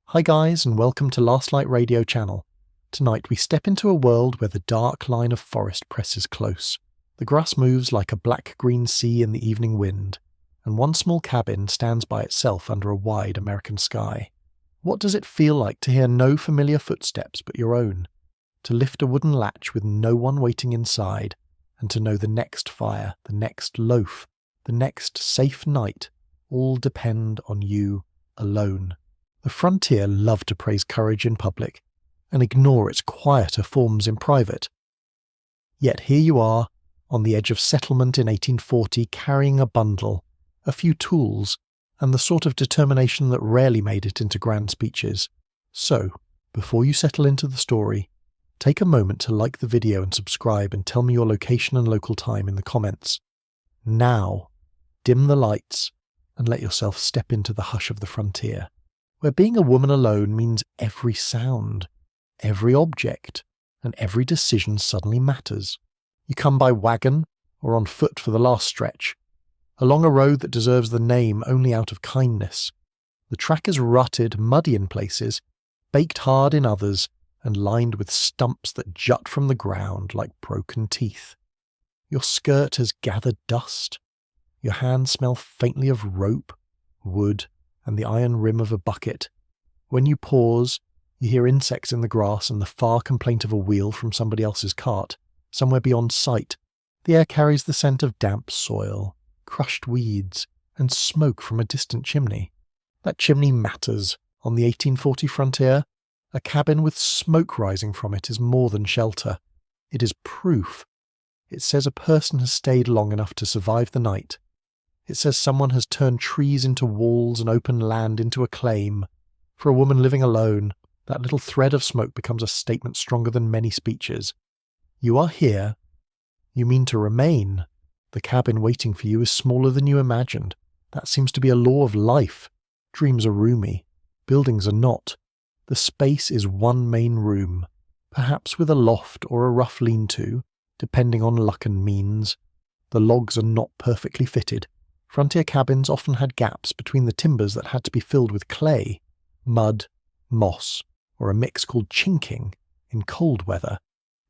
Hi guys, and welcome to Last Light Radio channel. Tonight we step into a world where the dark line of forest presses close. The grass moves like a black-green sea in the evening wind, and one small cabin stands by itself under a wide American sky. What does it feel like to hear no familiar footsteps but your own? To lift a wooden latch with no one waiting inside, and to know the next fire, the next loaf, the next safe night all depend on you alone. The frontier love to praise courage in public and ignore its quieter forms in private. Yet here you are, on the edge of settlement in 1840, carrying a bundle, a few tools, and the sort of determination that rarely made it into grand speeches. So, before you settle into the story, take a moment to like the video and subscribe and tell me your location and local time in the comments. Now, dim the lights and let yourself step into the hush of the frontier, where being a woman alone means every sound, every object, and every decision suddenly matters. You come by wagon or on foot for the last stretch, along a road that deserves the name only out of kindness. The track is rutted, muddy in places, baked hard in others, and lined with stumps that jut from the ground like broken teeth. Your skirt has gathered dust. Your hands smell faintly of rope, wood, and the iron rim of a bucket. When you pause, you hear insects in the grass and the far complaint of a wheel from somebody else's cart, somewhere beyond sight. The air carries the scent of damp soil, crushed weeds, and smoke from a distant chimney. That chimney matters. On the 1840 frontier, a cabin with smoke rising from it is more than shelter. It is proof. It says a person has stayed long enough to survive the night. It says someone has turned trees into walls and open land into a claim. For a woman living alone, that little thread of smoke becomes a statement stronger than many speeches. You are here. You mean to remain. The cabin waiting for you is smaller than you imagined. That seems to be a law of life. Dreams are roomy. Buildings are not. The space is one main room, perhaps with a loft or a rough lean-to, depending on luck and means. The logs are not perfectly fitted. Frontier cabins often had gaps between the timbers that had to be filled with clay, mud, moss, or a mix called chinking in cold weather.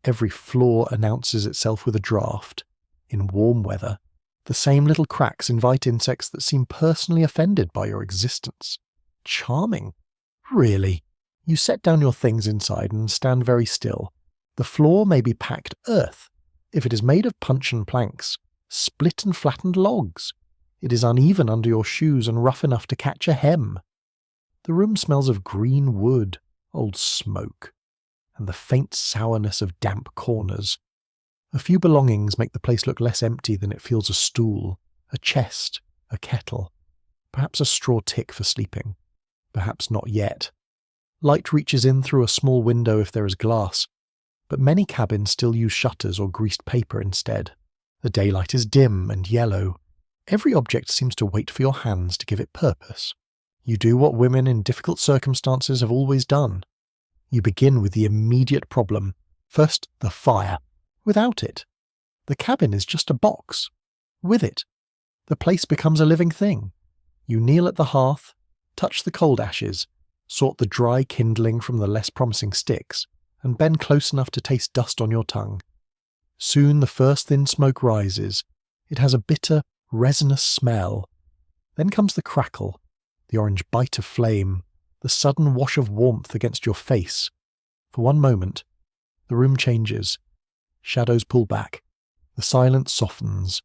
Every floor announces itself with a draft. In warm weather, the same little cracks invite insects that seem personally offended by your existence. Charming. Really. You set down your things inside and stand very still. The floor may be packed earth. If it is made of puncheon planks, split and flattened logs. It is uneven under your shoes and rough enough to catch a hem. The room smells of green wood, old smoke, and the faint sourness of damp corners. A few belongings make the place look less empty than it feels: a stool, a chest, a kettle, perhaps a straw tick for sleeping. Perhaps not yet. Light reaches in through a small window if there is glass, but many cabins still use shutters or greased paper instead. The daylight is dim and yellow. Every object seems to wait for your hands to give it purpose. You do what women in difficult circumstances have always done. You begin with the immediate problem. First, the fire. Without it, the cabin is just a box. With it, the place becomes a living thing. You kneel at the hearth, touch the cold ashes, sort the dry kindling from the less promising sticks, and bend close enough to taste dust on your tongue. Soon the first thin smoke rises. It has a bitter, resinous smell. Then comes the crackle, the orange bite of flame, the sudden wash of warmth against your face. For one moment, the room changes. Shadows pull back. The silence softens.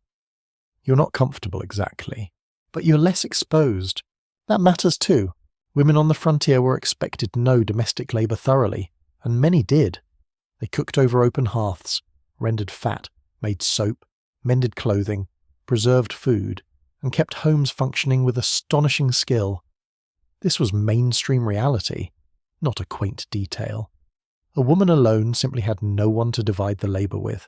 You're not comfortable exactly, but you're less exposed. That matters too. Women on the frontier were expected to know domestic labour thoroughly, and many did. They cooked over open hearths, rendered fat, made soap, mended clothing, preserved food, and kept homes functioning with astonishing skill. This was mainstream reality, not a quaint detail. A woman alone simply had no one to divide the labour with.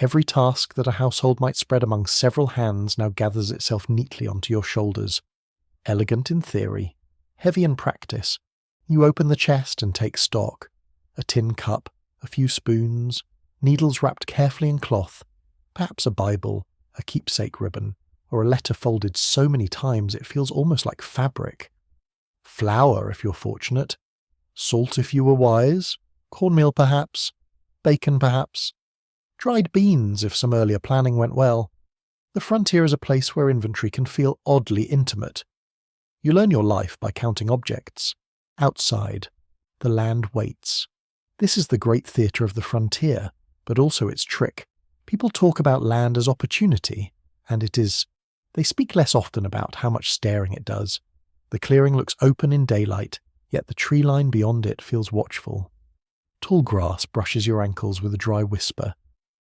Every task that a household might spread among several hands now gathers itself neatly onto your shoulders. Elegant in theory, heavy in practice, you open the chest and take stock. A tin cup, a few spoons, needles wrapped carefully in cloth, perhaps a Bible, a keepsake ribbon, or a letter folded so many times it feels almost like fabric. flour if you're fortunate, salt if you were wise, cornmeal perhaps, bacon perhaps, dried beans if some earlier planning went well. The frontier is a place where inventory can feel oddly intimate. You learn your life by counting objects. Outside, the land waits. This is the great theatre of the frontier, but also its trick. People talk about land as opportunity, and it is. They speak less often about how much staring it does. The clearing looks open in daylight, yet the tree line beyond it feels watchful. Tall grass brushes your ankles with a dry whisper.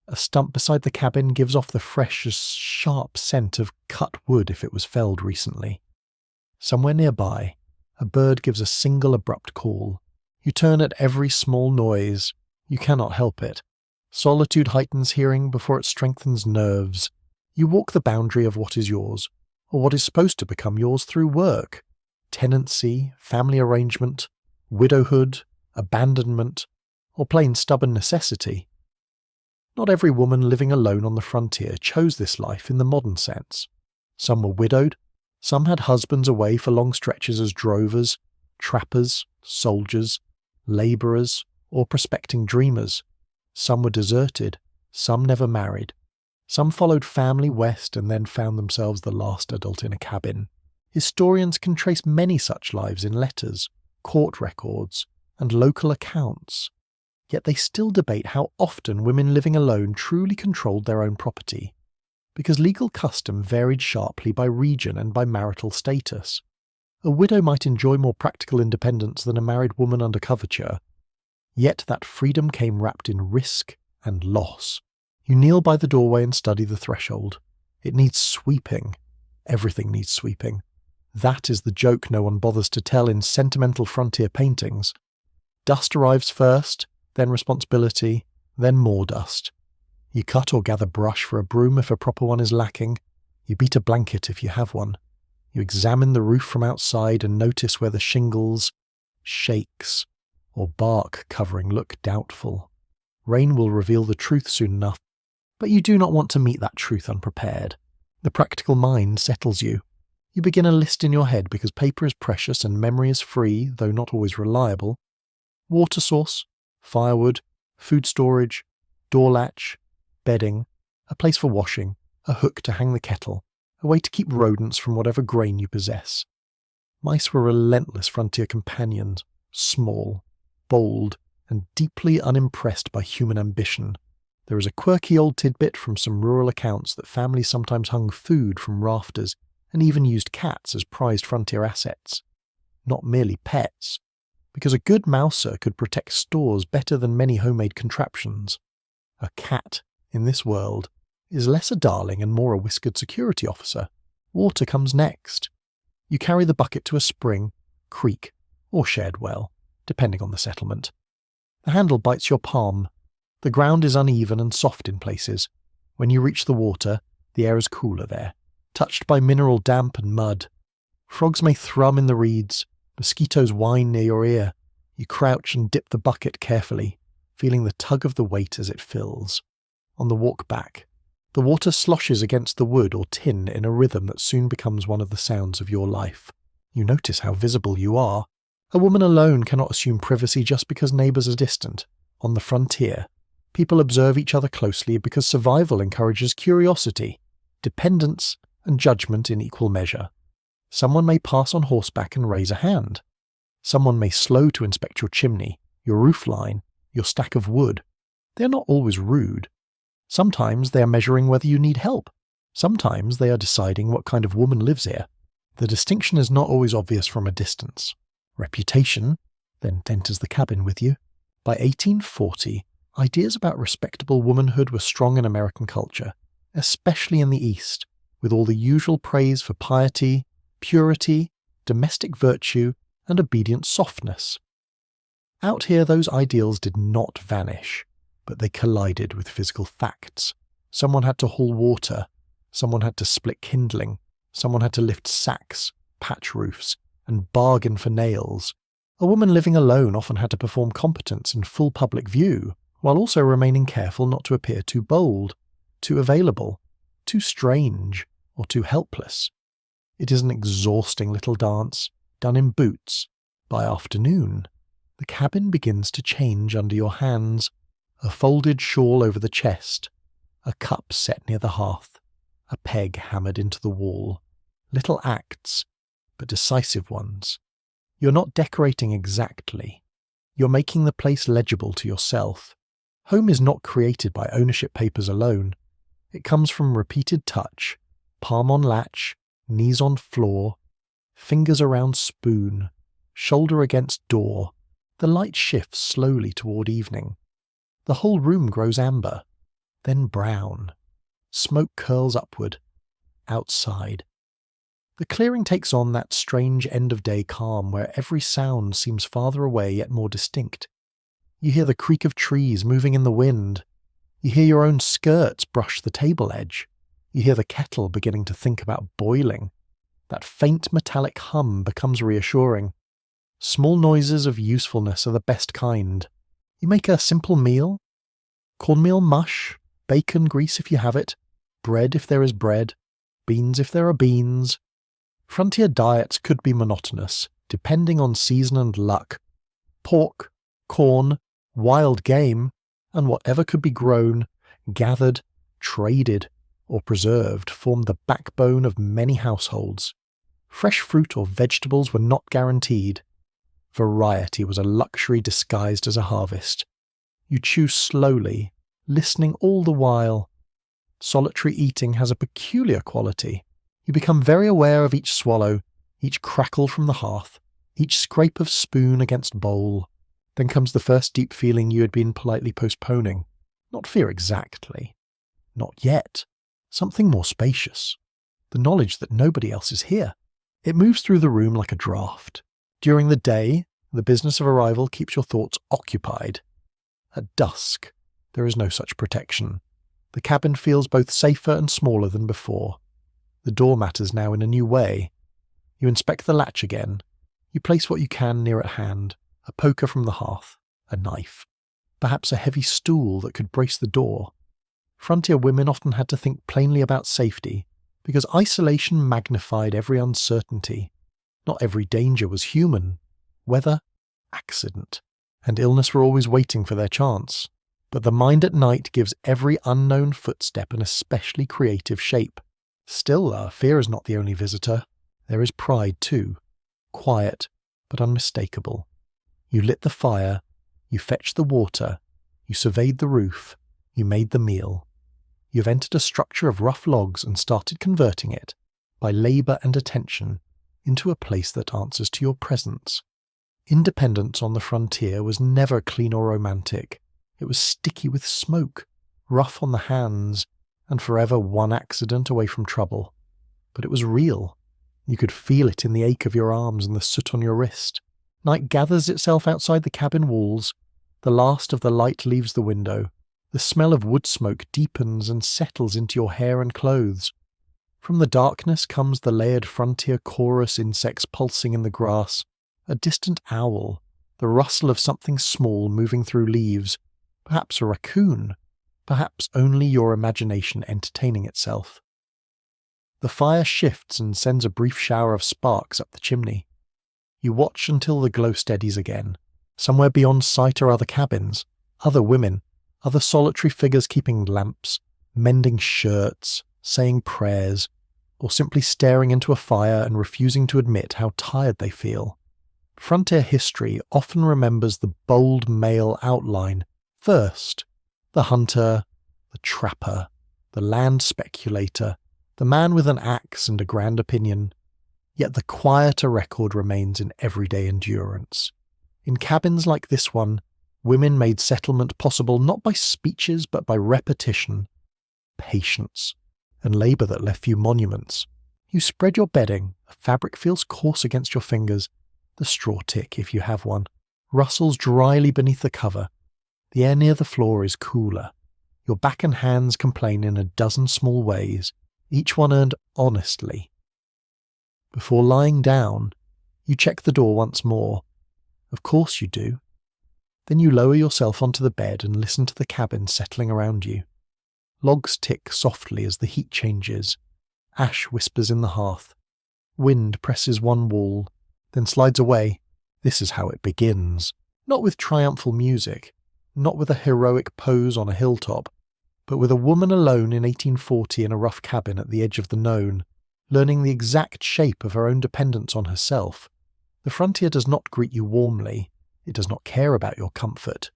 A stump beside the cabin gives off the fresh, sharp scent of cut wood if it was felled recently. Somewhere nearby, a bird gives a single abrupt call. You turn at every small noise. You cannot help it. Solitude heightens hearing before it strengthens nerves. You walk the boundary of what is yours, or what is supposed to become yours through work. Tenancy, family arrangement, widowhood, abandonment, or plain stubborn necessity. Not every woman living alone on the frontier chose this life in the modern sense. Some were widowed, some had husbands away for long stretches as drovers, trappers, soldiers, labourers, or prospecting dreamers. Some were deserted, some never married. Some followed family west and then found themselves the last adult in a cabin. Historians can trace many such lives in letters, court records, and local accounts. Yet they still debate how often women living alone truly controlled their own property, because legal custom varied sharply by region and by marital status. A widow might enjoy more practical independence than a married woman under coverture, yet that freedom came wrapped in risk and loss. You kneel by the doorway and study the threshold. It needs sweeping. Everything needs sweeping. That is the joke no one bothers to tell in sentimental frontier paintings. Dust arrives first, then responsibility, then more dust. You cut or gather brush for a broom if a proper one is lacking. You beat a blanket if you have one. You examine the roof from outside and notice where the shingles, shakes, or bark covering look doubtful. Rain will reveal the truth soon enough, but you do not want to meet that truth unprepared. The practical mind settles you. You begin a list in your head because paper is precious and memory is free, though not always reliable. Water source, firewood, food storage, door latch, bedding, a place for washing, a hook to hang the kettle, a way to keep rodents from whatever grain you possess. Mice were relentless frontier companions, small, bold, and deeply unimpressed by human ambition. There is a quirky old tidbit from some rural accounts that families sometimes hung food from rafters and even used cats as prized frontier assets. Not merely pets, because a good mouser could protect stores better than many homemade contraptions. A cat, in this world, is less a darling and more a whiskered security officer. Water comes next. You carry the bucket to a spring, creek, or shared well, depending on the settlement. The handle bites your palm. The ground is uneven and soft in places. When you reach the water, the air is cooler there, touched by mineral damp and mud. Frogs may thrum in the reeds. Mosquitoes whine near your ear. You crouch and dip the bucket carefully, feeling the tug of the weight as it fills. On the walk back, the water sloshes against the wood or tin in a rhythm that soon becomes one of the sounds of your life. You notice how visible you are. A woman alone cannot assume privacy just because neighbours are distant. On the frontier, people observe each other closely because survival encourages curiosity, dependence, and judgment in equal measure. Someone may pass on horseback and raise a hand. Someone may slow to inspect your chimney, your roof line, your stack of wood. They are not always rude. Sometimes they are measuring whether you need help. Sometimes they are deciding what kind of woman lives here. The distinction is not always obvious from a distance. Reputation then enters the cabin with you. By 1840, ideas about respectable womanhood were strong in American culture, especially in the East, with all the usual praise for piety, purity, domestic virtue, and obedient softness. Out here those ideals did not vanish, but they collided with physical facts. Someone had to haul water, someone had to split kindling, someone had to lift sacks, patch roofs, and bargain for nails. A woman living alone often had to perform competence in full public view, while also remaining careful not to appear too bold, too available, too strange, or too helpless. It is an exhausting little dance, done in boots. By afternoon, the cabin begins to change under your hands. A folded shawl over the chest, a cup set near the hearth, a peg hammered into the wall. Little acts, but decisive ones. You're not decorating exactly. You're making the place legible to yourself. Home is not created by ownership papers alone. It comes from repeated touch, palm on latch, knees on floor, fingers around spoon, shoulder against door. The light shifts slowly toward evening. The whole room grows amber, then brown. Smoke curls upward. Outside. The clearing takes on that strange end-of-day calm where every sound seems farther away yet more distinct. You hear the creak of trees moving in the wind. You hear your own skirts brush the table edge. You hear the kettle beginning to think about boiling. That faint metallic hum becomes reassuring. Small noises of usefulness are the best kind. You make a simple meal. Cornmeal mush, bacon grease if you have it, bread if there is bread, beans if there are beans. Frontier diets could be monotonous, depending on season and luck. Pork, corn, wild game, and whatever could be grown, gathered, traded, or preserved formed the backbone of many households. Fresh fruit or vegetables were not guaranteed. Variety was a luxury disguised as a harvest. You chew slowly, listening all the while. Solitary eating has a peculiar quality. You become very aware of each swallow, each crackle from the hearth, each scrape of spoon against bowl. Then comes the first deep feeling you had been politely postponing. Not fear exactly. Not yet. Something more spacious. The knowledge that nobody else is here. It moves through the room like a draught. During the day, the business of arrival keeps your thoughts occupied. At dusk, there is no such protection. The cabin feels both safer and smaller than before. The door matters now in a new way. You inspect the latch again. You place what you can near at hand, a poker from the hearth, a knife, perhaps a heavy stool that could brace the door. Frontier women often had to think plainly about safety, because isolation magnified every uncertainty. Not every danger was human. Weather, accident, and illness were always waiting for their chance. But the mind at night gives every unknown footstep an especially creative shape. Still, fear is not the only visitor. There is pride too. Quiet, but unmistakable. You lit the fire, you fetched the water, you surveyed the roof, you made the meal. You've entered a structure of rough logs and started converting it, by labour and attention, into a place that answers to your presence. Independence on the frontier was never clean or romantic. It was sticky with smoke, rough on the hands, and forever one accident away from trouble. But it was real. You could feel it in the ache of your arms and the soot on your wrist. Night gathers itself outside the cabin walls. The last of the light leaves the window. The smell of wood smoke deepens and settles into your hair and clothes. From the darkness comes the layered frontier chorus insects pulsing in the grass, a distant owl, the rustle of something small moving through leaves, perhaps a raccoon, perhaps only your imagination entertaining itself. The fire shifts and sends a brief shower of sparks up the chimney. You watch until the glow steadies again. Somewhere beyond sight are other cabins, other women, other solitary figures keeping lamps, mending shirts, saying prayers, or simply staring into a fire and refusing to admit how tired they feel. Frontier history often remembers the bold male outline first. The hunter, the trapper, the land speculator, the man with an axe and a grand opinion. Yet the quieter record remains in everyday endurance. In cabins like this one, women made settlement possible not by speeches but by repetition, patience, and labour that left few monuments. You spread your bedding, the fabric feels coarse against your fingers, the straw tick, if you have one, rustles dryly beneath the cover. The air near the floor is cooler. Your back and hands complain in a dozen small ways, each one earned honestly. Before lying down, you check the door once more. Of course you do. Then you lower yourself onto the bed and listen to the cabin settling around you. Logs tick softly as the heat changes. Ash whispers in the hearth. Wind presses one wall, then slides away. This is how it begins. Not with triumphal music, not with a heroic pose on a hilltop, but with a woman alone in 1840 in a rough cabin at the edge of the known, learning the exact shape of her own dependence on herself. The frontier does not greet you warmly. It does not care about your comfort.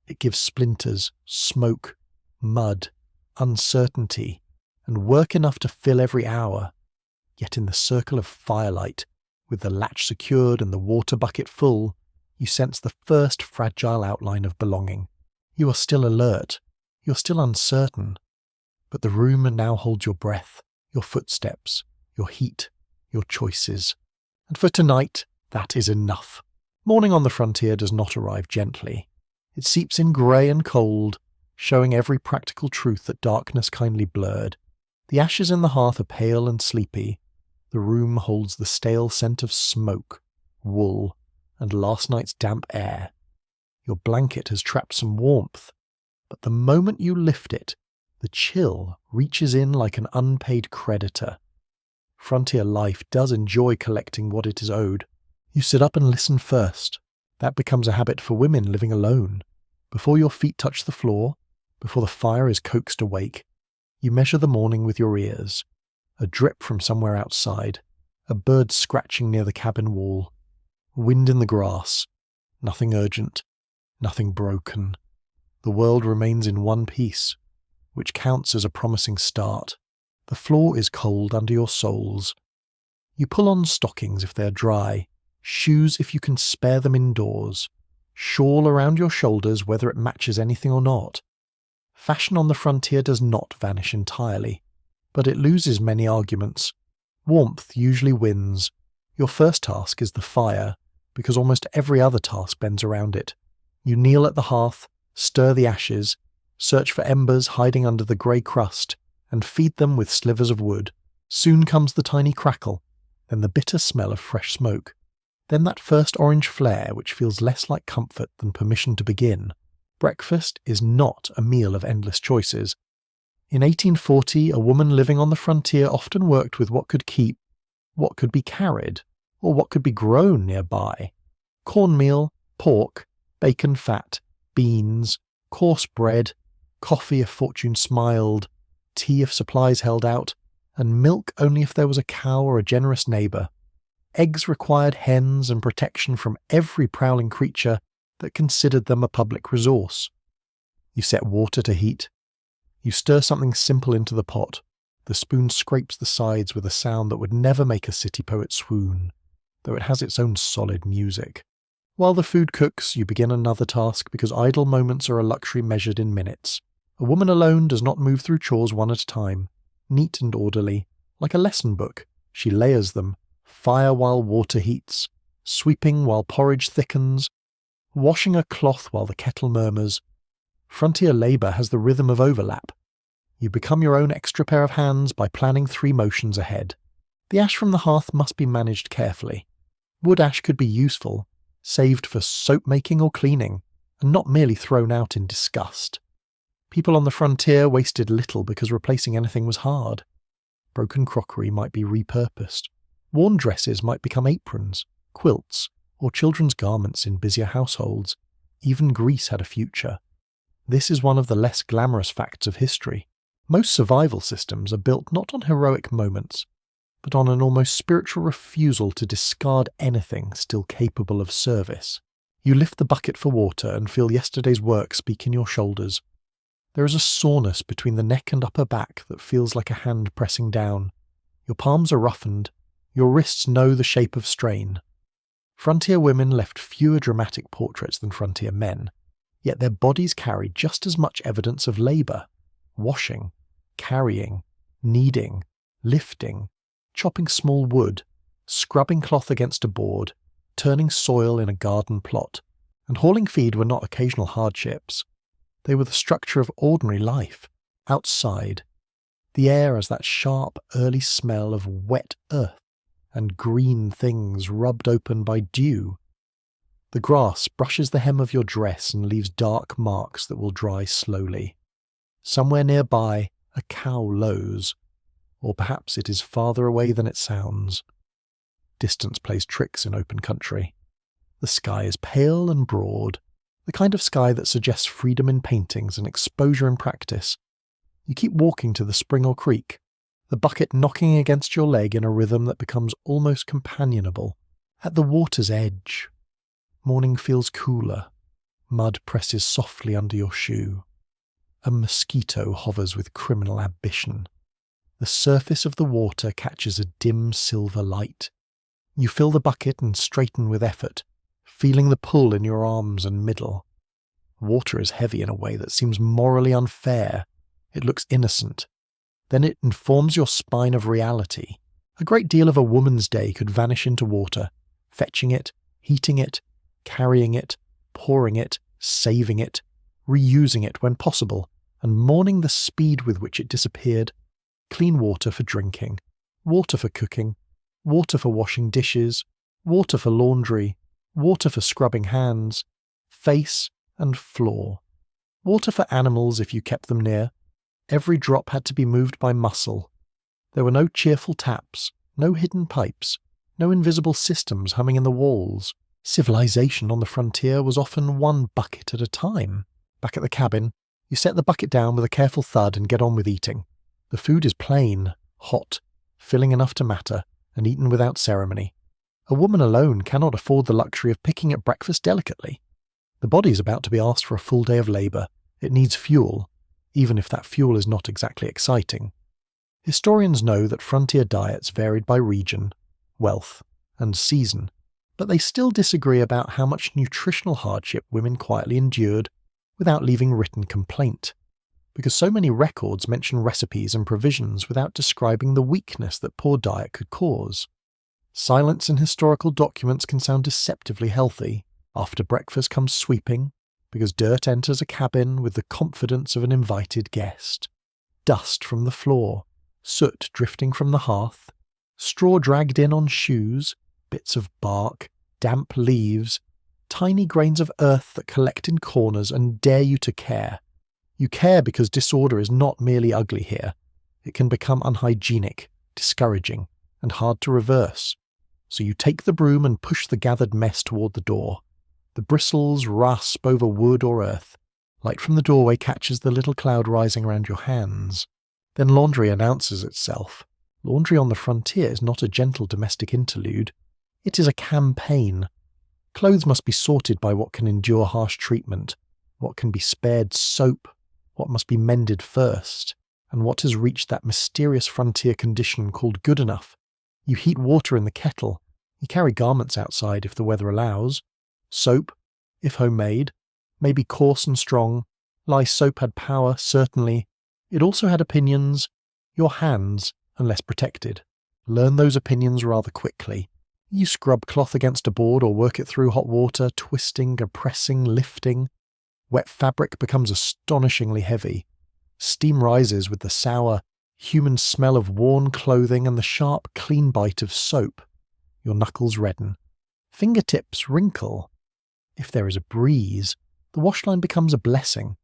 It gives splinters, smoke, mud, uncertainty, and work enough to fill every hour. Yet in the circle of firelight, with the latch secured and the water bucket full, you sense the first fragile outline of belonging. You are still alert. You're still uncertain. But the room now holds your breath, your footsteps, your heat, your choices. And for tonight, that is enough. Morning on the frontier does not arrive gently. It seeps in grey and cold, showing every practical truth that darkness kindly blurred. The ashes in the hearth are pale and sleepy. The room holds the stale scent of smoke, wool, and last night's damp air. Your blanket has trapped some warmth, but the moment you lift it, the chill reaches in like an unpaid creditor. Frontier life does enjoy collecting what it is owed. You sit up and listen first. That becomes a habit for women living alone. Before your feet touch the floor, before the fire is coaxed awake, you measure the morning with your ears. A drip from somewhere outside, a bird scratching near the cabin wall, wind in the grass, nothing urgent, nothing broken. The world remains in one piece, which counts as a promising start. The floor is cold under your soles. You pull on stockings if they're dry, shoes if you can spare them indoors, shawl around your shoulders whether it matches anything or not. Fashion on the frontier does not vanish entirely, but it loses many arguments. Warmth usually wins. Your first task is the fire, because almost every other task bends around it. You kneel at the hearth, stir the ashes, search for embers hiding under the grey crust, and feed them with slivers of wood. Soon comes the tiny crackle, then the bitter smell of fresh smoke. Then that first orange flare which feels less like comfort than permission to begin. Breakfast is not a meal of endless choices. In 1840, a woman living on the frontier often worked with what could keep, what could be carried, or what could be grown nearby. Cornmeal, pork, bacon fat, beans, coarse bread, coffee if fortune smiled, tea if supplies held out, and milk only if there was a cow or a generous neighbour. Eggs required hens and protection from every prowling creature that considered them a public resource. You set water to heat. You stir something simple into the pot. The spoon scrapes the sides with a sound that would never make a city poet swoon, though it has its own solid music. While the food cooks, you begin another task because idle moments are a luxury measured in minutes. A woman alone does not move through chores one at a time. Neat and orderly, like a lesson book, she layers them. Fire while water heats, sweeping while porridge thickens, washing a cloth while the kettle murmurs. Frontier labour has the rhythm of overlap. You become your own extra pair of hands by planning 3 motions ahead. The ash from the hearth must be managed carefully. Wood ash could be useful, saved for soap making or cleaning, and not merely thrown out in disgust. People on the frontier wasted little because replacing anything was hard. Broken crockery might be repurposed. Worn dresses might become aprons, quilts, or children's garments in busier households. Even Greece had a future. This is one of the less glamorous facts of history. Most survival systems are built not on heroic moments, but on an almost spiritual refusal to discard anything still capable of service. You lift the bucket for water and feel yesterday's work speak in your shoulders. There is a soreness between the neck and upper back that feels like a hand pressing down. Your palms are roughened. Your wrists know the shape of strain. Frontier women left fewer dramatic portraits than frontier men, yet their bodies carry just as much evidence of labour. Washing, carrying, kneading, lifting, chopping small wood, scrubbing cloth against a board, turning soil in a garden plot, and hauling feed were not occasional hardships. They were the structure of ordinary life, outside. The air has that sharp, early smell of wet earth and green things rubbed open by dew. The grass brushes the hem of your dress and leaves dark marks that will dry slowly. Somewhere nearby, a cow lows, or perhaps it is farther away than it sounds. Distance plays tricks in open country. The sky is pale and broad, the kind of sky that suggests freedom in paintings and exposure in practice. You keep walking to the spring or creek, the bucket knocking against your leg in a rhythm that becomes almost companionable. At the water's edge, morning feels cooler. Mud presses softly under your shoe. A mosquito hovers with criminal ambition. The surface of the water catches a dim silver light. You fill the bucket and straighten with effort, feeling the pull in your arms and middle. Water is heavy in a way that seems morally unfair. It looks innocent. Then it informs your spine of reality. A great deal of a woman's day could vanish into water, fetching it, heating it, carrying it, pouring it, saving it, reusing it when possible, and mourning the speed with which it disappeared. Clean water for drinking, water for cooking, water for washing dishes, water for laundry, water for scrubbing hands, face and floor. Water for animals if you kept them near. Every drop had to be moved by muscle. There were no cheerful taps, no hidden pipes, no invisible systems humming in the walls. Civilization on the frontier was often one bucket at a time. Back at the cabin, you set the bucket down with a careful thud and get on with eating. The food is plain, hot, filling enough to matter, and eaten without ceremony. A woman alone cannot afford the luxury of picking at breakfast delicately. The body is about to be asked for a full day of labour. It needs fuel, even if that fuel is not exactly exciting. Historians know that frontier diets varied by region, wealth, and season, but they still disagree about how much nutritional hardship women quietly endured without leaving written complaint, because so many records mention recipes and provisions without describing the weakness that poor diet could cause. Silence in historical documents can sound deceptively healthy. After breakfast comes sweeping, because dirt enters a cabin with the confidence of an invited guest. Dust from the floor, soot drifting from the hearth, straw dragged in on shoes, bits of bark, damp leaves, tiny grains of earth that collect in corners and dare you to care. You care because disorder is not merely ugly here. It can become unhygienic, discouraging, and hard to reverse. So you take the broom and push the gathered mess toward the door. The bristles rasp over wood or earth. Light from the doorway catches the little cloud rising around your hands. Then laundry announces itself. Laundry on the frontier is not a gentle domestic interlude. It is a campaign. Clothes must be sorted by what can endure harsh treatment, what can be spared soap, what must be mended first, and what has reached that mysterious frontier condition called good enough. You heat water in the kettle. You carry garments outside if the weather allows. Soap, if homemade, may be coarse and strong. Lye soap had power, certainly. It also had opinions. Your hands, unless protected. Learn those opinions rather quickly. You scrub cloth against a board or work it through hot water, twisting, pressing, lifting. Wet fabric becomes astonishingly heavy. Steam rises with the sour, human smell of worn clothing and the sharp, clean bite of soap. Your knuckles redden. Fingertips wrinkle. If there is a breeze, the washline becomes a blessing.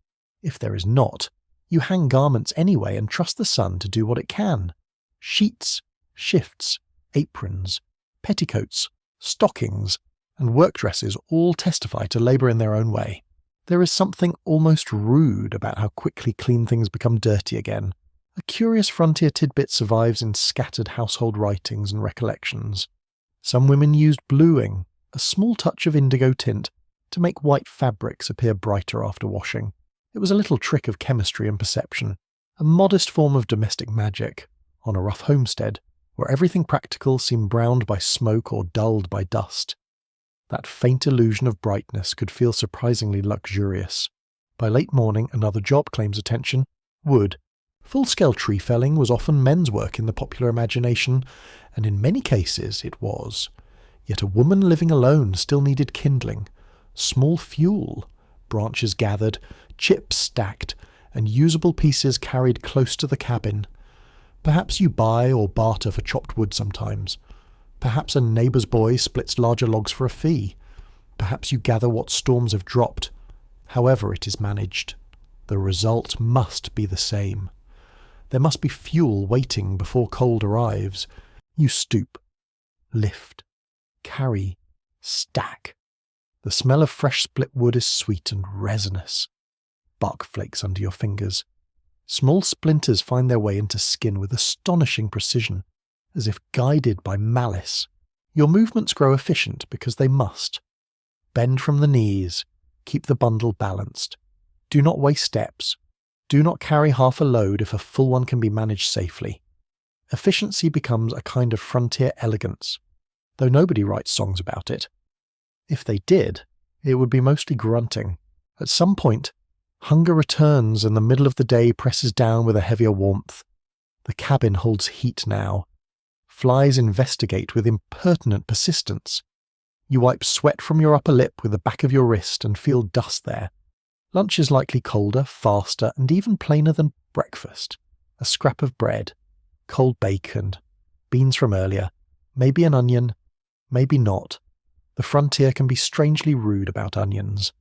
If there is not, you hang garments anyway and trust the sun to do what it can. Sheets, shifts, aprons, petticoats, stockings, and work dresses all testify to labour in their own way. There is something almost rude about how quickly clean things become dirty again. A curious frontier tidbit survives in scattered household writings and recollections. Some women used bluing, a small touch of indigo tint, to make white fabrics appear brighter after washing. It was a little trick of chemistry and perception, a modest form of domestic magic, on a rough homestead, where everything practical seemed browned by smoke or dulled by dust. That faint illusion of brightness could feel surprisingly luxurious. By late morning, another job claims attention: wood. Full-scale tree felling was often men's work in the popular imagination, and in many cases it was. Yet a woman living alone still needed kindling, small fuel, branches gathered, chips stacked, and usable pieces carried close to the cabin. Perhaps you buy or barter for chopped wood sometimes. Perhaps a neighbour's boy splits larger logs for a fee. Perhaps you gather what storms have dropped. However it is managed, the result must be the same. There must be fuel waiting before cold arrives. You stoop, lift, carry, stack. The smell of fresh split wood is sweet and resinous. Bark flakes under your fingers. Small splinters find their way into skin with astonishing precision, as if guided by malice. Your movements grow efficient because they must. Bend from the knees. Keep the bundle balanced. Do not waste steps. Do not carry half a load if a full one can be managed safely. Efficiency becomes a kind of frontier elegance, though nobody writes songs about it. If they did, it would be mostly grunting. At some point, hunger returns and the middle of the day presses down with a heavier warmth. The cabin holds heat now. Flies investigate with impertinent persistence. You wipe sweat from your upper lip with the back of your wrist and feel dust there. Lunch is likely colder, faster, and even plainer than breakfast. A scrap of bread, cold bacon, beans from earlier, maybe an onion, maybe not. The frontier can be strangely rude about onions.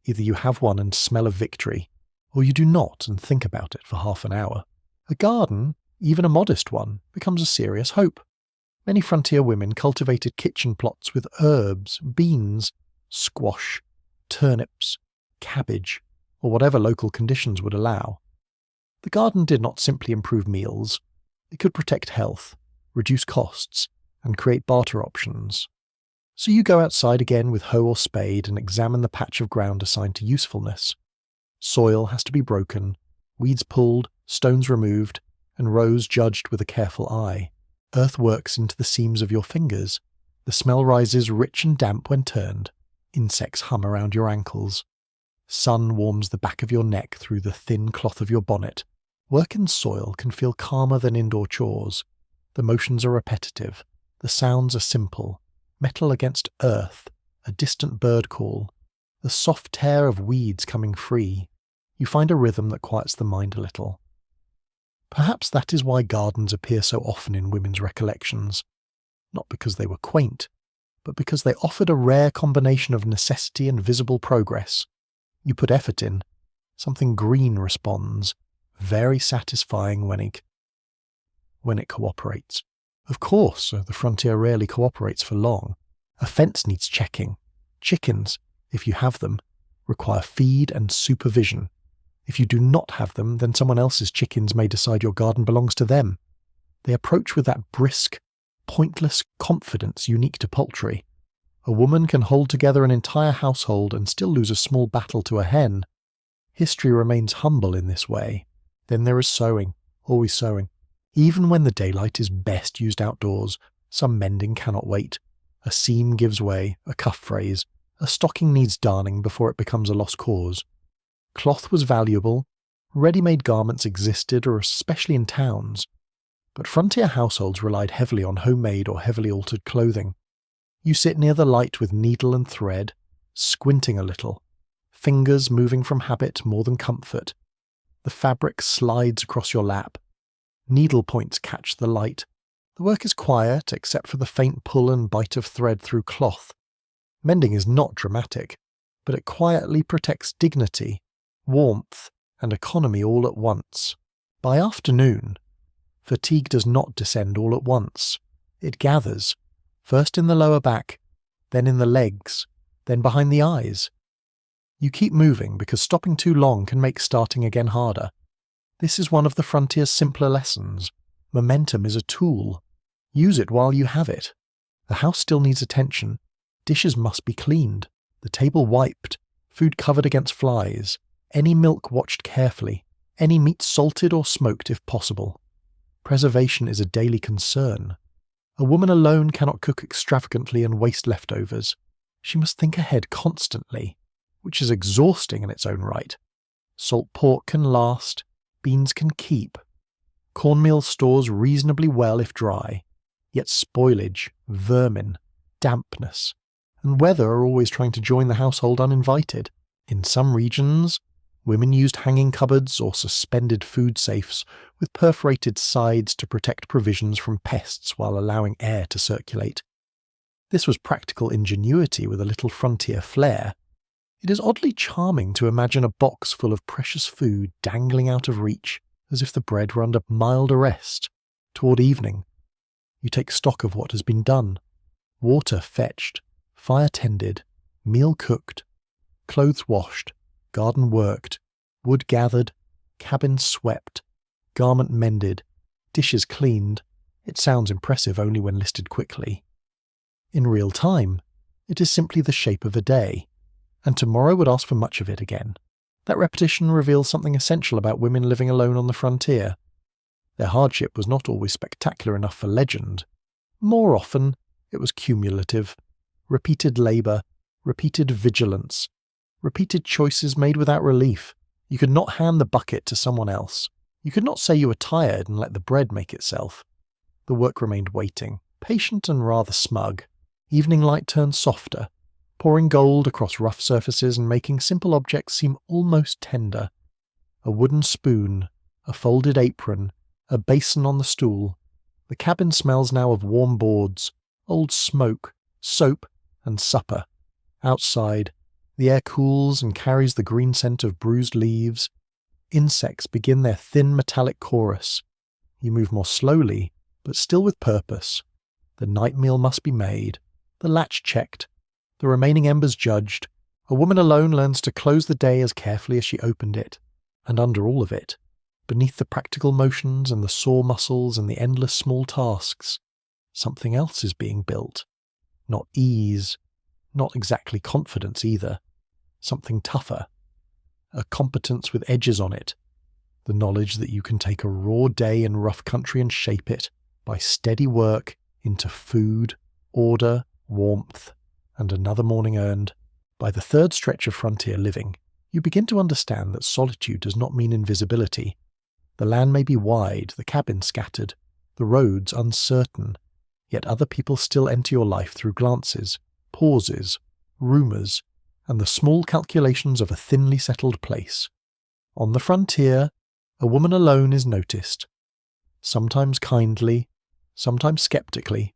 Either you have one and smell of victory, or you do not and think about it for half an hour. A garden, even a modest one, becomes a serious hope. Many frontier women cultivated kitchen plots with herbs, beans, squash, turnips, cabbage, or whatever local conditions would allow. The garden did not simply improve meals. It could protect health, reduce costs, and create barter options. So you go outside again with hoe or spade and examine the patch of ground assigned to usefulness. Soil has to be broken, weeds pulled, stones removed, and rows judged with a careful eye. Earth works into the seams of your fingers. The smell rises rich and damp when turned. Insects hum around your ankles. Sun warms the back of your neck through the thin cloth of your bonnet. Work in soil can feel calmer than indoor chores. The motions are repetitive. The sounds are simple. Metal against earth, a distant bird call, the soft tear of weeds coming free. You find a rhythm that quiets the mind a little. Perhaps that is why gardens appear so often in women's recollections. Not because they were quaint, but because they offered a rare combination of necessity and visible progress. You put effort in, something green responds, very satisfying when it cooperates. Of course, the frontier rarely cooperates for long. A fence needs checking. Chickens, if you have them, require feed and supervision. If you do not have them, then someone else's chickens may decide your garden belongs to them. They approach with that brisk, pointless confidence unique to poultry. A woman can hold together an entire household and still lose a small battle to a hen. History remains humble in this way. Then there is sewing, always sewing. Even when the daylight is best used outdoors, some mending cannot wait. A seam gives way, a cuff frays, a stocking needs darning before it becomes a lost cause. Cloth was valuable, ready-made garments existed, or especially in towns. But frontier households relied heavily on homemade or heavily altered clothing. You sit near the light with needle and thread, squinting a little, fingers moving from habit more than comfort. The fabric slides across your lap. Needle points catch the light. The work is quiet, except for the faint pull and bite of thread through cloth. Mending is not dramatic, but it quietly protects dignity, warmth, and economy all at once. By afternoon, fatigue does not descend all at once. It gathers, first in the lower back, then in the legs, then behind the eyes. You keep moving because stopping too long can make starting again harder. This is one of the frontier's simpler lessons. Momentum is a tool. Use it while you have it. The house still needs attention. Dishes must be cleaned, the table wiped, food covered against flies, any milk watched carefully, any meat salted or smoked if possible. Preservation is a daily concern. A woman alone cannot cook extravagantly and waste leftovers. She must think ahead constantly, which is exhausting in its own right. Salt pork can last, beans can keep. Cornmeal stores reasonably well if dry, yet spoilage, vermin, dampness, and weather are always trying to join the household uninvited. In some regions, women used hanging cupboards or suspended food safes with perforated sides to protect provisions from pests while allowing air to circulate. This was practical ingenuity with a little frontier flair. It is oddly charming to imagine a box full of precious food dangling out of reach, as if the bread were under mild arrest. Toward evening, you take stock of what has been done. Water fetched, fire tended, meal cooked, clothes washed, garden worked, wood gathered, cabin swept, garment mended, dishes cleaned. It sounds impressive only when listed quickly. In real time, it is simply the shape of a day, and tomorrow would ask for much of it again. That repetition reveals something essential about women living alone on the frontier. Their hardship was not always spectacular enough for legend. More often, it was cumulative. Repeated labour, repeated vigilance, repeated choices made without relief. You could not hand the bucket to someone else. You could not say you were tired and let the bread make itself. The work remained waiting, patient and rather smug. Evening light turned softer, pouring gold across rough surfaces and making simple objects seem almost tender. A wooden spoon, a folded apron, a basin on the stool. The cabin smells now of warm boards, old smoke, soap, and supper. Outside, the air cools and carries the green scent of bruised leaves. Insects begin their thin metallic chorus. You move more slowly, but still with purpose. The night meal must be made, the latch checked, the remaining embers judged. A woman alone learns to close the day as carefully as she opened it. And under all of it, beneath the practical motions and the sore muscles and the endless small tasks, something else is being built. Not ease, not exactly confidence either. Something tougher. A competence with edges on it. The knowledge that you can take a raw day in rough country and shape it, by steady work, into food, order, warmth, and another morning earned. By the third stretch of frontier living, you begin to understand that solitude does not mean invisibility. The land may be wide, the cabin scattered, the roads uncertain, yet other people still enter your life through glances, pauses, rumours, and the small calculations of a thinly settled place. On the frontier, a woman alone is noticed, sometimes kindly, sometimes sceptically,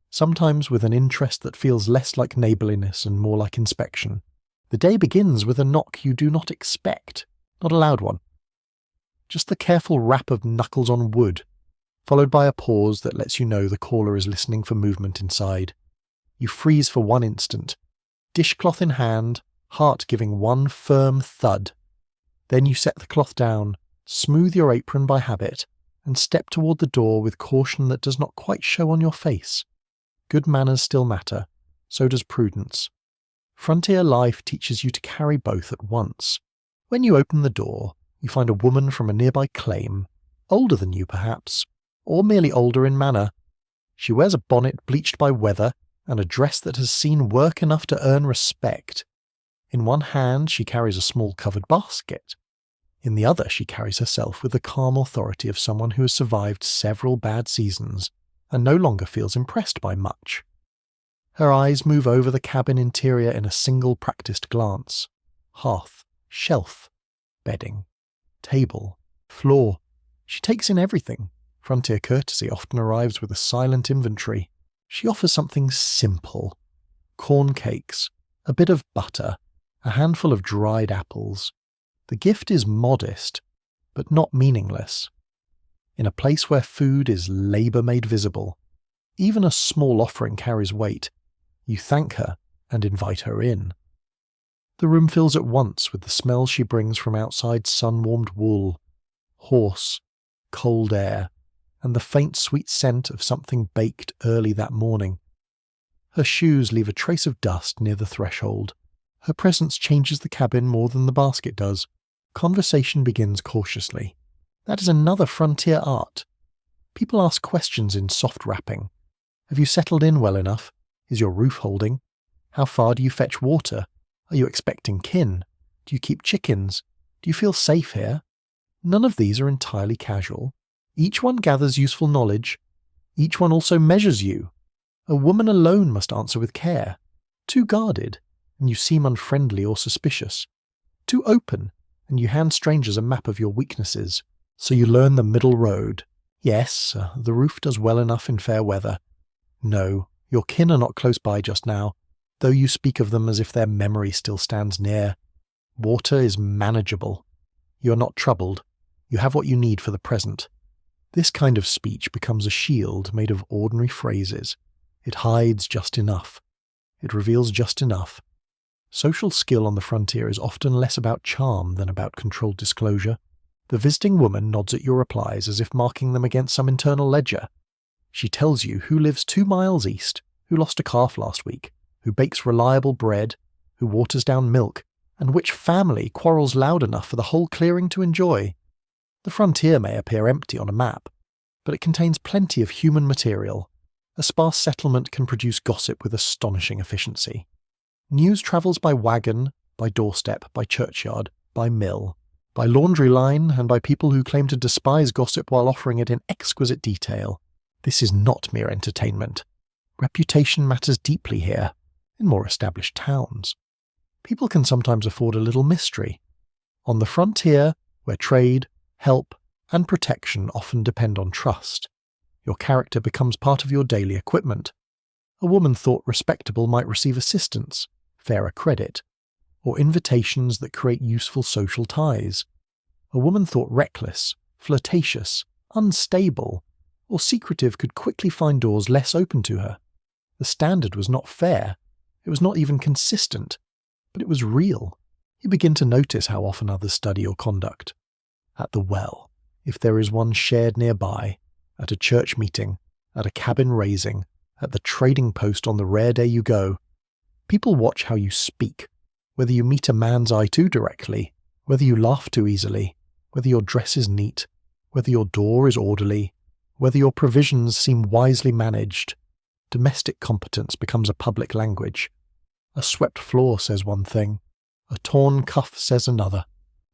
sometimes with an interest that feels less like neighbourliness and more like inspection. The day begins with a knock you do not expect, not a loud one. Just the careful rap of knuckles on wood, followed by a pause that lets you know the caller is listening for movement inside. You freeze for one instant, dishcloth in hand, heart giving one firm thud. Then you set the cloth down, smooth your apron by habit, and step toward the door with caution that does not quite show on your face. Good manners still matter, so does prudence. Frontier life teaches you to carry both at once. When you open the door, you find a woman from a nearby claim, older than you perhaps, or merely older in manner. She wears a bonnet bleached by weather and a dress that has seen work enough to earn respect. In one hand she carries a small covered basket. In the other she carries herself with the calm authority of someone who has survived several bad seasons and no longer feels impressed by much. Her eyes move over the cabin interior in a single practiced glance. Hearth, shelf, bedding, table, floor. She takes in everything. Frontier courtesy often arrives with a silent inventory. She offers something simple. Corn cakes, a bit of butter, a handful of dried apples. The gift is modest, but not meaningless. In a place where food is labour made visible, even a small offering carries weight. You thank her and invite her in. The room fills at once with the smell she brings from outside sun-warmed wool, horse, cold air, and the faint sweet scent of something baked early that morning. Her shoes leave a trace of dust near the threshold. Her presence changes the cabin more than the basket does. Conversation begins cautiously. That is another frontier art. People ask questions in soft wrapping. Have you settled in well enough? Is your roof holding? How far do you fetch water? Are you expecting kin? Do you keep chickens? Do you feel safe here? None of these are entirely casual. Each one gathers useful knowledge. Each one also measures you. A woman alone must answer with care. Too guarded, and you seem unfriendly or suspicious. Too open, and you hand strangers a map of your weaknesses. So you learn the middle road. Yes, the roof does well enough in fair weather. No, your kin are not close by just now, though you speak of them as if their memory still stands near. Water is manageable. You are not troubled. You have what you need for the present. This kind of speech becomes a shield made of ordinary phrases. It hides just enough. It reveals just enough. Social skill on the frontier is often less about charm than about controlled disclosure. The visiting woman nods at your replies as if marking them against some internal ledger. She tells you who lives 2 miles east, who lost a calf last week, who bakes reliable bread, who waters down milk, and which family quarrels loud enough for the whole clearing to enjoy. The frontier may appear empty on a map, but it contains plenty of human material. A sparse settlement can produce gossip with astonishing efficiency. News travels by wagon, by doorstep, by churchyard, by mill, by laundry line, and by people who claim to despise gossip while offering it in exquisite detail. This is not mere entertainment. Reputation matters deeply here, in more established towns. People can sometimes afford a little mystery. On the frontier, where trade, help, and protection often depend on trust, your character becomes part of your daily equipment. A woman thought respectable might receive assistance, fairer credit, or invitations that create useful social ties. A woman thought reckless, flirtatious, unstable, or secretive could quickly find doors less open to her. The standard was not fair. It was not even consistent, but it was real. You begin to notice how often others study your conduct. At the well, if there is one shared nearby, at a church meeting, at a cabin raising, at the trading post on the rare day you go, people watch how you speak, whether you meet a man's eye too directly, whether you laugh too easily, whether your dress is neat, whether your door is orderly, whether your provisions seem wisely managed. Domestic competence becomes a public language. A swept floor says one thing, a torn cuff says another.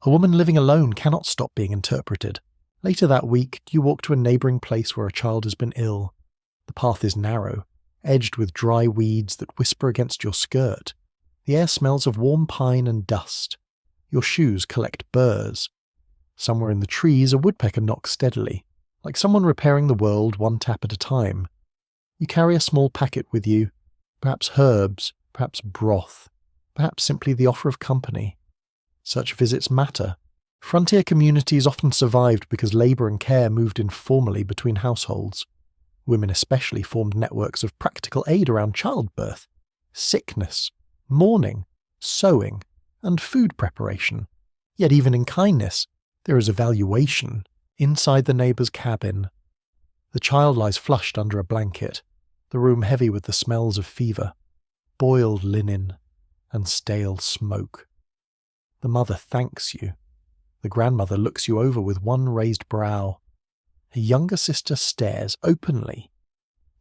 A woman living alone cannot stop being interpreted. Later that week, you walk to a neighbouring place where a child has been ill. The path is narrow, edged with dry weeds that whisper against your skirt. The air smells of warm pine and dust. Your shoes collect burrs. Somewhere in the trees, a woodpecker knocks steadily, like someone repairing the world one tap at a time. You carry a small packet with you, perhaps herbs, perhaps broth, perhaps simply the offer of company. Such visits matter. Frontier communities often survived because labour and care moved informally between households. Women especially formed networks of practical aid around childbirth, sickness, mourning, sewing, and food preparation. Yet even in kindness, there is evaluation inside the neighbour's cabin. The child lies flushed under a blanket, the room heavy with the smells of fever, boiled linen, and stale smoke. The mother thanks you. The grandmother looks you over with one raised brow. A younger sister stares openly.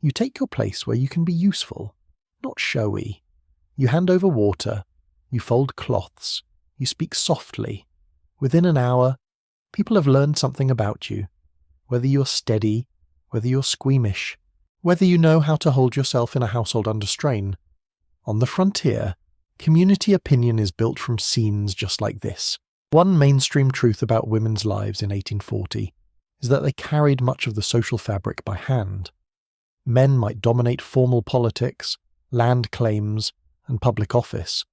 You take your place where you can be useful, not showy. You hand over water, you fold cloths, you speak softly. Within an hour, people have learned something about you, whether you're steady, whether you're squeamish, whether you know how to hold yourself in a household under strain. On the frontier, community opinion is built from scenes just like this. One mainstream truth about women's lives in 1840 is that they carried much of the social fabric by hand. Men might dominate formal politics, land claims, and public office,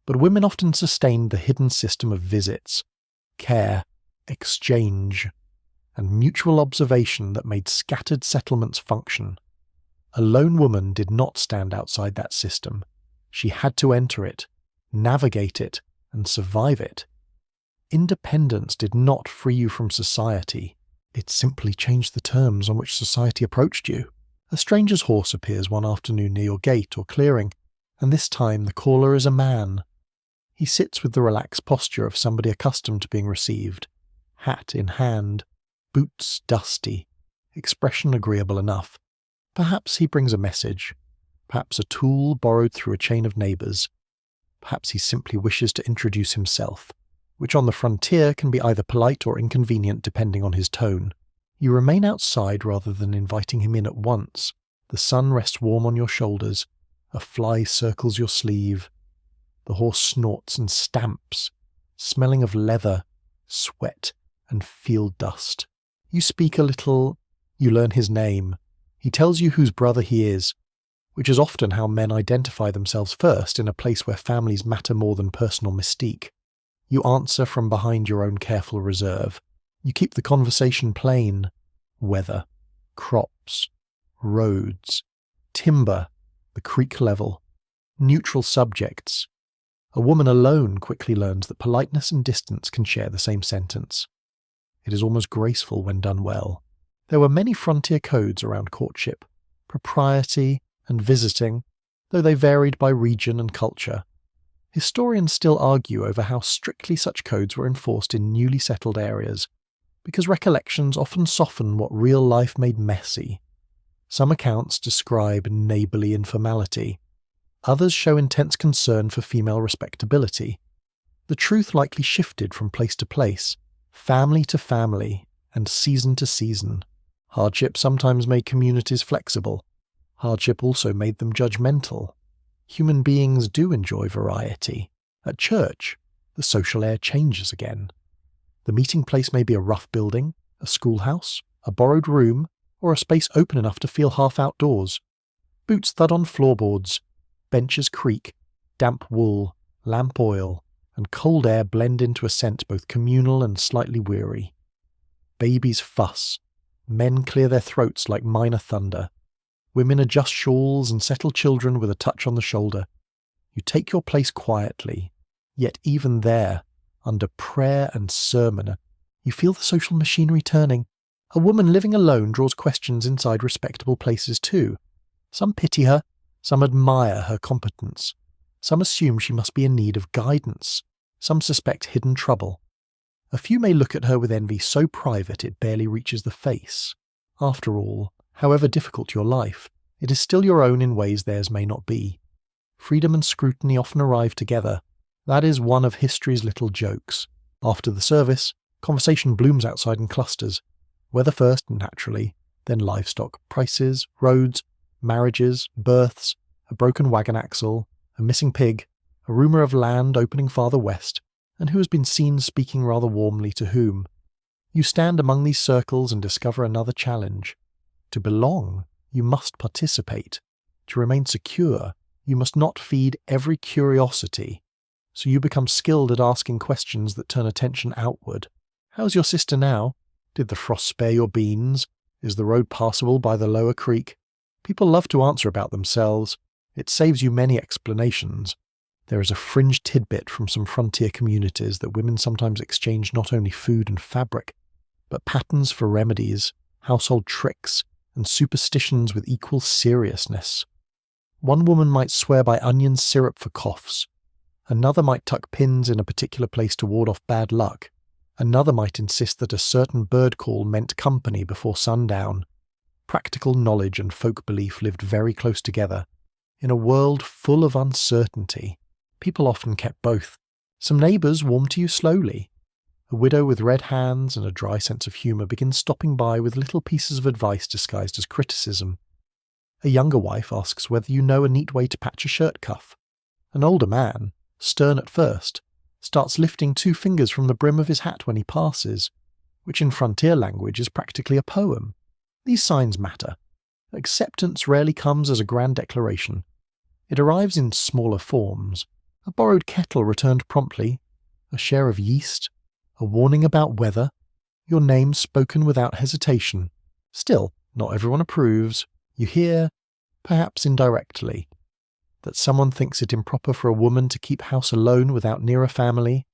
but women often sustained the hidden system of visits, care, exchange, and mutual observation that made scattered settlements function. A lone woman did not stand outside that system. She had to enter it, navigate it, and survive it. Independence did not free you from society. It simply changed the terms on which society approached you. A stranger's horse appears one afternoon near your gate or clearing, and this time the caller is a man. He sits with the relaxed posture of somebody accustomed to being received, hat in hand, boots dusty, expression agreeable enough. Perhaps he brings a message, perhaps a tool borrowed through a chain of neighbours. Perhaps he simply wishes to introduce himself, which on the frontier can be either polite or inconvenient depending on his tone. You remain outside rather than inviting him in at once. The sun rests warm on your shoulders. A fly circles your sleeve. The horse snorts and stamps, smelling of leather, sweat, and field dust. You speak a little. You learn his name. He tells you whose brother he is, which is often how men identify themselves first in a place where families matter more than personal mystique. You answer from behind your own careful reserve. You keep the conversation plain. Weather, crops, roads, timber, the creek level, neutral subjects. A woman alone quickly learns that politeness and distance can share the same sentence. It is almost graceful when done well. There were many frontier codes around courtship, propriety, and visiting, though they varied by region and culture. Historians still argue over how strictly such codes were enforced in newly settled areas, because recollections often soften what real life made messy. Some accounts describe neighbourly informality. Others show intense concern for female respectability. The truth likely shifted from place to place, family to family, and season to season. Hardship sometimes made communities flexible. Hardship also made them judgmental. Human beings do enjoy variety. At church, the social air changes again. The meeting place may be a rough building, a schoolhouse, a borrowed room, or a space open enough to feel half outdoors. Boots thud on floorboards, benches creak, damp wool, lamp oil, and cold air blend into a scent both communal and slightly weary. Babies fuss. Men clear their throats like minor thunder. Women adjust shawls and settle children with a touch on the shoulder. You take your place quietly, yet even there, under prayer and sermon, you feel the social machinery turning. A woman living alone draws questions inside respectable places too. Some pity her, some admire her competence. Some assume she must be in need of guidance. Some suspect hidden trouble. A few may look at her with envy so private it barely reaches the face. After all, however difficult your life, it is still your own in ways theirs may not be. Freedom and scrutiny often arrive together. That is one of history's little jokes. After the service, conversation blooms outside in clusters. Weather first, naturally, then livestock, prices, roads, marriages, births, a broken wagon axle, a missing pig, a rumour of land opening farther west, and who has been seen speaking rather warmly to whom. You stand among these circles and discover another challenge. To belong, you must participate. To remain secure, you must not feed every curiosity. So you become skilled at asking questions that turn attention outward. How's your sister now? Did the frost spare your beans? Is the road passable by the lower creek? People love to answer about themselves. It saves you many explanations. There is a fringe tidbit from some frontier communities that women sometimes exchange not only food and fabric, but patterns for remedies, household tricks, and superstitions with equal seriousness. One woman might swear by onion syrup for coughs. Another might tuck pins in a particular place to ward off bad luck. Another might insist that a certain bird call meant company before sundown. Practical knowledge and folk belief lived very close together. In a world full of uncertainty, people often kept both. Some neighbours warm to you slowly. A widow with red hands and a dry sense of humour begins stopping by with little pieces of advice disguised as criticism. A younger wife asks whether you know a neat way to patch a shirt cuff. An older man, stern at first, starts lifting 2 fingers from the brim of his hat when he passes, which in frontier language is practically a poem. These signs matter. Acceptance rarely comes as a grand declaration. It arrives in smaller forms. A borrowed kettle returned promptly, a share of yeast, a warning about weather, your name spoken without hesitation. Still, not everyone approves. You hear, perhaps indirectly, that someone thinks it improper for a woman to keep house alone without nearer family.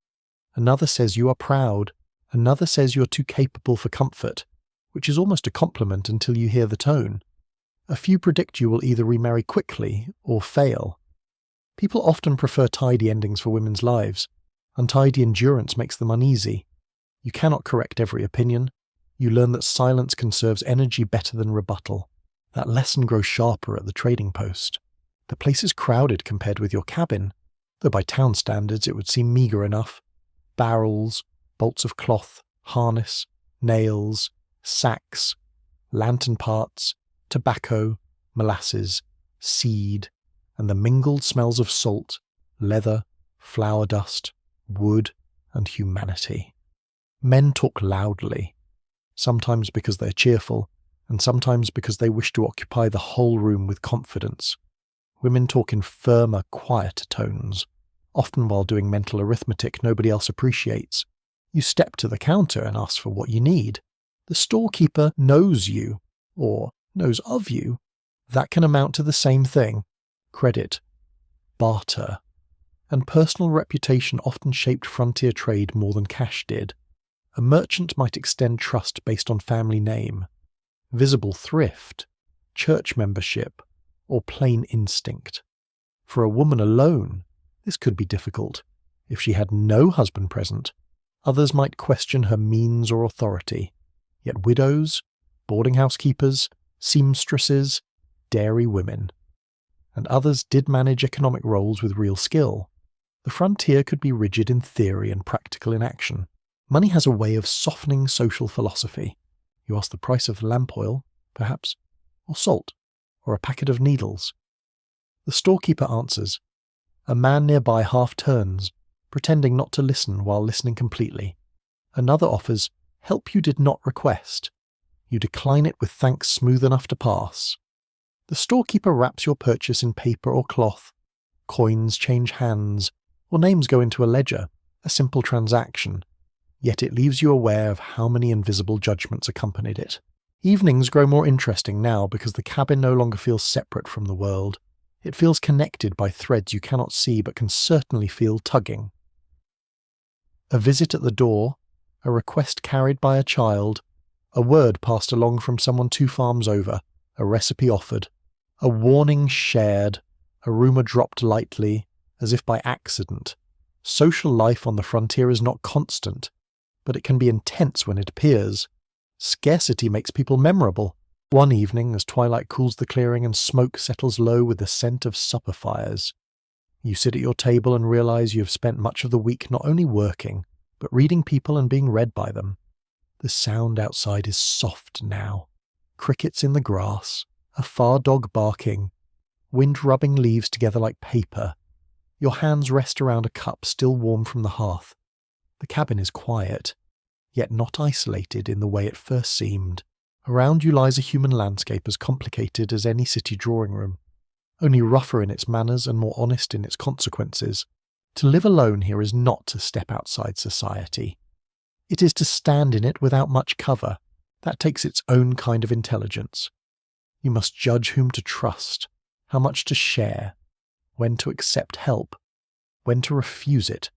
Another says you are proud. Another says you are too capable for comfort, which is almost a compliment until you hear the tone. A few predict you will either remarry quickly or fail. People often prefer tidy endings for women's lives. Untidy endurance makes them uneasy. You cannot correct every opinion. You learn that silence conserves energy better than rebuttal. That lesson grows sharper at the trading post. The place is crowded compared with your cabin, though by town standards it would seem meagre enough. Barrels, bolts of cloth, harness, nails, sacks, lantern parts, tobacco, molasses, seed, and the mingled smells of salt, leather, flour dust, wood, and humanity. Men talk loudly, sometimes because they're cheerful, and sometimes because they wish to occupy the whole room with confidence. Women talk in firmer, quieter tones, often while doing mental arithmetic nobody else appreciates. You step to the counter and ask for what you need. The storekeeper knows you, or knows of you. That can amount to the same thing: credit, barter, and personal reputation often shaped frontier trade more than cash did. A merchant might extend trust based on family name, visible thrift, church membership, or plain instinct. For a woman alone, this could be difficult. If she had no husband present, others might question her means or authority. Yet widows, boarding house keepers, seamstresses, dairy women, and others did manage economic roles with real skill. The frontier could be rigid in theory and practical in action. Money has a way of softening social philosophy. You ask the price of lamp oil, perhaps, or salt, or a packet of needles. The storekeeper answers. A man nearby half turns, pretending not to listen while listening completely. Another offers help you did not request. You decline it with thanks smooth enough to pass. The storekeeper wraps your purchase in paper or cloth. Coins change hands, or names go into a ledger, a simple transaction. Yet it leaves you aware of how many invisible judgments accompanied it. Evenings grow more interesting now because the cabin no longer feels separate from the world. It feels connected by threads you cannot see but can certainly feel tugging. A visit at the door, a request carried by a child, a word passed along from someone 2 farms over, a recipe offered, a warning shared, a rumour dropped lightly, as if by accident. Social life on the frontier is not constant, but it can be intense when it appears. Scarcity makes people memorable. One evening, as twilight cools the clearing and smoke settles low with the scent of supper fires, you sit at your table and realize you have spent much of the week not only working, but reading people and being read by them. The sound outside is soft now. Crickets in the grass, a far dog barking, wind rubbing leaves together like paper. Your hands rest around a cup still warm from the hearth. The cabin is quiet, yet not isolated in the way it first seemed. Around you lies a human landscape as complicated as any city drawing room, only rougher in its manners and more honest in its consequences. To live alone here is not to step outside society. It is to stand in it without much cover. That takes its own kind of intelligence. You must judge whom to trust, how much to share, when to accept help, when to refuse it,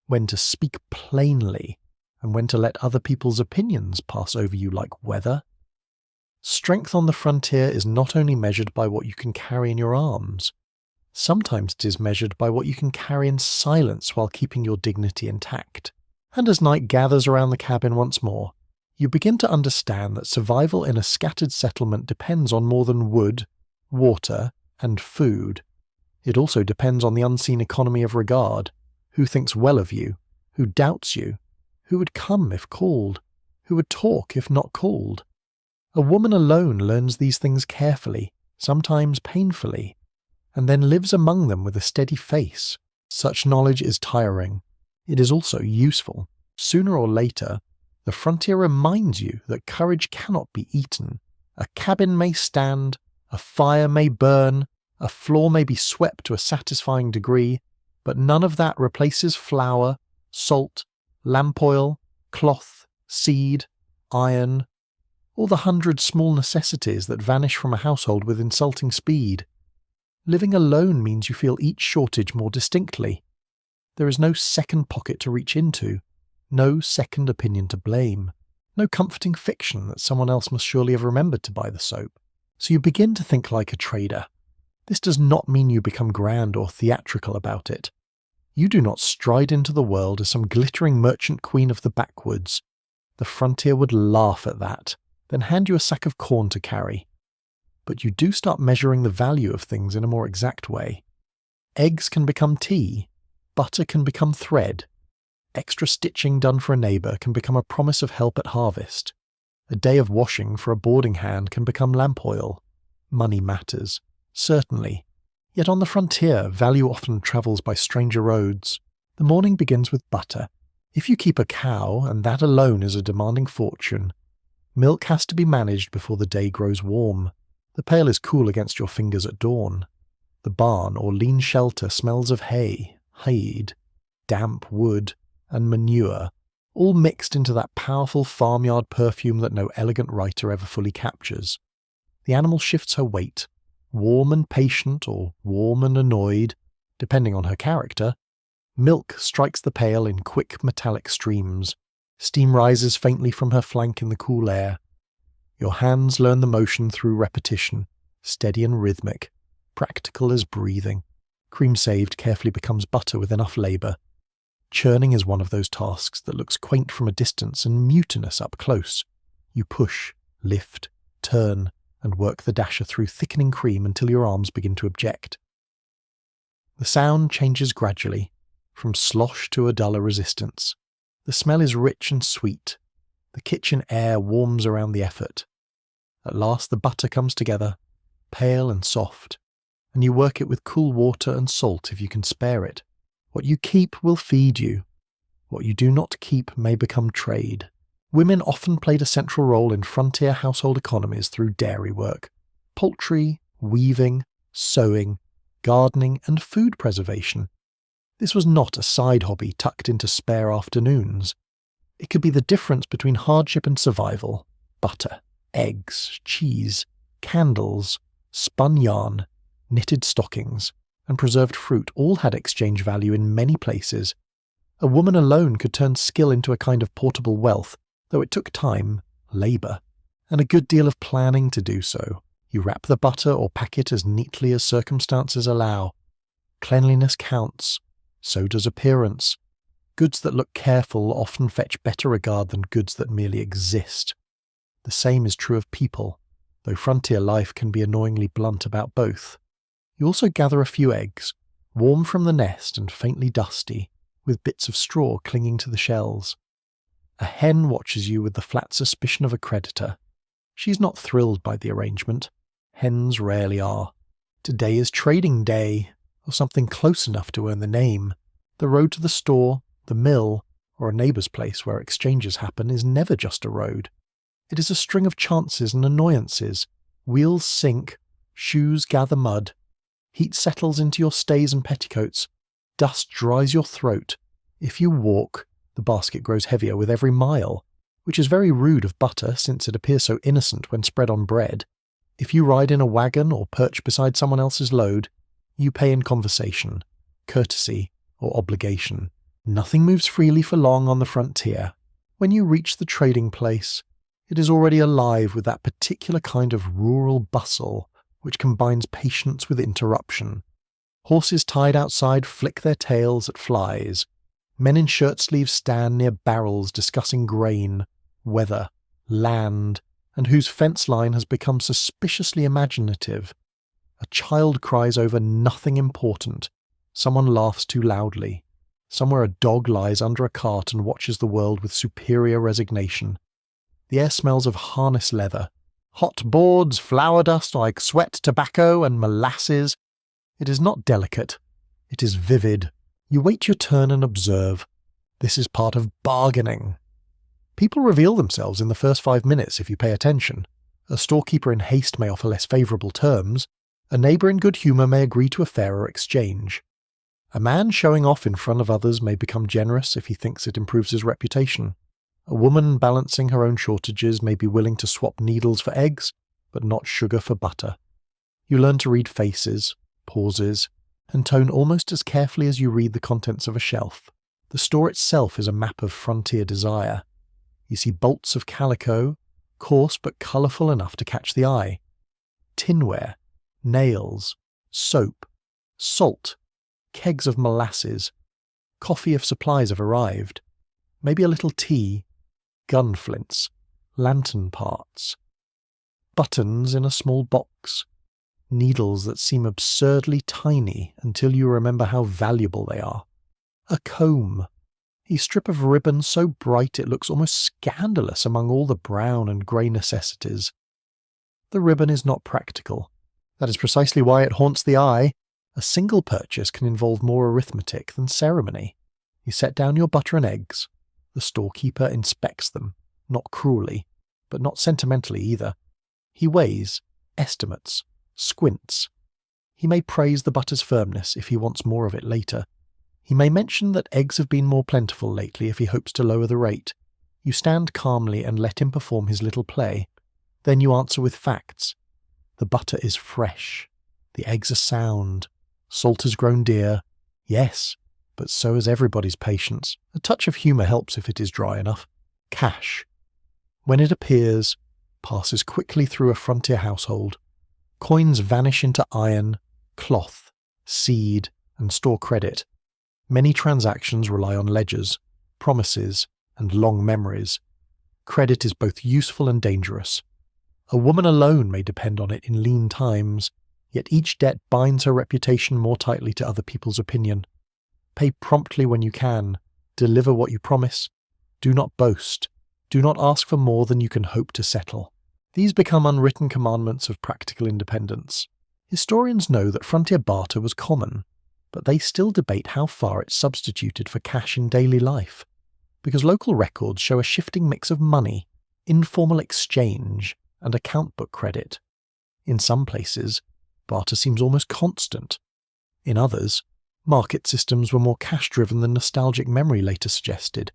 when to speak plainly, and when to let other people's opinions pass over you like weather. Strength on the frontier is not only measured by what you can carry in your arms. Sometimes it is measured by what you can carry in silence while keeping your dignity intact. And as night gathers around the cabin once more, you begin to understand that survival in a scattered settlement depends on more than wood, water, and food. It also depends on the unseen economy of regard. Who thinks well of you? Who doubts you? Who would come if called? Who would talk if not called? A woman alone learns these things carefully, sometimes painfully, and then lives among them with a steady face. Such knowledge is tiring. It is also useful. Sooner or later, the frontier reminds you that courage cannot be eaten. A cabin may stand, a fire may burn, a floor may be swept to a satisfying degree, but none of that replaces flour, salt, lamp oil, cloth, seed, iron, or the 100 small necessities that vanish from a household with insulting speed. Living alone means you feel each shortage more distinctly. There is no second pocket to reach into, no second opinion to blame, no comforting fiction that someone else must surely have remembered to buy the soap. So you begin to think like a trader. This does not mean you become grand or theatrical about it. You do not stride into the world as some glittering merchant queen of the backwoods. The frontier would laugh at that, then hand you a sack of corn to carry. But you do start measuring the value of things in a more exact way. Eggs can become tea, butter can become thread, extra stitching done for a neighbour can become a promise of help at harvest. A day of washing for a boarding hand can become lamp oil. Money matters, certainly. Yet on the frontier, value often travels by stranger roads. The morning begins with butter. If you keep a cow, and that alone is a demanding fortune, milk has to be managed before the day grows warm. The pail is cool against your fingers at dawn. The barn or lean shelter smells of hay, hide, damp wood, and manure, all mixed into that powerful farmyard perfume that no elegant writer ever fully captures. The animal shifts her weight, Warm and patient, or warm and annoyed, depending on her character, milk strikes the pail in quick metallic streams. Steam rises faintly from her flank in the cool air. Your hands learn the motion through repetition, steady and rhythmic, practical as breathing. Cream saved carefully becomes butter with enough labour. Churning is one of those tasks that looks quaint from a distance and mutinous up close. You push, lift, turn, and work the dasher through thickening cream until your arms begin to object. The sound changes gradually, from slosh to a duller resistance. The smell is rich and sweet. The kitchen air warms around the effort. At last the butter comes together, pale and soft, and you work it with cool water and salt if you can spare it. What you keep will feed you. What you do not keep may become trade. Women often played a central role in frontier household economies through dairy work, poultry, weaving, sewing, gardening, and food preservation. This was not a side hobby tucked into spare afternoons. It could be the difference between hardship and survival. Butter, eggs, cheese, candles, spun yarn, knitted stockings, and preserved fruit all had exchange value in many places. A woman alone could turn skill into a kind of portable wealth, though it took time, labour, and a good deal of planning to do so. You wrap the butter or pack it as neatly as circumstances allow. Cleanliness counts, so does appearance. Goods that look careful often fetch better regard than goods that merely exist. The same is true of people, though frontier life can be annoyingly blunt about both. You also gather a few eggs, warm from the nest and faintly dusty, with bits of straw clinging to the shells. A hen watches you with the flat suspicion of a creditor. She's not thrilled by the arrangement. Hens rarely are. Today is trading day, or something close enough to earn the name. The road to the store, the mill, or a neighbour's place where exchanges happen is never just a road. It is a string of chances and annoyances. Wheels sink, shoes gather mud, heat settles into your stays and petticoats, dust dries your throat. If you walk, the basket grows heavier with every mile, which is very rude of butter since it appears so innocent when spread on bread. If you ride in a wagon or perch beside someone else's load, you pay in conversation, courtesy, or obligation. Nothing moves freely for long on the frontier. When you reach the trading place, it is already alive with that particular kind of rural bustle which combines patience with interruption. Horses tied outside flick their tails at flies. Men in shirt-sleeves stand near barrels discussing grain, weather, land, and whose fence line has become suspiciously imaginative. A child cries over nothing important. Someone laughs too loudly. Somewhere a dog lies under a cart and watches the world with superior resignation. The air smells of harness leather, hot boards, flour dust like sweat, tobacco, and molasses. It is not delicate. It is vivid. You wait your turn and observe. This is part of bargaining. People reveal themselves in the first 5 minutes if you pay attention. A storekeeper in haste may offer less favourable terms. A neighbour in good humour may agree to a fairer exchange. A man showing off in front of others may become generous if he thinks it improves his reputation. A woman balancing her own shortages may be willing to swap needles for eggs, but not sugar for butter. You learn to read faces, pauses, and tone almost as carefully as you read the contents of a shelf. The store itself is a map of frontier desire. You see bolts of calico, coarse but colourful enough to catch the eye. Tinware, nails, soap, salt, kegs of molasses, coffee if supplies have arrived, maybe a little tea, gun flints, lantern parts, buttons in a small box, needles that seem absurdly tiny until you remember how valuable they are, a comb, a strip of ribbon so bright it looks almost scandalous among all the brown and grey necessities. The ribbon is not practical. That is precisely why it haunts the eye. A single purchase can involve more arithmetic than ceremony. You set down your butter and eggs. The storekeeper inspects them, not cruelly, but not sentimentally either. He weighs, estimates, squints. He may praise the butter's firmness if he wants more of it later. He may mention that eggs have been more plentiful lately if he hopes to lower the rate. You stand calmly and let him perform his little play. Then you answer with facts. The butter is fresh. The eggs are sound. Salt has grown dear. Yes, but so has everybody's patience. A touch of humour helps if it is dry enough. Cash. When it appears, passes quickly through a frontier household. Coins vanish into iron, cloth, seed, and store credit. Many transactions rely on ledgers, promises, and long memories. Credit is both useful and dangerous. A woman alone may depend on it in lean times, yet each debt binds her reputation more tightly to other people's opinion. Pay promptly when you can. Deliver what you promise. Do not boast. Do not ask for more than you can hope to settle. These become unwritten commandments of practical independence. Historians know that frontier barter was common, but they still debate how far it substituted for cash in daily life, because local records show a shifting mix of money, informal exchange, and account book credit. In some places, barter seems almost constant. In others, market systems were more cash-driven than nostalgic memory later suggested.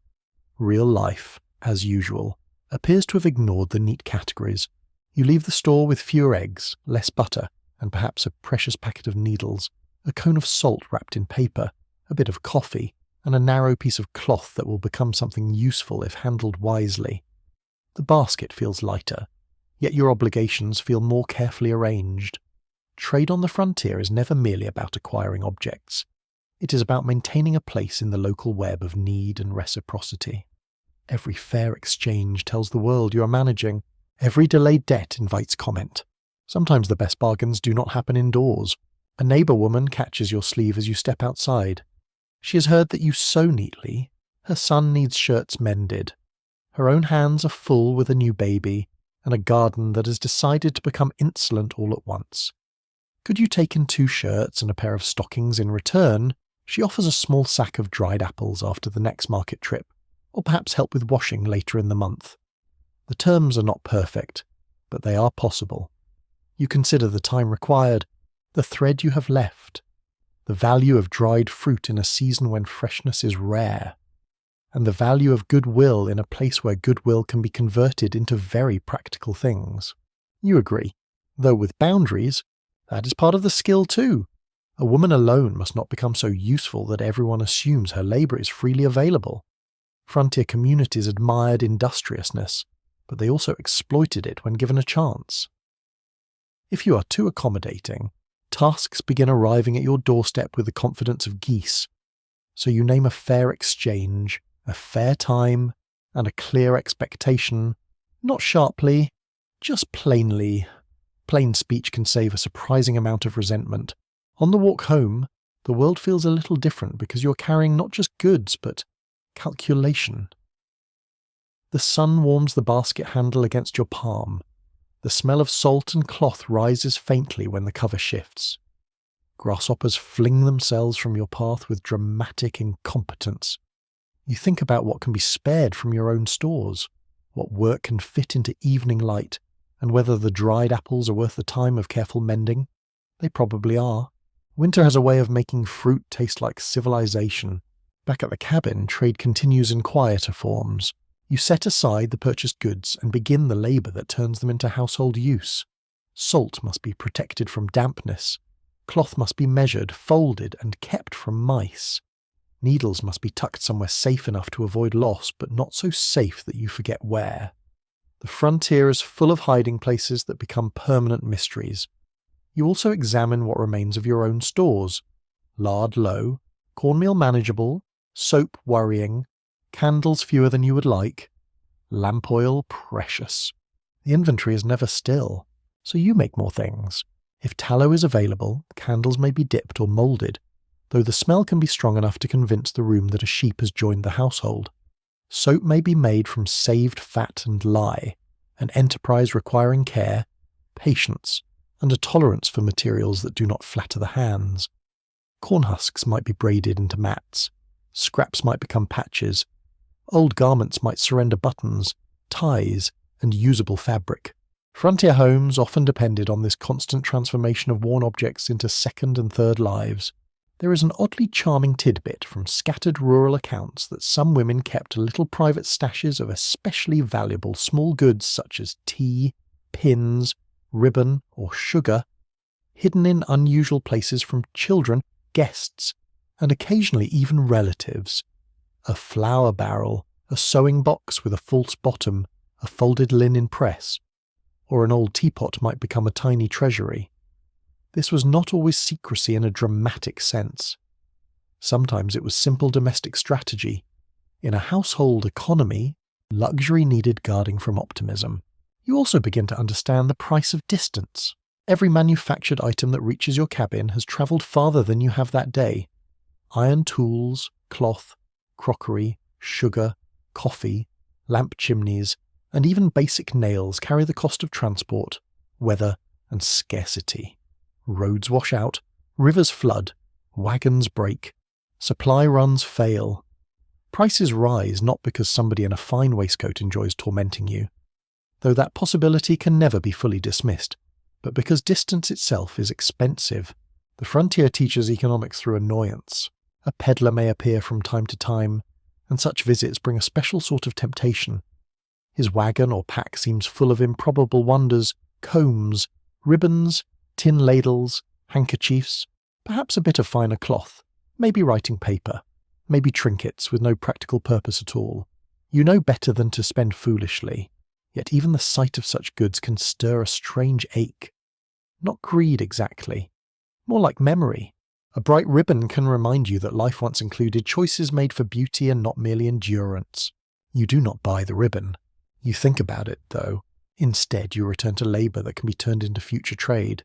Real life, as usual, appears to have ignored the neat categories. You leave the store with fewer eggs, less butter, and perhaps a precious packet of needles, a cone of salt wrapped in paper, a bit of coffee, and a narrow piece of cloth that will become something useful if handled wisely. The basket feels lighter, yet your obligations feel more carefully arranged. Trade on the frontier is never merely about acquiring objects. It is about maintaining a place in the local web of need and reciprocity. Every fair exchange tells the world you are managing. Every delayed debt invites comment. Sometimes the best bargains do not happen indoors. A neighbour woman catches your sleeve as you step outside. She has heard that you sew neatly. Her son needs shirts mended. Her own hands are full with a new baby and a garden that has decided to become insolent all at once. Could you take in 2 shirts and a pair of stockings in return? She offers a small sack of dried apples after the next market trip, or perhaps help with washing later in the month. The terms are not perfect, but they are possible. You consider the time required, the thread you have left, the value of dried fruit in a season when freshness is rare, and the value of goodwill in a place where goodwill can be converted into very practical things. You agree, though with boundaries. That is part of the skill too. A woman alone must not become so useful that everyone assumes her labour is freely available. Frontier communities admired industriousness, but they also exploited it when given a chance. If you are too accommodating, tasks begin arriving at your doorstep with the confidence of geese. So you name a fair exchange, a fair time, and a clear expectation, not sharply, just plainly. Plain speech can save a surprising amount of resentment. On the walk home, the world feels a little different because you're carrying not just goods, but calculation. The sun warms the basket handle against your palm. The smell of salt and cloth rises faintly when the cover shifts. Grasshoppers fling themselves from your path with dramatic incompetence. You think about what can be spared from your own stores, what work can fit into evening light, and whether the dried apples are worth the time of careful mending. They probably are. Winter has a way of making fruit taste like civilization. Back at the cabin, trade continues in quieter forms. You set aside the purchased goods and begin the labour that turns them into household use. Salt must be protected from dampness. Cloth must be measured, folded, and kept from mice. Needles must be tucked somewhere safe enough to avoid loss, but not so safe that you forget where. The frontier is full of hiding places that become permanent mysteries. You also examine what remains of your own stores. Lard low, cornmeal manageable, soap worrying, candles fewer than you would like, lamp oil precious. The inventory is never still, so you make more things. If tallow is available, candles may be dipped or moulded, though the smell can be strong enough to convince the room that a sheep has joined the household. Soap may be made from saved fat and lye, an enterprise requiring care, patience, and a tolerance for materials that do not flatter the hands. Corn husks might be braided into mats, scraps might become patches, old garments might surrender buttons, ties, and usable fabric. Frontier homes often depended on this constant transformation of worn objects into second and third lives. There is an oddly charming tidbit from scattered rural accounts that some women kept little private stashes of especially valuable small goods such as tea, pins, ribbon, or sugar hidden in unusual places from children, guests, and occasionally even relatives. A flour barrel, a sewing box with a false bottom, a folded linen press, or an old teapot might become a tiny treasury. This was not always secrecy in a dramatic sense. Sometimes it was simple domestic strategy. In a household economy, luxury needed guarding from optimism. You also begin to understand the price of distance. Every manufactured item that reaches your cabin has travelled farther than you have that day. Iron tools, cloth, crockery, sugar, coffee, lamp chimneys, and even basic nails carry the cost of transport, weather, and scarcity. Roads wash out, rivers flood, wagons break, supply runs fail. Prices rise not because somebody in a fine waistcoat enjoys tormenting you, though that possibility can never be fully dismissed, but because distance itself is expensive. The frontier teaches economics through annoyance. A peddler may appear from time to time, and such visits bring a special sort of temptation. His wagon or pack seems full of improbable wonders, combs, ribbons, tin ladles, handkerchiefs, perhaps a bit of finer cloth, maybe writing paper, maybe trinkets with no practical purpose at all. You know better than to spend foolishly, yet even the sight of such goods can stir a strange ache. Not greed exactly, more like memory. A bright ribbon can remind you that life once included choices made for beauty and not merely endurance. You do not buy the ribbon. You think about it, though. Instead, you return to labour that can be turned into future trade.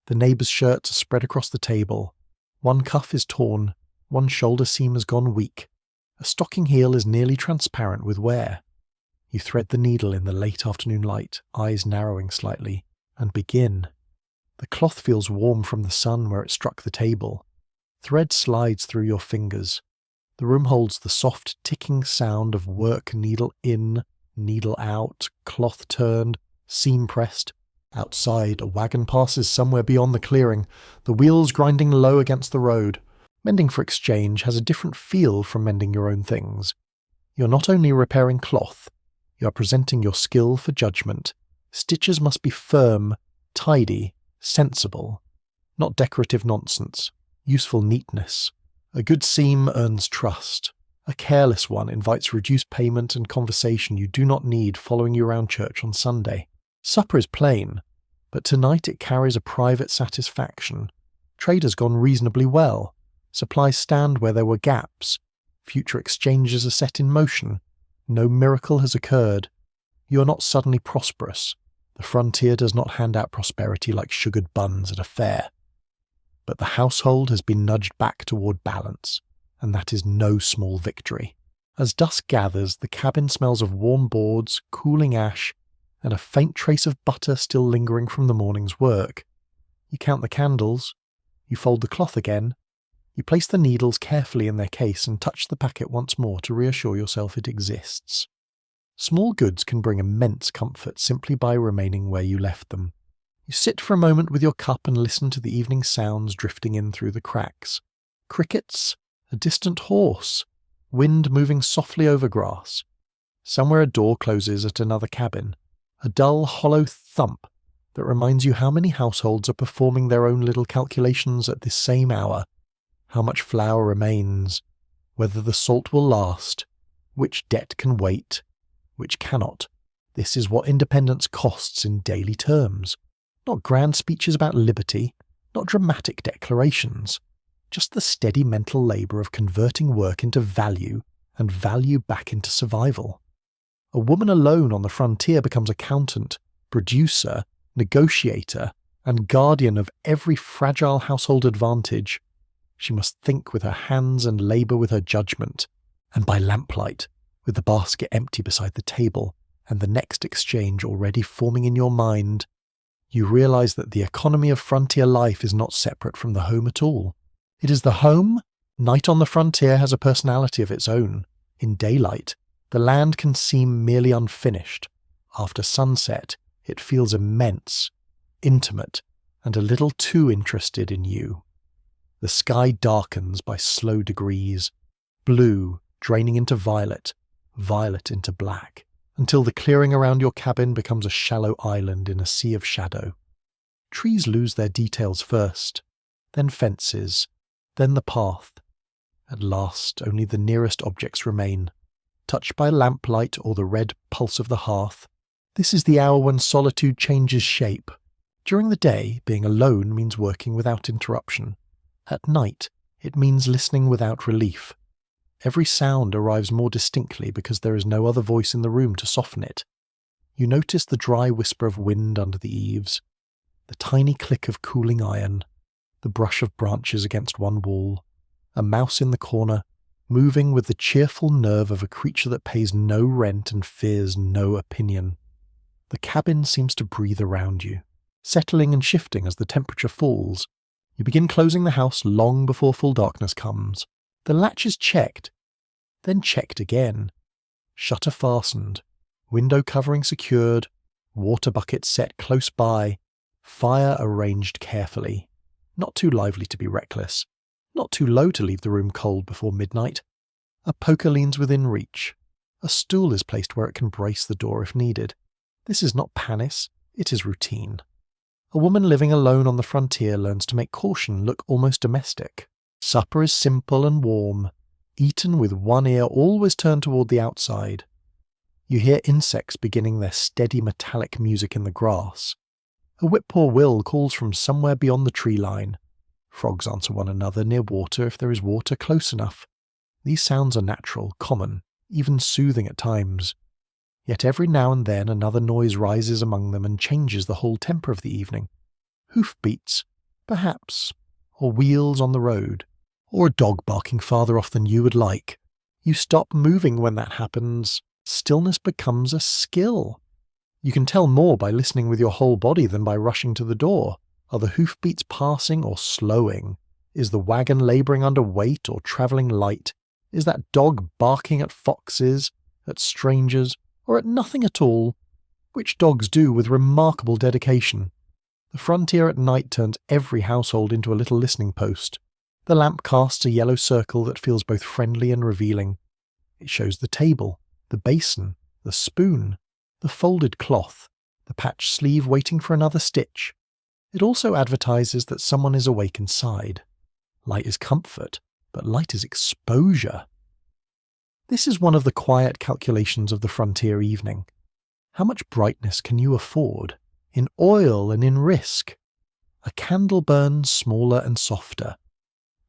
The neighbour's shirts are spread across the table. One cuff is torn, one shoulder seam has gone weak. A stocking heel is nearly transparent with wear. You thread the needle in the late afternoon light, eyes narrowing slightly, and begin. The cloth feels warm from the sun where it struck the table. Thread slides through your fingers. The room holds the soft ticking sound of work, needle in, needle out, cloth turned, seam pressed. Outside, a wagon passes somewhere beyond the clearing, the wheels grinding low against the road. Mending for exchange has a different feel from mending your own things. You're not only repairing cloth, you are presenting your skill for judgment. Stitches must be firm, tidy, sensible, not decorative nonsense, useful neatness. A good seam earns trust. A careless one invites reduced payment and conversation you do not need following you around church on Sunday. Supper is plain, but tonight it carries a private satisfaction. Trade has gone reasonably well. Supplies stand where there were gaps. Future exchanges are set in motion. No miracle has occurred. You are not suddenly prosperous. The frontier does not hand out prosperity like sugared buns at a fair. But the household has been nudged back toward balance, and that is no small victory. As dusk gathers, the cabin smells of warm boards, cooling ash, and a faint trace of butter still lingering from the morning's work. You count the candles. You fold the cloth again. You place the needles carefully in their case and touch the packet once more to reassure yourself it exists. Small goods can bring immense comfort simply by remaining where you left them. You sit for a moment with your cup and listen to the evening sounds drifting in through the cracks. Crickets, a distant horse, wind moving softly over grass. Somewhere a door closes at another cabin. A dull, hollow thump that reminds you how many households are performing their own little calculations at this same hour. How much flour remains, whether the salt will last, which debt can wait, which cannot. This is what independence costs in daily terms. Not grand speeches about liberty, not dramatic declarations, just the steady mental labour of converting work into value and value back into survival. A woman alone on the frontier becomes accountant, producer, negotiator, and guardian of every fragile household advantage. She must think with her hands and labour with her judgment, and by lamplight, with the basket empty beside the table and the next exchange already forming in your mind, you realise that the economy of frontier life is not separate from the home at all. It is the home. Night on the frontier has a personality of its own. In daylight, the land can seem merely unfinished. After sunset, it feels immense, intimate, and a little too interested in you. The sky darkens by slow degrees, blue draining into violet, violet into black, until the clearing around your cabin becomes a shallow island in a sea of shadow. Trees lose their details first, then fences, then the path. At last, only the nearest objects remain, touched by lamplight or the red pulse of the hearth. This is the hour when solitude changes shape. During the day, being alone means working without interruption. At night, it means listening without relief. Every sound arrives more distinctly because there is no other voice in the room to soften it. You notice the dry whisper of wind under the eaves, the tiny click of cooling iron, the brush of branches against one wall, a mouse in the corner, moving with the cheerful nerve of a creature that pays no rent and fears no opinion. The cabin seems to breathe around you, settling and shifting as the temperature falls. You begin closing the house long before full darkness comes. The latch is checked, then checked again. Shutter fastened, window covering secured, water bucket set close by, fire arranged carefully. Not too lively to be reckless, not too low to leave the room cold before midnight. A poker leans within reach. A stool is placed where it can brace the door if needed. This is not panis, it is routine. A woman living alone on the frontier learns to make caution look almost domestic. Supper is simple and warm, eaten with one ear always turned toward the outside. You hear insects beginning their steady metallic music in the grass. A whippoorwill calls from somewhere beyond the tree line. Frogs answer one another near water if there is water close enough. These sounds are natural, common, even soothing at times. Yet every now and then another noise rises among them and changes the whole temper of the evening. Hoofbeats, perhaps, or wheels on the road, or a dog barking farther off than you would like. You stop moving when that happens. Stillness becomes a skill. You can tell more by listening with your whole body than by rushing to the door. Are the hoofbeats passing or slowing? Is the wagon labouring under weight or travelling light? Is that dog barking at foxes, at strangers, or at nothing at all? Which dogs do with remarkable dedication. The frontier at night turns every household into a little listening post. The lamp casts a yellow circle that feels both friendly and revealing. It shows the table, the basin, the spoon, the folded cloth, the patched sleeve waiting for another stitch. It also advertises that someone is awake inside. Light is comfort, but light is exposure. This is one of the quiet calculations of the frontier evening. How much brightness can you afford, in oil and in risk? A candle burns smaller and softer.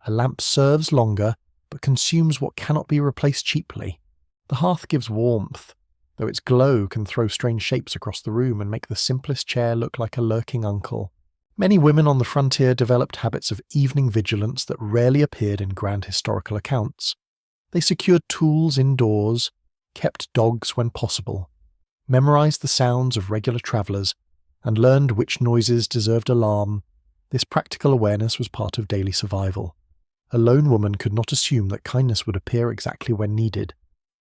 A lamp serves longer, but consumes what cannot be replaced cheaply. The hearth gives warmth, though its glow can throw strange shapes across the room and make the simplest chair look like a lurking uncle. Many women on the frontier developed habits of evening vigilance that rarely appeared in grand historical accounts. They secured tools indoors, kept dogs when possible, memorized the sounds of regular travellers, and learned which noises deserved alarm. This practical awareness was part of daily survival. A lone woman could not assume that kindness would appear exactly when needed.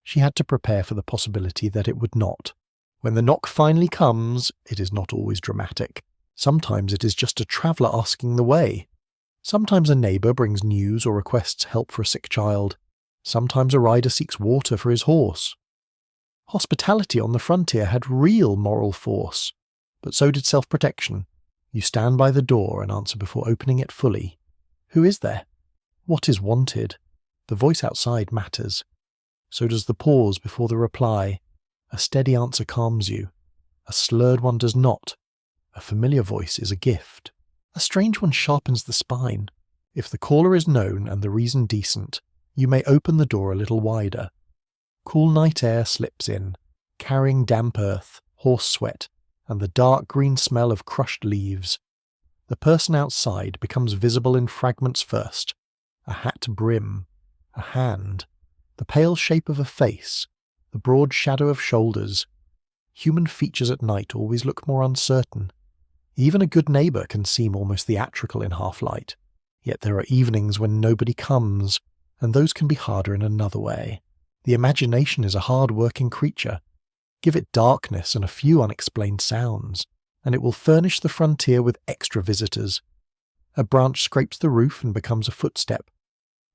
She had to prepare for the possibility that it would not. When the knock finally comes, it is not always dramatic. Sometimes it is just a traveller asking the way. Sometimes a neighbour brings news or requests help for a sick child. Sometimes a rider seeks water for his horse. Hospitality on the frontier had real moral force, but so did self-protection. You stand by the door and answer before opening it fully. Who is there? What is wanted? The voice outside matters. So does the pause before the reply. A steady answer calms you. A slurred one does not. A familiar voice is a gift. A strange one sharpens the spine. If the caller is known and the reason decent, you may open the door a little wider. Cool night air slips in, carrying damp earth, horse sweat, and the dark green smell of crushed leaves. The person outside becomes visible in fragments first. A hat brim, a hand, the pale shape of a face, the broad shadow of shoulders. Human features at night always look more uncertain. Even a good neighbour can seem almost theatrical in half-light. Yet there are evenings when nobody comes, and those can be harder in another way. The imagination is a hard-working creature. Give it darkness and a few unexplained sounds, and it will furnish the frontier with extra visitors. A branch scrapes the roof and becomes a footstep.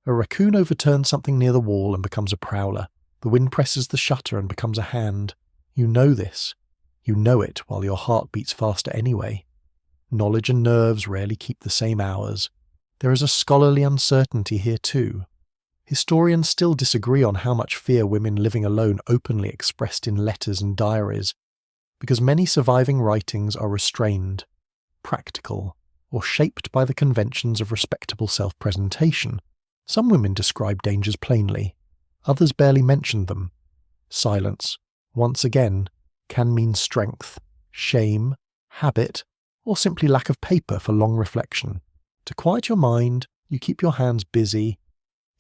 A raccoon overturns something near the wall and becomes a prowler. The wind presses the shutter and becomes a hand. You know this. You know it while your heart beats faster anyway. Knowledge and nerves rarely keep the same hours. There is a scholarly uncertainty here too. Historians still disagree on how much fear women living alone openly expressed in letters and diaries, because many surviving writings are restrained, practical, or shaped by the conventions of respectable self-presentation. Some women describe dangers plainly, others barely mention them. Silence, once again, can mean strength, shame, habit, or simply lack of paper for long reflection. To quiet your mind, you keep your hands busy.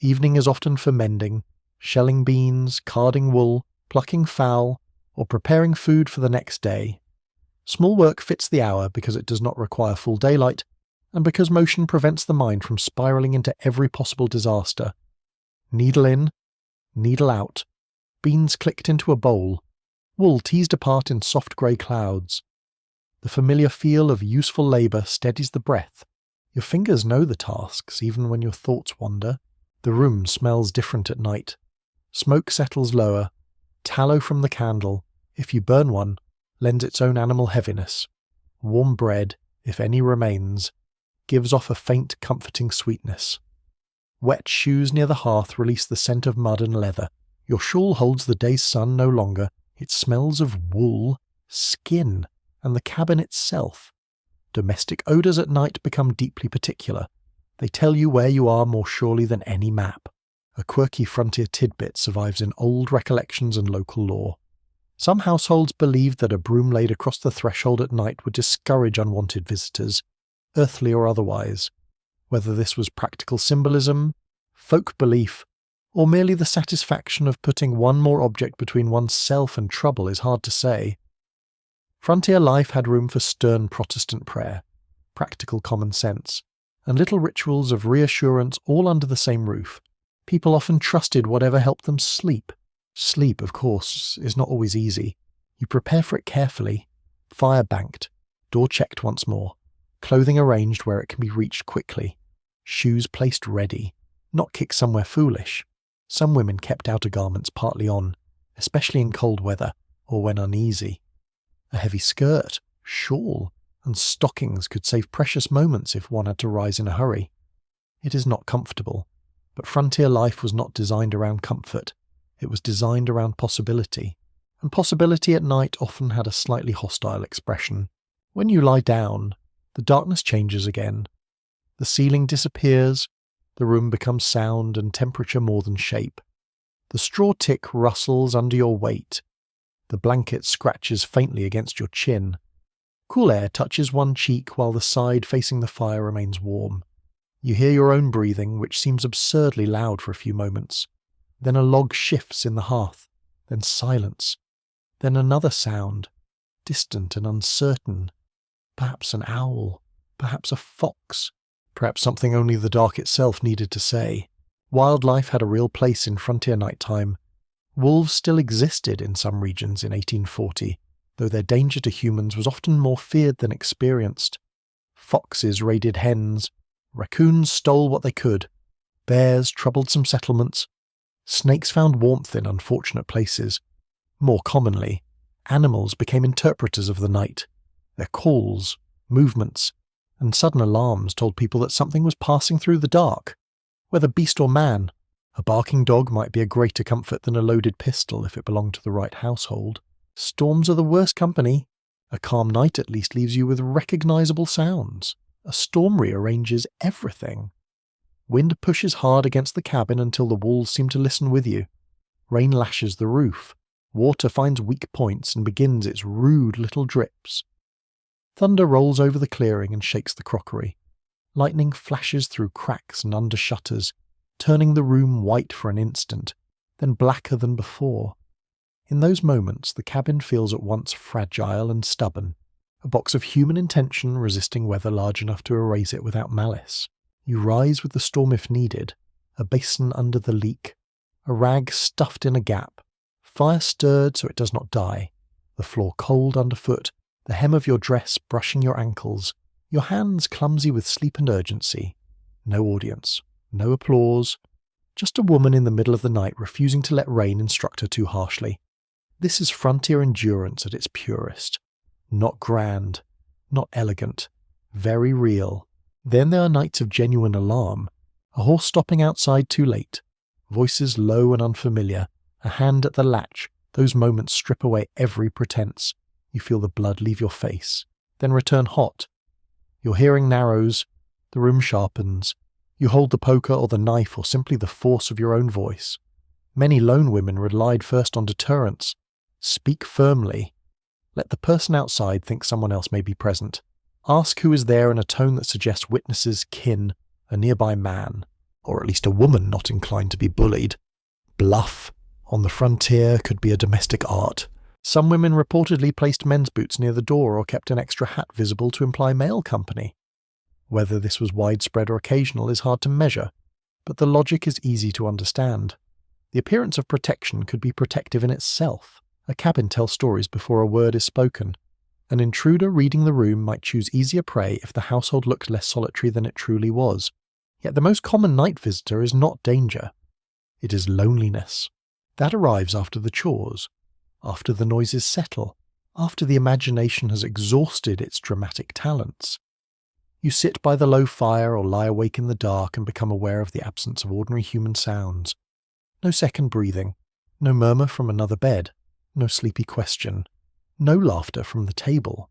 Evening is often for mending, shelling beans, carding wool, plucking fowl, or preparing food for the next day. Small work fits the hour because it does not require full daylight, and because motion prevents the mind from spiralling into every possible disaster. Needle in, needle out, beans clicked into a bowl, wool teased apart in soft grey clouds. The familiar feel of useful labour steadies the breath. Your fingers know the tasks, even when your thoughts wander. The room smells different at night. Smoke settles lower. Tallow from the candle, if you burn one, lends its own animal heaviness. Warm bread, if any remains, gives off a faint, comforting sweetness. Wet shoes near the hearth release the scent of mud and leather. Your shawl holds the day's sun no longer. It smells of wool, skin, and the cabin itself. Domestic odours at night become deeply particular. They tell you where you are more surely than any map. A quirky frontier tidbit survives in old recollections and local lore. Some households believed that a broom laid across the threshold at night would discourage unwanted visitors, earthly or otherwise. Whether this was practical symbolism, folk belief, or merely the satisfaction of putting one more object between oneself and trouble is hard to say. Frontier life had room for stern Protestant prayer, practical common sense, and little rituals of reassurance all under the same roof. People often trusted whatever helped them sleep. Sleep, of course, is not always easy. You prepare for it carefully, fire banked, door checked once more, clothing arranged where it can be reached quickly, shoes placed ready, not kicked somewhere foolish. Some women kept outer garments partly on, especially in cold weather or when uneasy. A heavy skirt, shawl, and stockings could save precious moments if one had to rise in a hurry. It is not comfortable, but frontier life was not designed around comfort. It was designed around possibility, and possibility at night often had a slightly hostile expression. When you lie down, the darkness changes again. The ceiling disappears, the room becomes sound and temperature more than shape. The straw tick rustles under your weight. The blanket scratches faintly against your chin. Cool air touches one cheek while the side facing the fire remains warm. You hear your own breathing, which seems absurdly loud for a few moments. Then a log shifts in the hearth, then silence, then another sound, distant and uncertain. Perhaps an owl, perhaps a fox, perhaps something only the dark itself needed to say. Wildlife had a real place in frontier nighttime. Wolves still existed in some regions in 1840, though their danger to humans was often more feared than experienced. Foxes raided hens, raccoons stole what they could, bears troubled some settlements, snakes found warmth in unfortunate places. More commonly, animals became interpreters of the night. Their calls, movements, and sudden alarms told people that something was passing through the dark. Whether beast or man, a barking dog might be a greater comfort than a loaded pistol if it belonged to the right household. Storms are the worst company. A calm night at least leaves you with recognizable sounds. A storm rearranges everything. Wind pushes hard against the cabin until the walls seem to listen with you. Rain lashes the roof. Water finds weak points and begins its rude little drips. Thunder rolls over the clearing and shakes the crockery. Lightning flashes through cracks and under shutters, turning the room white for an instant, then blacker than before. In those moments, the cabin feels at once fragile and stubborn, a box of human intention resisting weather large enough to erase it without malice. You rise with the storm if needed, a basin under the leak, a rag stuffed in a gap, fire stirred so it does not die, the floor cold underfoot, the hem of your dress brushing your ankles, your hands clumsy with sleep and urgency. No audience, no applause, just a woman in the middle of the night refusing to let rain instruct her too harshly. This is frontier endurance at its purest. Not grand, not elegant, very real. Then there are nights of genuine alarm, a horse stopping outside too late, voices low and unfamiliar, a hand at the latch. Those moments strip away every pretense. You feel the blood leave your face, then return hot. Your hearing narrows, the room sharpens. You hold the poker or the knife or simply the force of your own voice. Many lone women relied first on deterrence. Speak firmly. Let the person outside think someone else may be present. Ask who is there in a tone that suggests witnesses, kin, a nearby man, or at least a woman not inclined to be bullied. Bluff. On the frontier could be a domestic art. Some women reportedly placed men's boots near the door or kept an extra hat visible to imply male company. Whether this was widespread or occasional is hard to measure, but the logic is easy to understand. The appearance of protection could be protective in itself. A cabin tells stories before a word is spoken. An intruder reading the room might choose easier prey if the household looked less solitary than it truly was. Yet the most common night visitor is not danger. It is loneliness. That arrives after the chores, after the noises settle, after the imagination has exhausted its dramatic talents. You sit by the low fire or lie awake in the dark and become aware of the absence of ordinary human sounds. No second breathing, no murmur from another bed, no sleepy question, no laughter from the table.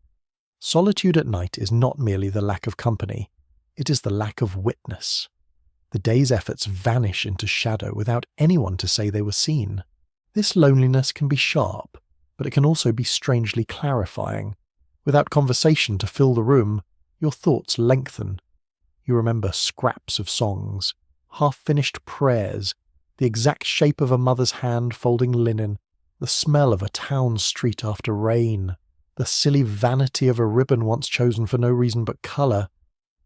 Solitude at night is not merely the lack of company, it is the lack of witness. The day's efforts vanish into shadow without anyone to say they were seen. This loneliness can be sharp, but it can also be strangely clarifying. Without conversation to fill the room, your thoughts lengthen. You remember scraps of songs, half-finished prayers, the exact shape of a mother's hand folding linen, the smell of a town street after rain, the silly vanity of a ribbon once chosen for no reason but colour.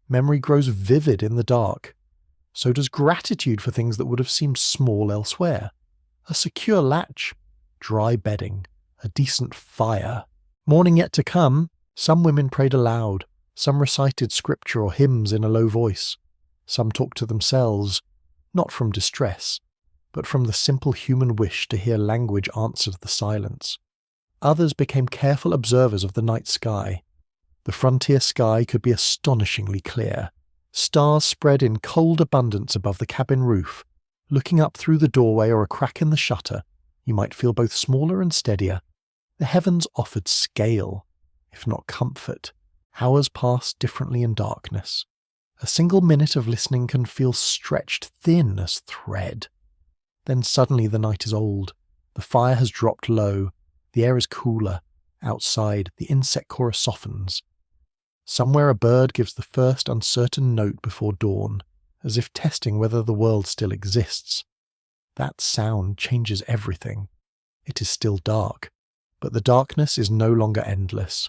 Memory grows vivid in the dark. So does gratitude for things that would have seemed small elsewhere. A secure latch, dry bedding, a decent fire. Morning yet to come, some women prayed aloud, some recited scripture or hymns in a low voice. Some talked to themselves, not from distress, but from the simple human wish to hear language answer the silence. Others became careful observers of the night sky. The frontier sky could be astonishingly clear. Stars spread in cold abundance above the cabin roof. Looking up through the doorway or a crack in the shutter, you might feel both smaller and steadier. The heavens offered scale, if not comfort. Hours passed differently in darkness. A single minute of listening can feel stretched thin as thread. Then suddenly the night is old. The fire has dropped low. The air is cooler. Outside, the insect chorus softens. Somewhere a bird gives the first uncertain note before dawn, as if testing whether the world still exists. That sound changes everything. It is still dark, but the darkness is no longer endless.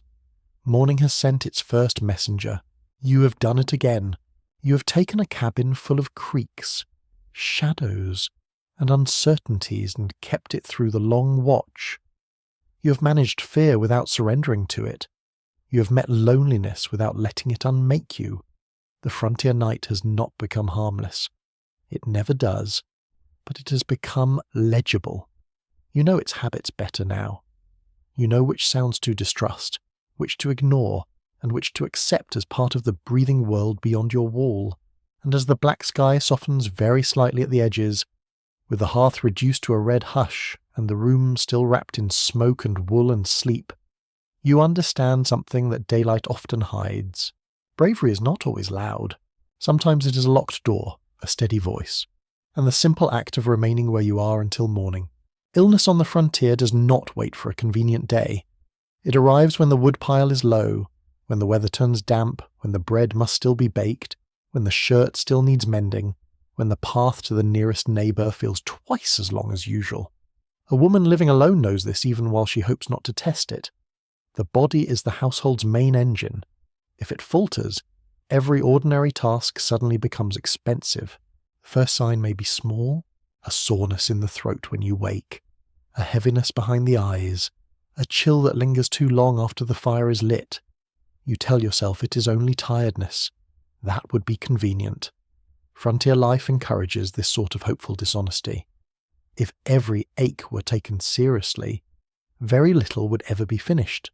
Morning has sent its first messenger. You have done it again. You have taken a cabin full of creaks, shadows, and uncertainties and kept it through the long watch. You have managed fear without surrendering to it. You have met loneliness without letting it unmake you. The frontier night has not become harmless. It never does, but it has become legible. You know its habits better now. You know which sounds to distrust, which to ignore, and which to accept as part of the breathing world beyond your wall. And as the black sky softens very slightly at the edges, with the hearth reduced to a red hush and the room still wrapped in smoke and wool and sleep, you understand something that daylight often hides. Bravery is not always loud. Sometimes it is a locked door, a steady voice, and the simple act of remaining where you are until morning. Illness on the frontier does not wait for a convenient day. It arrives when the woodpile is low, when the weather turns damp, when the bread must still be baked, when the shirt still needs mending, when the path to the nearest neighbour feels twice as long as usual. A woman living alone knows this even while she hopes not to test it. The body is the household's main engine. If it falters, every ordinary task suddenly becomes expensive. The first sign may be small, a soreness in the throat when you wake, a heaviness behind the eyes, a chill that lingers too long after the fire is lit. You tell yourself it is only tiredness. That would be convenient. Frontier life encourages this sort of hopeful dishonesty. If every ache were taken seriously, very little would ever be finished.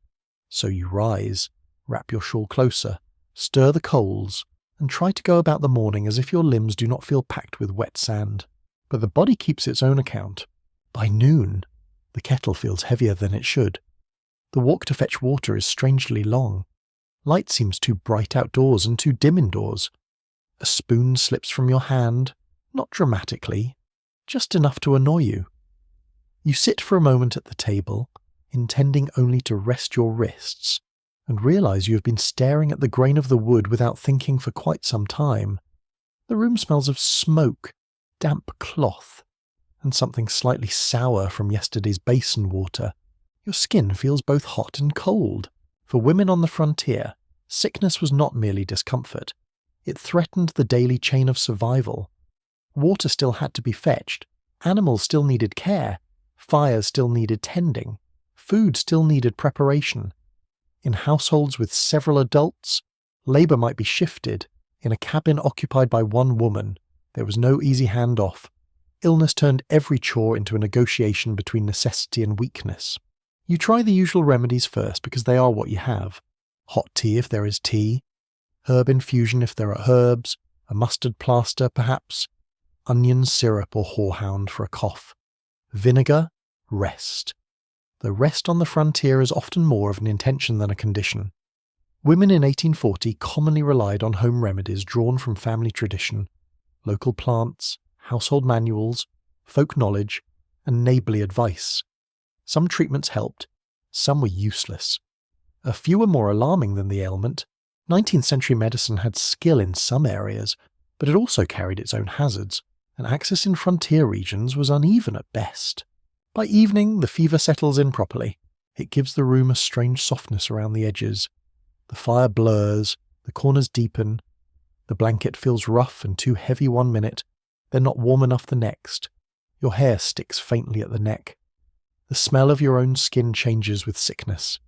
So you rise, wrap your shawl closer, Stir the coals, and try to go about the morning as if your limbs do not feel packed with wet sand. But the body keeps its own account. By noon, the kettle feels heavier than it should. The walk to fetch water is strangely long. Light seems too bright outdoors and too dim indoors. A spoon slips from your hand, not dramatically, just enough to annoy you. You sit for a moment at the table, intending only to rest your wrists, and realize you have been staring at the grain of the wood without thinking for quite some time. The room smells of smoke, damp cloth, and something slightly sour from yesterday's basin water. Your skin feels both hot and cold. For women on the frontier, sickness was not merely discomfort. It threatened the daily chain of survival. Water still had to be fetched, animals still needed care, fires still needed tending, food still needed preparation. In households with several adults, labour might be shifted. In a cabin occupied by one woman, there was no easy handoff. Illness turned every chore into a negotiation between necessity and weakness. You try the usual remedies first because they are what you have. Hot tea if there is tea, herb infusion if there are herbs, a mustard plaster perhaps, onion syrup or horehound for a cough. Vinegar, rest. The rest on the frontier is often more of an intention than a condition. Women in 1840 commonly relied on home remedies drawn from family tradition, local plants, household manuals, folk knowledge, and neighbourly advice. Some treatments helped, some were useless. A few were more alarming than the ailment. 19th century medicine had skill in some areas, but it also carried its own hazards, and access in frontier regions was uneven at best. By evening, the fever settles in properly. It gives the room a strange softness around the edges. The fire blurs, the corners deepen. The blanket feels rough and too heavy one minute, then not warm enough the next. Your hair sticks faintly at the neck. The smell of your own skin changes with sickness,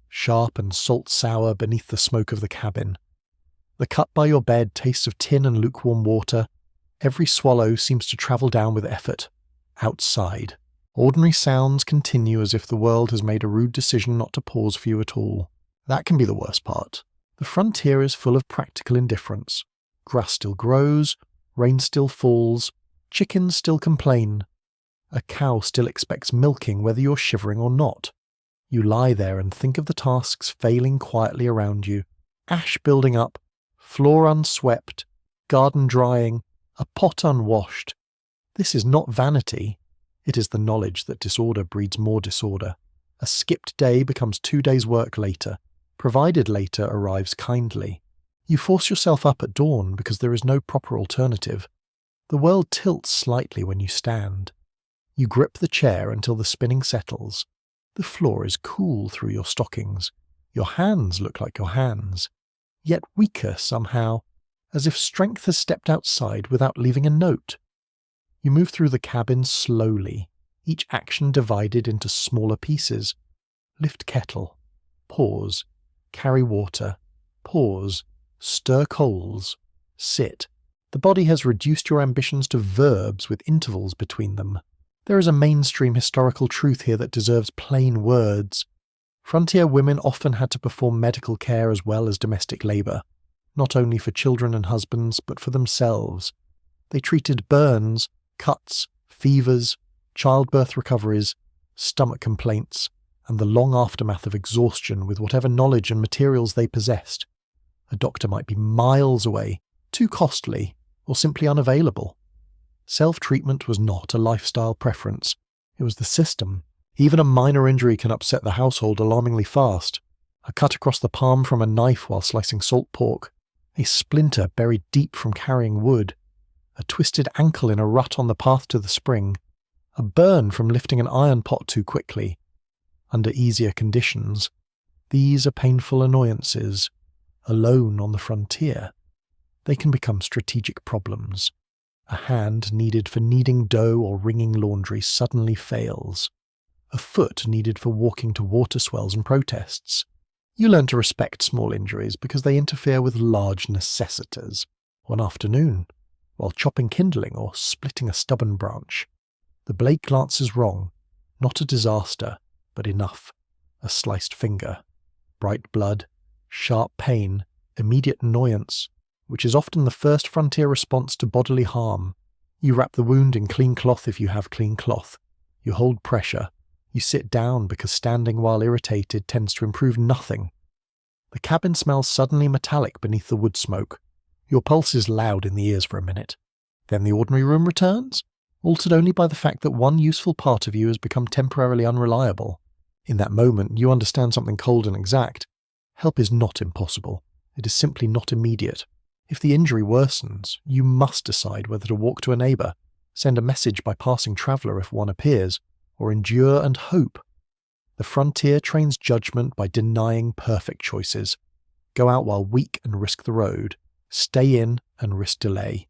sharp and salt-sour beneath the smoke of the cabin. The cup by your bed tastes of tin and lukewarm water. Every swallow seems to travel down with effort. Outside, ordinary sounds continue as if the world has made a rude decision not to pause for you at all. That can be the worst part. The frontier is full of practical indifference. Grass still grows, rain still falls, chickens still complain. A cow still expects milking whether you're shivering or not. You lie there and think of the tasks failing quietly around you. Ash building up, floor unswept, garden drying, a pot unwashed. This is not vanity. It is the knowledge that disorder breeds more disorder. A skipped day becomes 2 days' work later, provided later arrives kindly. You force yourself up at dawn because there is no proper alternative. The world tilts slightly when you stand. You grip the chair until the spinning settles. The floor is cool through your stockings. Your hands look like your hands, yet weaker somehow, as if strength has stepped outside without leaving a note. You move through the cabin slowly, each action divided into smaller pieces. Lift kettle, pause, carry water, pause, stir coals, sit. The body has reduced your ambitions to verbs with intervals between them. There is a mainstream historical truth here that deserves plain words. Frontier women often had to perform medical care as well as domestic labour, not only for children and husbands, but for themselves. They treated burns, cuts, fevers, childbirth recoveries, stomach complaints, and the long aftermath of exhaustion with whatever knowledge and materials they possessed. A doctor might be miles away, too costly, or simply unavailable. Self-treatment was not a lifestyle preference. It was the system. Even a minor injury can upset the household alarmingly fast. A cut across the palm from a knife while slicing salt pork. A splinter buried deep from carrying wood. A twisted ankle in a rut on the path to the spring. A burn from lifting an iron pot too quickly. Under easier conditions, these are painful annoyances. Alone on the frontier, they can become strategic problems. A hand needed for kneading dough or wringing laundry suddenly fails. A foot needed for walking to water swells and protests. You learn to respect small injuries because they interfere with large necessities. One afternoon, while chopping kindling or splitting a stubborn branch, the blade glances wrong. Not a disaster, but enough. A sliced finger. Bright blood. Sharp pain. immediate annoyance, which is often the first frontier response to bodily harm. You wrap the wound in clean cloth if you have clean cloth. You hold pressure. You sit down because standing while irritated tends to improve nothing. The cabin smells suddenly metallic beneath the wood smoke. Your pulse is loud in the ears for a minute. Then the ordinary room returns, altered only by the fact that one useful part of you has become temporarily unreliable. In that moment, you understand something cold and exact. Help is not impossible. It is simply not immediate. If the injury worsens, you must decide whether to walk to a neighbour, send a message by passing traveller if one appears, or endure and hope. The frontier trains judgment by denying perfect choices. Go out while weak and risk the road. Stay in and risk delay.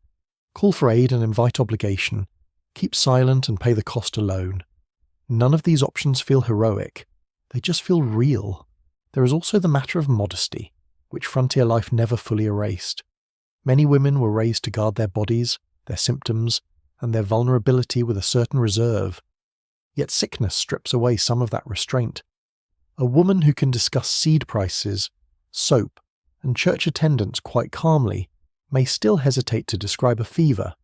Call for aid and invite obligation. Keep silent and pay the cost alone. None of these options feel heroic. They just feel real. There is also the matter of modesty, which frontier life never fully erased. Many women were raised to guard their bodies, their symptoms, and their vulnerability with a certain reserve. Yet sickness strips away some of that restraint. A woman who can discuss seed prices, soap, and church attendance quite calmly may still hesitate to describe a fever,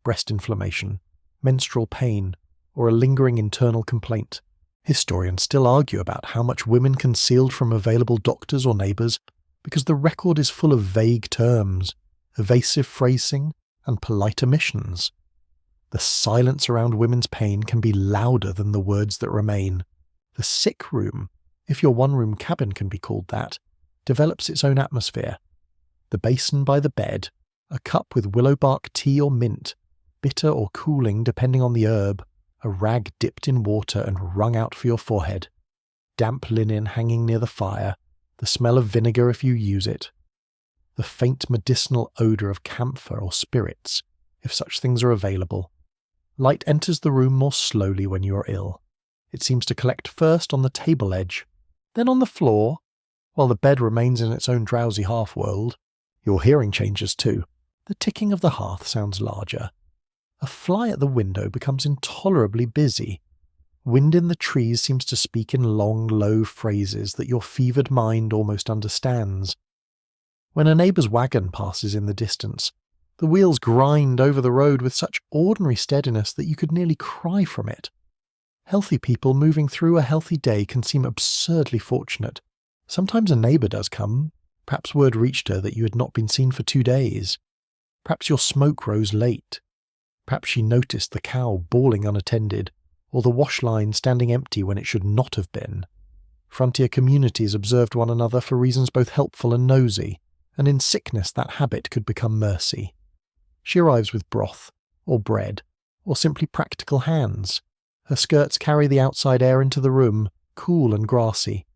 breast inflammation, menstrual pain, or a lingering internal complaint. Historians still argue about how much women concealed from available doctors or neighbours because the record is full of vague terms, evasive phrasing, and polite omissions. The silence around women's pain can be louder than the words that remain. The sick room, if your one-room cabin can be called that, develops its own atmosphere. The basin by the bed, a cup with willow bark tea or mint, bitter or cooling depending on the herb, a rag dipped in water and wrung out for your forehead, damp linen hanging near the fire, the smell of vinegar if you use it, the faint medicinal odour of camphor or spirits, if such things are available. Light enters the room more slowly when you are ill. It seems to collect first on the table edge, then on the floor, while the bed remains in its own drowsy half-world. Your hearing changes too. The ticking of the hearth sounds larger. A fly at the window becomes intolerably busy. Wind in the trees seems to speak in long, low phrases that your fevered mind almost understands. When a neighbour's wagon passes in the distance, the wheels grind over the road with such ordinary steadiness that you could nearly cry from it. Healthy people moving through a healthy day can seem absurdly fortunate. Sometimes a neighbour does come. Perhaps word reached her that you had not been seen for 2 days. Perhaps your smoke rose late. Perhaps she noticed the cow bawling unattended, or the wash line standing empty when it should not have been. Frontier communities observed one another for reasons both helpful and nosy, and in sickness that habit could become mercy. She arrives with broth, or bread, or simply practical hands. Her skirts carry the outside air into the room, cool and grassy.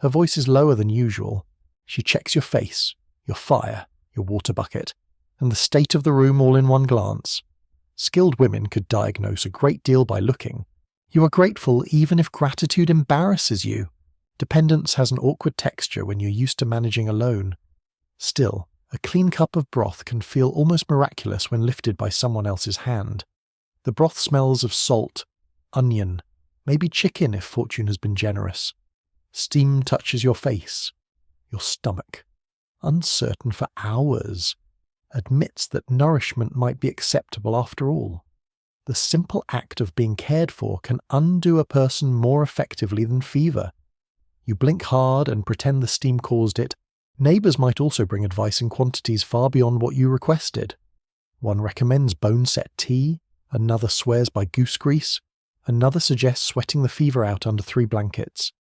Her voice is lower than usual. She checks your face, your fire, your water bucket, and the state of the room all in one glance. Skilled women could diagnose a great deal by looking. You are grateful even if gratitude embarrasses you. Dependence has an awkward texture when you're used to managing alone. Still, a clean cup of broth can feel almost miraculous when lifted by someone else's hand. The broth smells of salt, onion, maybe chicken if fortune has been generous. Steam touches your face, your stomach, uncertain for hours, admits that nourishment might be acceptable after all. The simple act of being cared for can undo a person more effectively than fever. You blink hard and pretend the steam caused it. Neighbours might also bring advice in quantities far beyond what you requested. One recommends bone-set tea, another swears by goose grease, another suggests sweating the fever out under 3 blankets.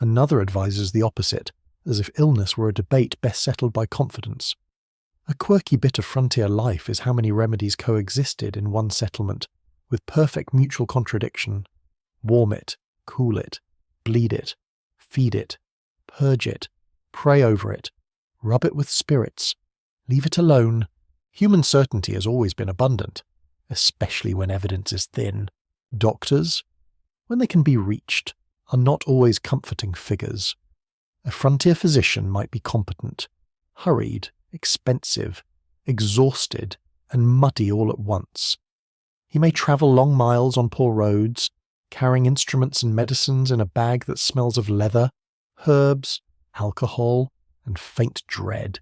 Another advises the opposite, as if illness were a debate best settled by confidence. A quirky bit of frontier life is how many remedies coexisted in one settlement, with perfect mutual contradiction. Warm it, cool it, bleed it, feed it, purge it, pray over it, rub it with spirits, leave it alone. Human certainty has always been abundant, especially when evidence is thin. Doctors, when they can be reached, are not always comforting figures. A frontier physician might be competent, hurried, expensive, exhausted, and muddy all at once. He may travel long miles on poor roads, carrying instruments and medicines in a bag that smells of leather, herbs, alcohol, and faint dread.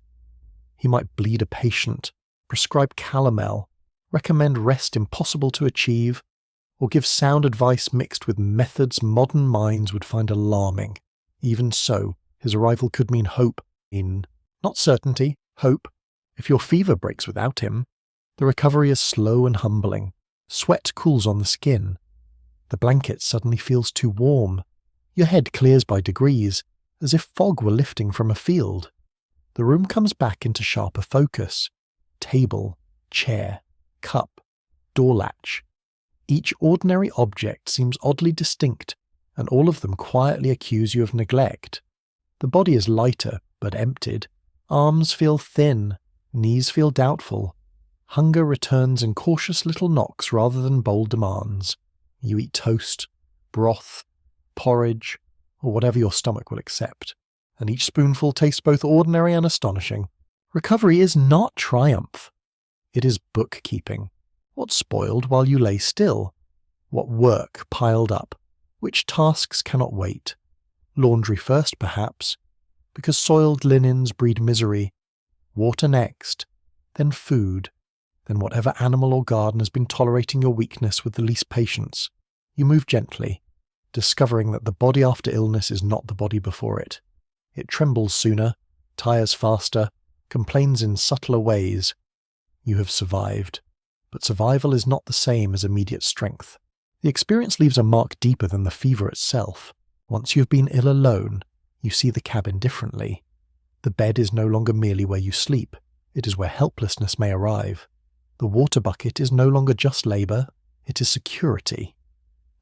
He might bleed a patient, prescribe calomel, recommend rest impossible to achieve, or give sound advice mixed with methods modern minds would find alarming. Even so, his arrival could mean hope in, not certainty, hope. If your fever breaks without him, the recovery is slow and humbling. Sweat cools on the skin. The blanket suddenly feels too warm. Your head clears by degrees, as if fog were lifting from a field. The room comes back into sharper focus. Table, chair, cup, door latch. Each ordinary object seems oddly distinct, and all of them quietly accuse you of neglect. The body is lighter, but emptied. Arms feel thin, knees feel doubtful. Hunger returns in cautious little knocks rather than bold demands. You eat toast, broth, porridge, or whatever your stomach will accept, and each spoonful tastes both ordinary and astonishing. Recovery is not triumph. It is bookkeeping. What spoiled while you lay still? What work piled up? Which tasks cannot wait? Laundry first, perhaps, because soiled linens breed misery. Water next, then food, then whatever animal or garden has been tolerating your weakness with the least patience. You move gently, discovering that the body after illness is not the body before it. It trembles sooner, tires faster, complains in subtler ways. You have survived, but survival is not the same as immediate strength. The experience leaves a mark deeper than the fever itself. Once you have been ill alone, you see the cabin differently. The bed is no longer merely where you sleep, it is where helplessness may arrive. The water bucket is no longer just labour, it is security.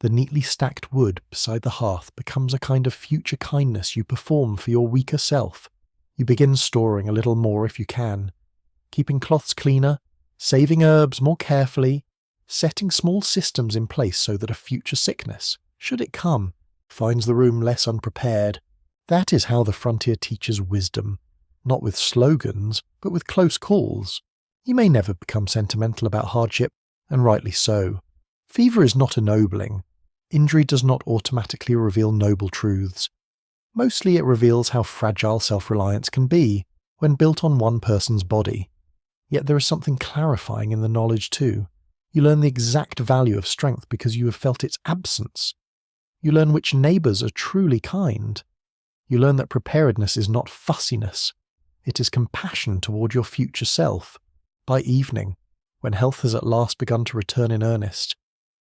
The neatly stacked wood beside the hearth becomes a kind of future kindness you perform for your weaker self. You begin storing a little more if you can, keeping cloths cleaner, saving herbs more carefully, setting small systems in place so that a future sickness, should it come, finds the room less unprepared. That is how the frontier teaches wisdom, not with slogans, but with close calls. You may never become sentimental about hardship, and rightly so. Fever is not ennobling. Injury does not automatically reveal noble truths. Mostly it reveals how fragile self-reliance can be when built on one person's body. Yet there is something clarifying in the knowledge too. You learn the exact value of strength because you have felt its absence. You learn which neighbours are truly kind. You learn that preparedness is not fussiness. It is compassion toward your future self. By evening, when health has at last begun to return in earnest,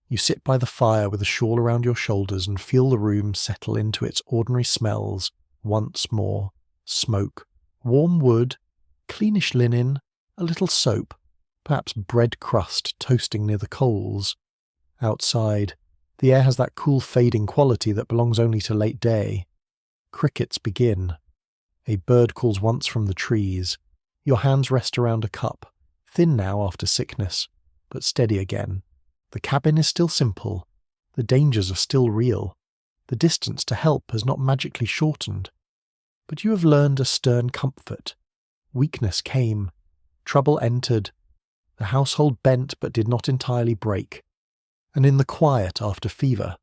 you sit by the fire with a shawl around your shoulders and feel the room settle into its ordinary smells once more. Smoke, warm wood, cleanish linen, a little soap, perhaps bread crust toasting near the coals. Outside, the air has that cool fading quality that belongs only to late day. Crickets begin. A bird calls once from the trees. Your hands rest around a cup, thin now after sickness, but steady again. The cabin is still simple. The dangers are still real. The distance to help has not magically shortened. But you have learned a stern comfort. Weakness came. Trouble entered. The household bent but did not entirely break. And in the quiet after fever,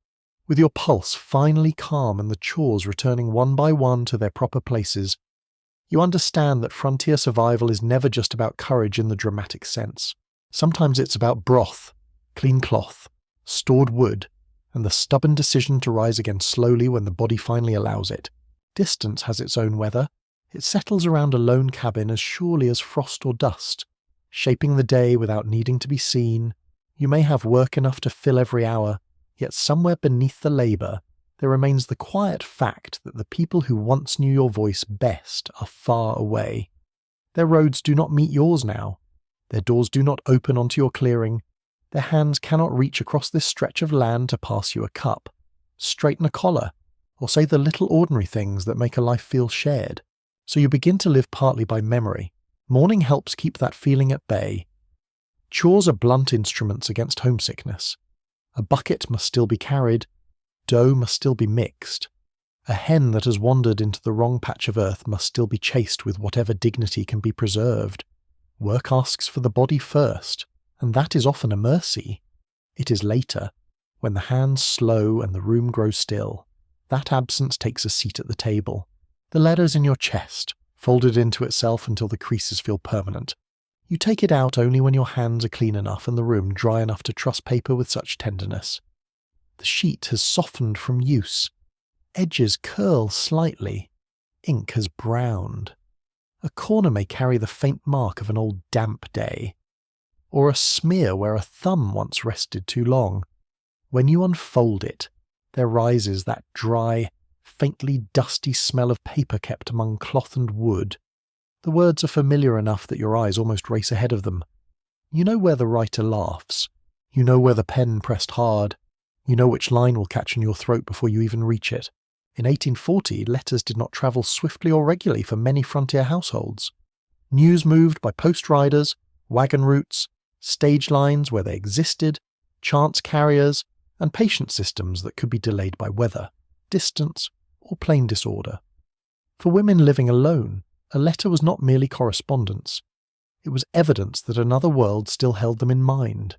with your pulse finally calm and the chores returning one by one to their proper places, you understand that frontier survival is never just about courage in the dramatic sense. Sometimes it's about broth, clean cloth, stored wood, and the stubborn decision to rise again slowly when the body finally allows it. Distance has its own weather. It settles around a lone cabin as surely as frost or dust, shaping the day without needing to be seen. You may have work enough to fill every hour, yet somewhere beneath the labour there remains the quiet fact that the people who once knew your voice best are far away. Their roads do not meet yours now. Their doors do not open onto your clearing. Their hands cannot reach across this stretch of land to pass you a cup, straighten a collar, or say the little ordinary things that make a life feel shared. So you begin to live partly by memory. Mourning helps keep that feeling at bay. Chores are blunt instruments against homesickness. A bucket must still be carried. Dough must still be mixed. A hen that has wandered into the wrong patch of earth must still be chased with whatever dignity can be preserved. Work asks for the body first, and that is often a mercy. It is later, when the hands slow and the room grows still. That absence takes a seat at the table. The letters in your chest, folded into itself until the creases feel permanent. You take it out only when your hands are clean enough and the room dry enough to truss paper with such tenderness. The sheet has softened from use. Edges curl slightly. Ink has browned. A corner may carry the faint mark of an old damp day, or a smear where a thumb once rested too long. When you unfold it, there rises that dry, faintly dusty smell of paper kept among cloth and wood. The words are familiar enough that your eyes almost race ahead of them. You know where the writer laughs. You know where the pen pressed hard. You know which line will catch in your throat before you even reach it. In 1840, letters did not travel swiftly or regularly for many frontier households. News moved by post riders, wagon routes, stage lines where they existed, chance carriers, and patient systems that could be delayed by weather, distance, or plain disorder. For women living alone, a letter was not merely correspondence. It was evidence that another world still held them in mind.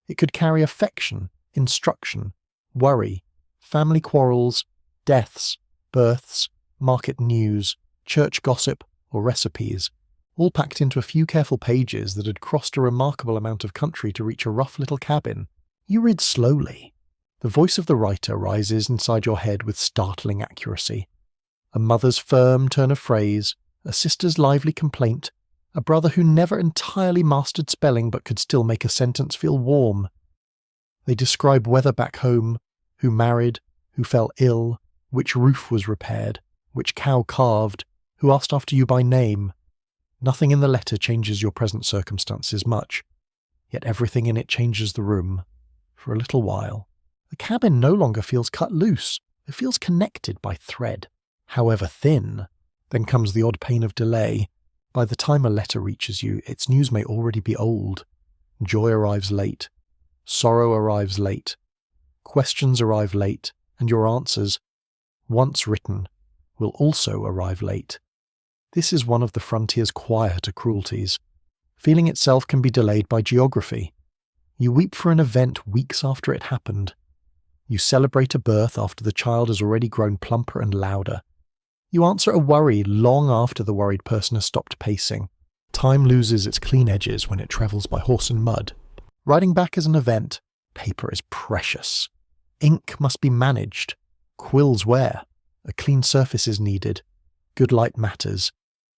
It could carry affection, instruction, worry, family quarrels, deaths, births, market news, church gossip, or recipes, all packed into a few careful pages that had crossed a remarkable amount of country to reach a rough little cabin. You read slowly. The voice of the writer rises inside your head with startling accuracy. A mother's firm turn of phrase, a sister's lively complaint, a brother who never entirely mastered spelling but could still make a sentence feel warm. They describe weather back home, who married, who fell ill, which roof was repaired, which cow calved, who asked after you by name. Nothing in the letter changes your present circumstances much, yet everything in it changes the room. For a little while, the cabin no longer feels cut loose, it feels connected by thread, however thin. Then comes the odd pain of delay. By the time a letter reaches you, its news may already be old. Joy arrives late. Sorrow arrives late. Questions arrive late, and your answers, once written, will also arrive late. This is one of the frontier's quieter cruelties. Feeling itself can be delayed by geography. You weep for an event weeks after it happened. You celebrate a birth after the child has already grown plumper and louder. You answer a worry long after the worried person has stopped pacing. Time loses its clean edges when it travels by horse and mud. Writing back is an event. Paper is precious. Ink must be managed. Quills wear. A clean surface is needed. Good light matters.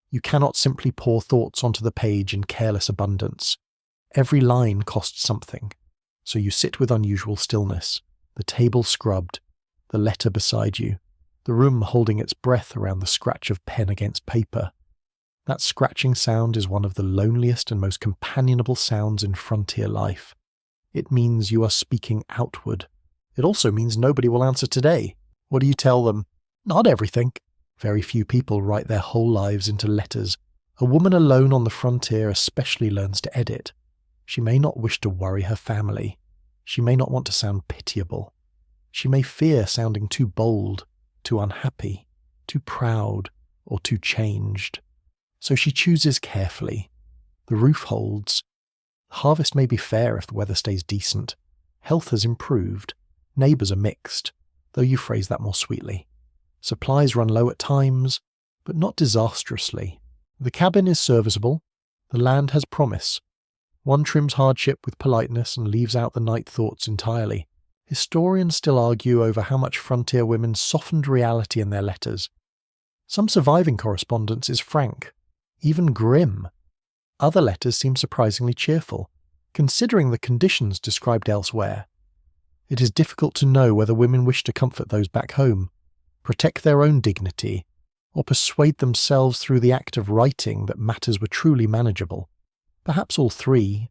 You cannot simply pour thoughts onto the page in careless abundance. Every line costs something. So you sit with unusual stillness, the table scrubbed, the letter beside you, the room holding its breath around the scratch of pen against paper. That scratching sound is one of the loneliest and most companionable sounds in frontier life. It means you are speaking outward. It also means nobody will answer today. What do you tell them? Not everything. Very few people write their whole lives into letters. A woman alone on the frontier especially learns to edit. She may not wish to worry her family. She may not want to sound pitiable. She may fear sounding too bold, too unhappy, too proud, or too changed. So she chooses carefully. The roof holds. The harvest may be fair if the weather stays decent. Health has improved. Neighbours are mixed, though you phrase that more sweetly. Supplies run low at times, but not disastrously. The cabin is serviceable. The land has promise. One trims hardship with politeness and leaves out the night thoughts entirely. Historians still argue over how much frontier women softened reality in their letters. Some surviving correspondence is frank, even grim. Other letters seem surprisingly cheerful, considering the conditions described elsewhere. It is difficult to know whether women wish to comfort those back home, protect their own dignity, or persuade themselves through the act of writing that matters were truly manageable. Perhaps all three.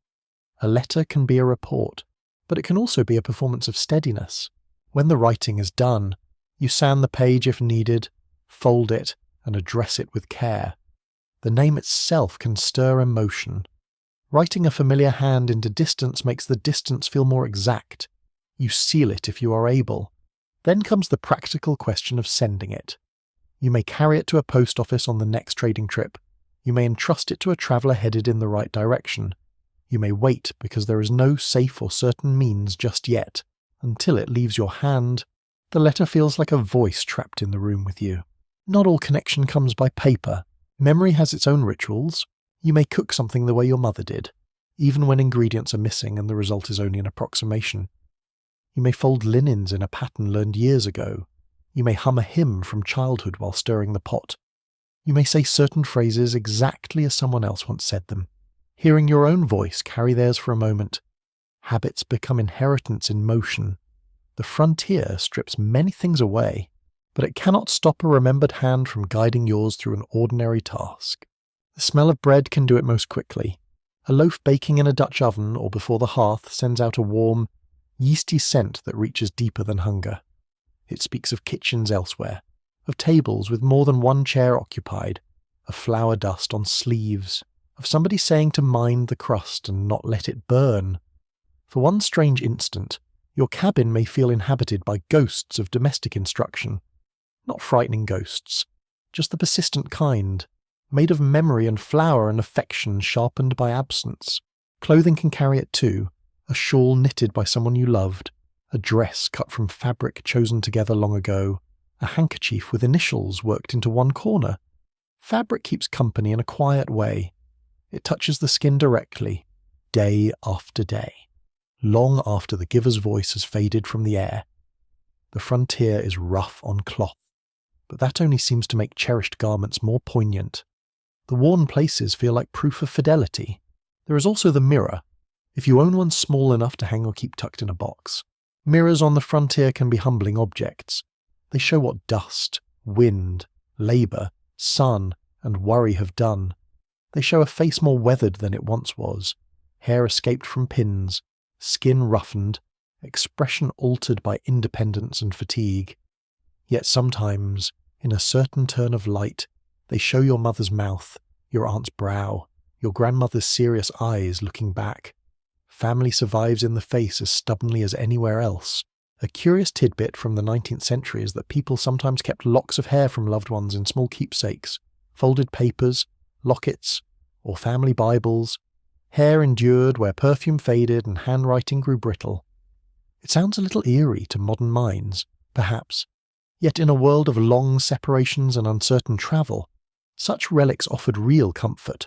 A letter can be a report, but it can also be a performance of steadiness. When the writing is done, you sand the page if needed, fold it, and address it with care. The name itself can stir emotion. Writing a familiar hand into distance makes the distance feel more exact. You seal it if you are able. Then comes the practical question of sending it. You may carry it to a post office on the next trading trip. You may entrust it to a traveller headed in the right direction. You may wait because there is no safe or certain means just yet. Until it leaves your hand, the letter feels like a voice trapped in the room with you. Not all connection comes by paper. Memory has its own rituals. You may cook something the way your mother did, even when ingredients are missing and the result is only an approximation. You may fold linens in a pattern learned years ago. You may hum a hymn from childhood while stirring the pot. You may say certain phrases exactly as someone else once said them. Hearing your own voice carry theirs for a moment. Habits become inheritance in motion. The frontier strips many things away, but it cannot stop a remembered hand from guiding yours through an ordinary task. The smell of bread can do it most quickly. A loaf baking in a Dutch oven or before the hearth sends out a warm, yeasty scent that reaches deeper than hunger. It speaks of kitchens elsewhere, of tables with more than one chair occupied, of flour dust on sleeves, of somebody saying to mind the crust and not let it burn. For one strange instant, your cabin may feel inhabited by ghosts of domestic instruction. Not frightening ghosts, just the persistent kind, made of memory and flour and affection sharpened by absence. Clothing can carry it too, a shawl knitted by someone you loved, a dress cut from fabric chosen together long ago, a handkerchief with initials worked into one corner. Fabric keeps company in a quiet way. It touches the skin directly, day after day, long after the giver's voice has faded from the air. The frontier is rough on cloth, but that only seems to make cherished garments more poignant. The worn places feel like proof of fidelity. There is also the mirror, if you own one small enough to hang or keep tucked in a box. Mirrors on the frontier can be humbling objects. They show what dust, wind, labour, sun, and worry have done. They show a face more weathered than it once was, hair escaped from pins, skin roughened, expression altered by independence and fatigue. Yet sometimes, in a certain turn of light, they show your mother's mouth, your aunt's brow, your grandmother's serious eyes looking back. Family survives in the face as stubbornly as anywhere else. A curious tidbit from the 19th century is that people sometimes kept locks of hair from loved ones in small keepsakes, folded papers, lockets, or family Bibles. Hair endured where perfume faded and handwriting grew brittle. It sounds a little eerie to modern minds, perhaps, yet in a world of long separations and uncertain travel, such relics offered real comfort.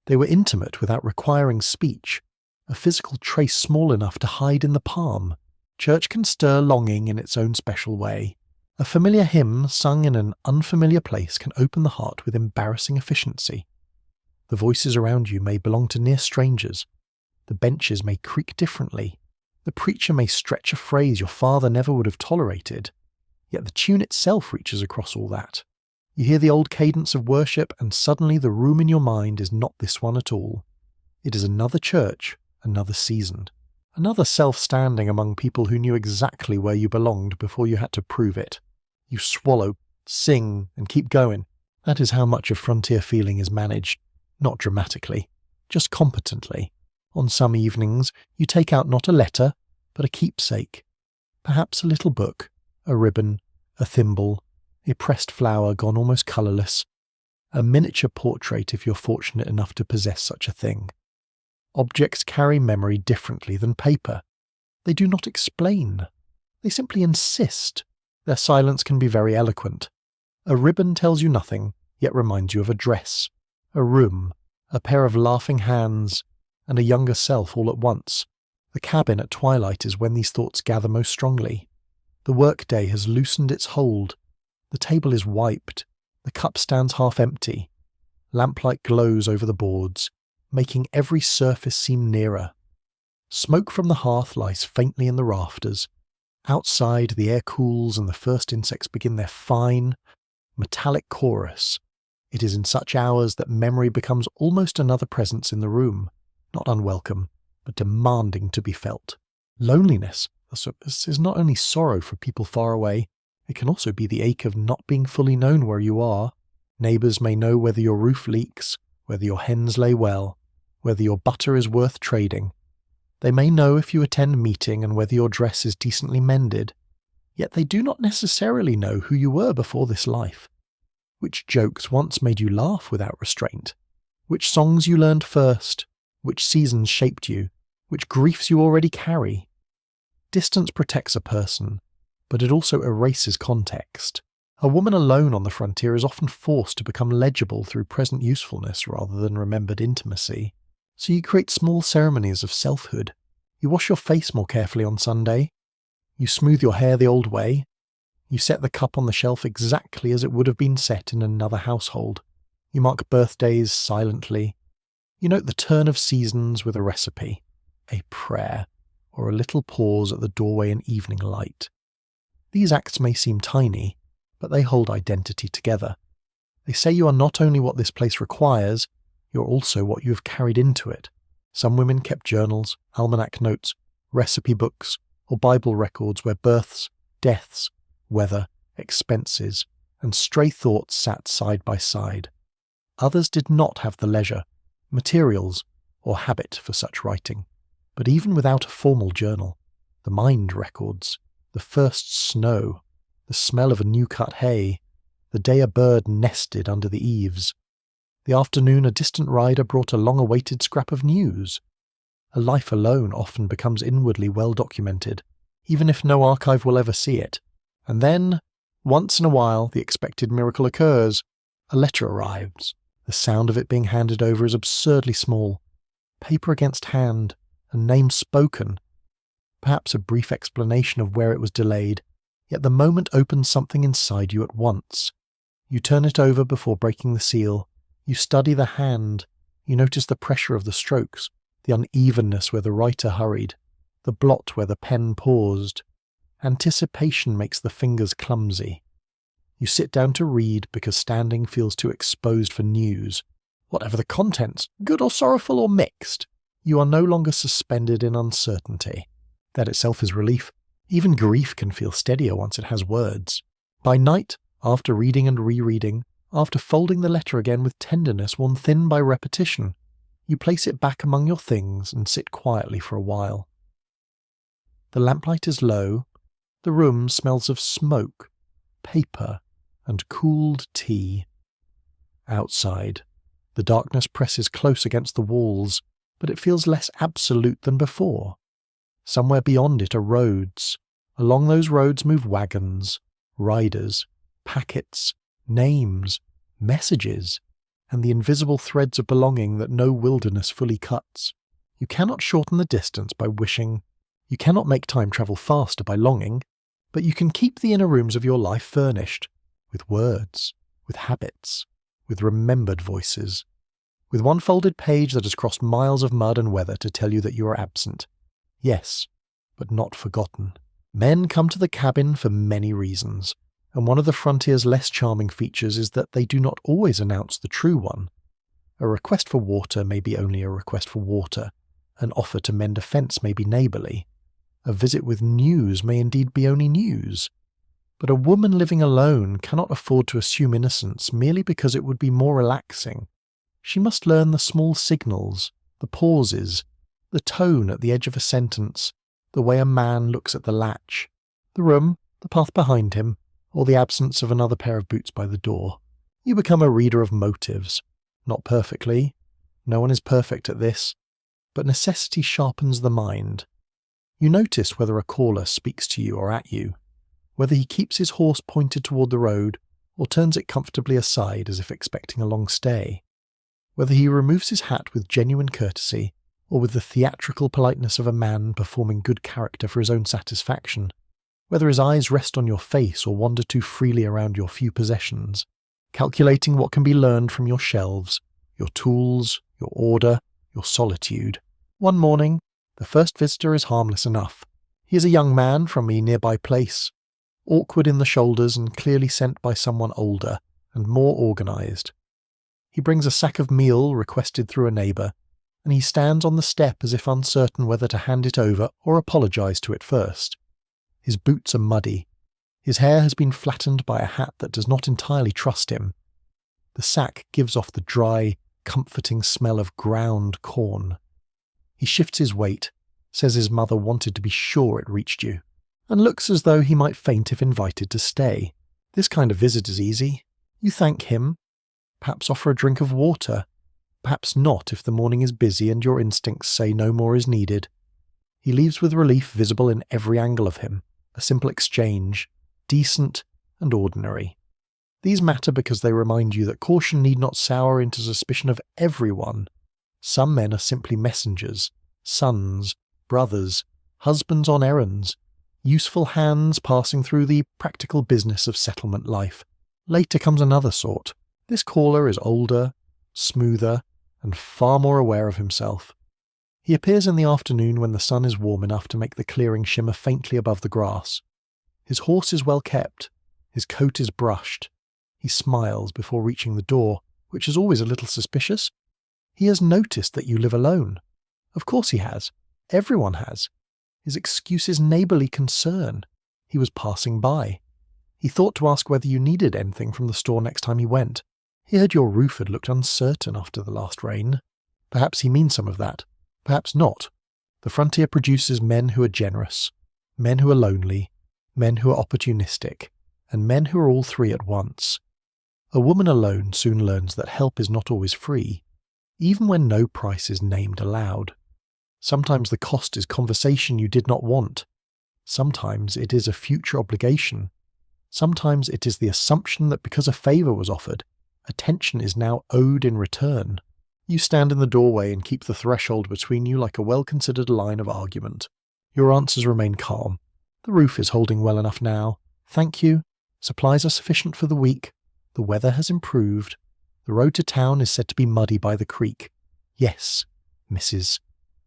They were intimate without requiring speech, a physical trace small enough to hide in the palm. Church can stir longing in its own special way. A familiar hymn sung in an unfamiliar place can open the heart with embarrassing efficiency. The voices around you may belong to near strangers. The benches may creak differently. The preacher may stretch a phrase your father never would have tolerated. Yet the tune itself reaches across all that. You hear the old cadence of worship, and suddenly the room in your mind is not this one at all. It is another church, another season, another self standing among people who knew exactly where you belonged before you had to prove it. You swallow, sing, and keep going. That is how much of frontier feeling is managed, not dramatically, just competently. On some evenings, you take out not a letter, but a keepsake. Perhaps a little book, a ribbon, a thimble, a pressed flower gone almost colourless, a miniature portrait if you're fortunate enough to possess such a thing. Objects carry memory differently than paper. They do not explain. They simply insist. Their silence can be very eloquent. A ribbon tells you nothing, yet reminds you of a dress, a room, a pair of laughing hands, and a younger self all at once. The cabin at twilight is when these thoughts gather most strongly. The workday has loosened its hold. The table is wiped. The cup stands half empty. Lamplight glows over the boards, making every surface seem nearer. Smoke from the hearth lies faintly in the rafters. Outside, the air cools and the first insects begin their fine, metallic chorus. It is in such hours that memory becomes almost another presence in the room, not unwelcome, but demanding to be felt. Loneliness is not only sorrow for people far away, it can also be the ache of not being fully known where you are. Neighbours may know whether your roof leaks, whether your hens lay well, whether your butter is worth trading. They may know if you attend meeting and whether your dress is decently mended. Yet they do not necessarily know who you were before this life. Which jokes once made you laugh without restraint? Which songs you learned first? Which seasons shaped you? Which griefs you already carry? Distance protects a person, but it also erases context. A woman alone on the frontier is often forced to become legible through present usefulness rather than remembered intimacy. So you create small ceremonies of selfhood. You wash your face more carefully on Sunday. You smooth your hair the old way. You set the cup on the shelf exactly as it would have been set in another household. You mark birthdays silently. You note the turn of seasons with a recipe, a prayer, or a little pause at the doorway in evening light. These acts may seem tiny, but they hold identity together. They say you are not only what this place requires, you're also what you have carried into it. Some women kept journals, almanac notes, recipe books, or Bible records where births, deaths, weather, expenses, and stray thoughts sat side by side. Others did not have the leisure, materials, or habit for such writing. But even without a formal journal, the mind records, the first snow, the smell of a new cut hay, the day a bird nested under the eaves, the afternoon a distant rider brought a long-awaited scrap of news. A life alone often becomes inwardly well documented, even if no archive will ever see it. And then, once in a while, the expected miracle occurs. A letter arrives. The sound of it being handed over is absurdly small. Paper against hand, a name spoken. Perhaps a brief explanation of where it was delayed, yet the moment opens something inside you at once. You turn it over before breaking the seal. You study the hand. You notice the pressure of the strokes, the unevenness where the writer hurried, the blot where the pen paused. Anticipation makes the fingers clumsy. You sit down to read because standing feels too exposed for news. Whatever the contents, good or sorrowful or mixed, you are no longer suspended in uncertainty. That itself is relief. Even grief can feel steadier once it has words. By night, after reading and rereading, after folding the letter again with tenderness worn thin by repetition, you place it back among your things and sit quietly for a while. The lamplight is low. The room smells of smoke, paper, and cooled tea. Outside, the darkness presses close against the walls, but it feels less absolute than before. Somewhere beyond it are roads. Along those roads move wagons, riders, packets, names, messages, and the invisible threads of belonging that no wilderness fully cuts. You cannot shorten the distance by wishing. You cannot make time travel faster by longing, but you can keep the inner rooms of your life furnished, with words, with habits, with remembered voices, with one folded page that has crossed miles of mud and weather to tell you that you are absent. Yes, but not forgotten. Men come to the cabin for many reasons, and one of the frontier's less charming features is that they do not always announce the true one. A request for water may be only a request for water. An offer to mend a fence may be neighbourly. A visit with news may indeed be only news. But a woman living alone cannot afford to assume innocence merely because it would be more relaxing. She must learn the small signals, the pauses, the tone at the edge of a sentence, the way a man looks at the latch, the room, the path behind him, or the absence of another pair of boots by the door. You become a reader of motives. Not perfectly. No one is perfect at this. But necessity sharpens the mind. You notice whether a caller speaks to you or at you, whether he keeps his horse pointed toward the road or turns it comfortably aside as if expecting a long stay, whether he removes his hat with genuine courtesy or with the theatrical politeness of a man performing good character for his own satisfaction, whether his eyes rest on your face or wander too freely around your few possessions, calculating what can be learned from your shelves, your tools, your order, your solitude. One morning, the first visitor is harmless enough. He is a young man from a nearby place, awkward in the shoulders and clearly sent by someone older and more organised. He brings a sack of meal requested through a neighbour, and he stands on the step as if uncertain whether to hand it over or apologise to it first. His boots are muddy. His hair has been flattened by a hat that does not entirely trust him. The sack gives off the dry, comforting smell of ground corn. He shifts his weight, says his mother wanted to be sure it reached you, and looks as though he might faint if invited to stay. This kind of visit is easy. You thank him, perhaps offer a drink of water, perhaps not if the morning is busy and your instincts say no more is needed. He leaves with relief visible in every angle of him, a simple exchange, decent and ordinary. These matter because they remind you that caution need not sour into suspicion of everyone. Some men are simply messengers, sons, brothers, husbands on errands, useful hands passing through the practical business of settlement life. Later comes another sort. This caller is older, smoother, and far more aware of himself. He appears in the afternoon when the sun is warm enough to make the clearing shimmer faintly above the grass. His horse is well kept. His coat is brushed. He smiles before reaching the door, which is always a little suspicious. He has noticed that you live alone. Of course he has. Everyone has. His excuse is neighbourly concern. He was passing by. He thought to ask whether you needed anything from the store next time he went. He heard your roof had looked uncertain after the last rain. Perhaps he means some of that. Perhaps not. The frontier produces men who are generous, men who are lonely, men who are opportunistic, and men who are all three at once. A woman alone soon learns that help is not always free, even when no price is named aloud. Sometimes the cost is conversation you did not want. Sometimes it is a future obligation. Sometimes it is the assumption that because a favour was offered, attention is now owed in return. You stand in the doorway and keep the threshold between you like a well-considered line of argument. Your answers remain calm. The roof is holding well enough now. Thank you. Supplies are sufficient for the week. The weather has improved. The road to town is said to be muddy by the creek. Yes, Mrs.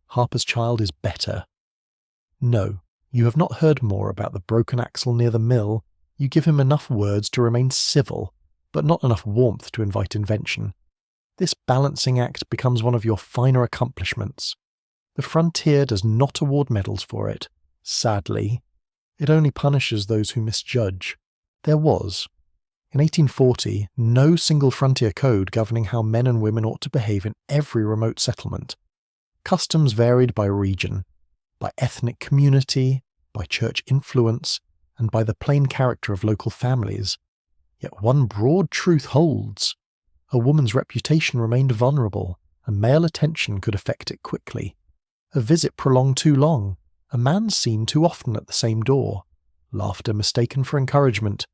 Harper's child is better. No, you have not heard more about the broken axle near the mill. You give him enough words to remain civil, but not enough warmth to invite invention. This balancing act becomes one of your finer accomplishments. The frontier does not award medals for it, sadly. It only punishes those who misjudge. There was, in 1840, no single frontier code governing how men and women ought to behave in every remote settlement. Customs varied by region, by ethnic community, by church influence, and by the plain character of local families. Yet one broad truth holds. A woman's reputation remained vulnerable, and male attention could affect it quickly. A visit prolonged too long, a man seen too often at the same door, laughter mistaken for encouragement,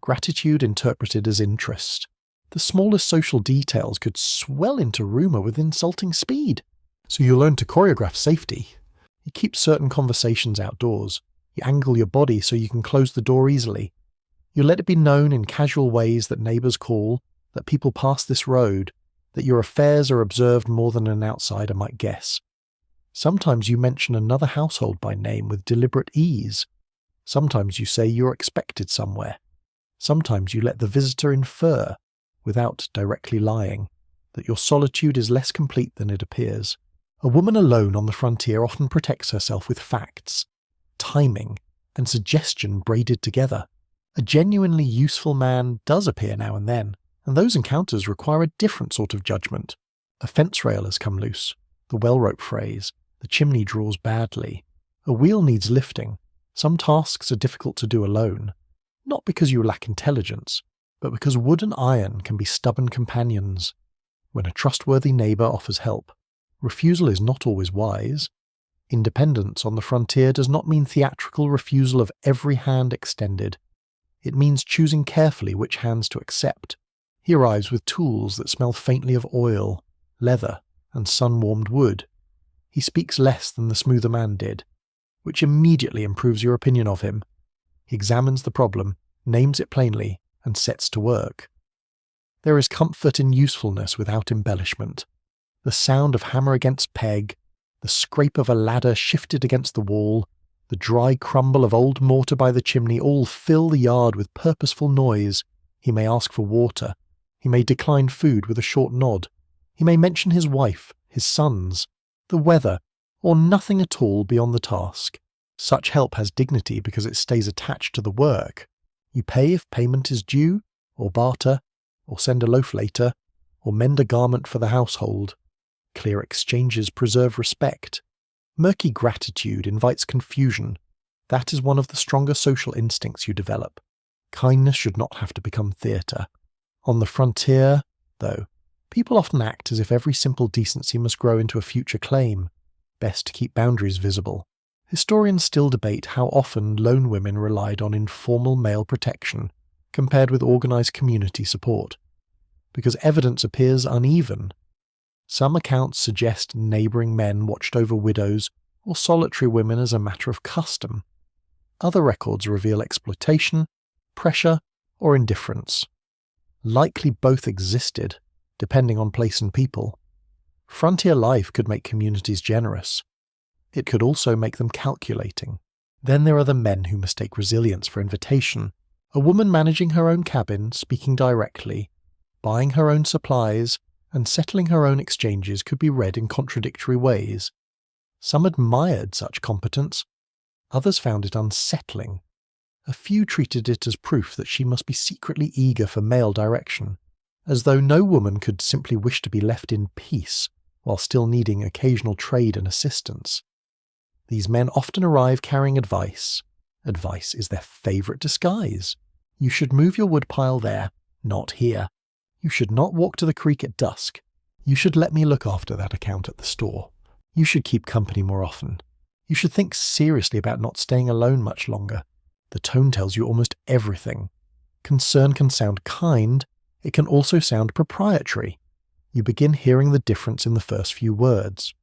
gratitude interpreted as interest. The smallest social details could swell into rumour with insulting speed. So you learn to choreograph safety. You keep certain conversations outdoors. You angle your body so you can close the door easily. You let it be known in casual ways that neighbours call, that people pass this road, that your affairs are observed more than an outsider might guess. Sometimes you mention another household by name with deliberate ease. Sometimes you say you're expected somewhere. Sometimes you let the visitor infer, without directly lying, that your solitude is less complete than it appears. A woman alone on the frontier often protects herself with facts, timing, and suggestion braided together. A genuinely useful man does appear now and then, and those encounters require a different sort of judgment. A fence rail has come loose, the well rope frays, the chimney draws badly, a wheel needs lifting. Some tasks are difficult to do alone, not because you lack intelligence, but because wood and iron can be stubborn companions. When a trustworthy neighbour offers help, refusal is not always wise. Independence on the frontier does not mean theatrical refusal of every hand extended. It means choosing carefully which hands to accept. He arrives with tools that smell faintly of oil, leather, and sun-warmed wood. He speaks less than the smoother man did, which immediately improves your opinion of him. He examines the problem, names it plainly, and sets to work. There is comfort in usefulness without embellishment. The sound of hammer against peg, the scrape of a ladder shifted against the wall, the dry crumble of old mortar by the chimney all fill the yard with purposeful noise. He may ask for water. He may decline food with a short nod. He may mention his wife, his sons, the weather, or nothing at all beyond the task. Such help has dignity because it stays attached to the work. You pay if payment is due, or barter, or send a loaf later, or mend a garment for the household. Clear exchanges preserve respect. Murky gratitude invites confusion. That is one of the stronger social instincts you develop. Kindness should not have to become theatre. On the frontier, though, people often act as if every simple decency must grow into a future claim. Best to keep boundaries visible. Historians still debate how often lone women relied on informal male protection, compared with organised community support, because evidence appears uneven. Some accounts suggest neighbouring men watched over widows or solitary women as a matter of custom. Other records reveal exploitation, pressure, or indifference. Likely both existed, depending on place and people. Frontier life could make communities generous. It could also make them calculating. Then there are the men who mistake resilience for invitation. A woman managing her own cabin, speaking directly, buying her own supplies, and settling her own exchanges could be read in contradictory ways. Some admired such competence. Others found it unsettling. A few treated it as proof that she must be secretly eager for male direction, as though no woman could simply wish to be left in peace while still needing occasional trade and assistance. These men often arrive carrying advice. Advice is their favourite disguise. You should move your woodpile there, not here. You should not walk to the creek at dusk. You should let me look after that account at the store. You should keep company more often. You should think seriously about not staying alone much longer. The tone tells you almost everything. Concern can sound kind, it can also sound proprietary. You begin hearing the difference in the first few words.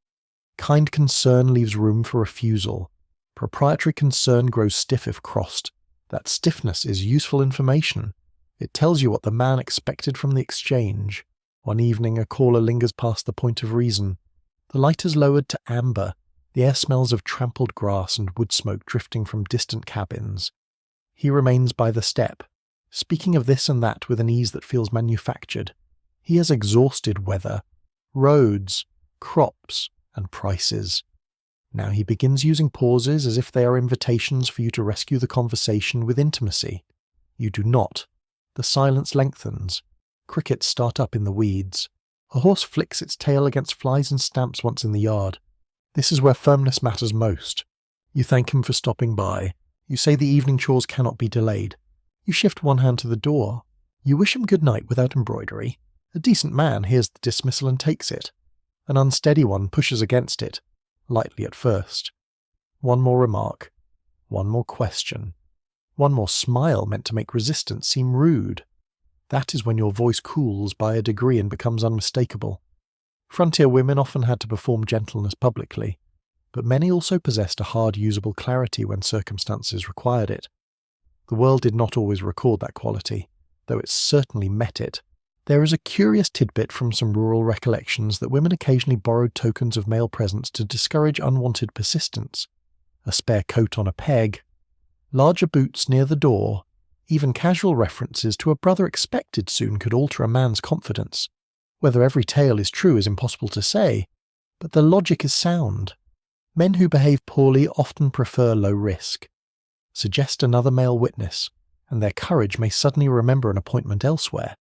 Kind concern leaves room for refusal. Proprietary concern grows stiff if crossed. That stiffness is useful information. It tells you what the man expected from the exchange. One evening a caller lingers past the point of reason. The light is lowered to amber. The air smells of trampled grass and wood smoke drifting from distant cabins. He remains by the step, speaking of this and that with an ease that feels manufactured. He has exhausted weather, roads, crops, and prices. Now he begins using pauses as if they are invitations for you to rescue the conversation with intimacy. You do not. The silence lengthens. Crickets start up in the weeds. A horse flicks its tail against flies and stamps once in the yard. This is where firmness matters most. You thank him for stopping by. You say the evening chores cannot be delayed. You shift one hand to the door. You wish him good night without embroidery. A decent man hears the dismissal and takes it. An unsteady one pushes against it, lightly at first. One more remark. One more question. One more smile meant to make resistance seem rude. That is when your voice cools by a degree and becomes unmistakable. Frontier women often had to perform gentleness publicly, but many also possessed a hard, usable clarity when circumstances required it. The world did not always record that quality, though it certainly met it. There is a curious tidbit from some rural recollections that women occasionally borrowed tokens of male presence to discourage unwanted persistence. A spare coat on a peg, larger boots near the door, even casual references to a brother expected soon could alter a man's confidence. Whether every tale is true is impossible to say, but the logic is sound. Men who behave poorly often prefer low risk. Suggest another male witness, and their courage may suddenly remember an appointment elsewhere.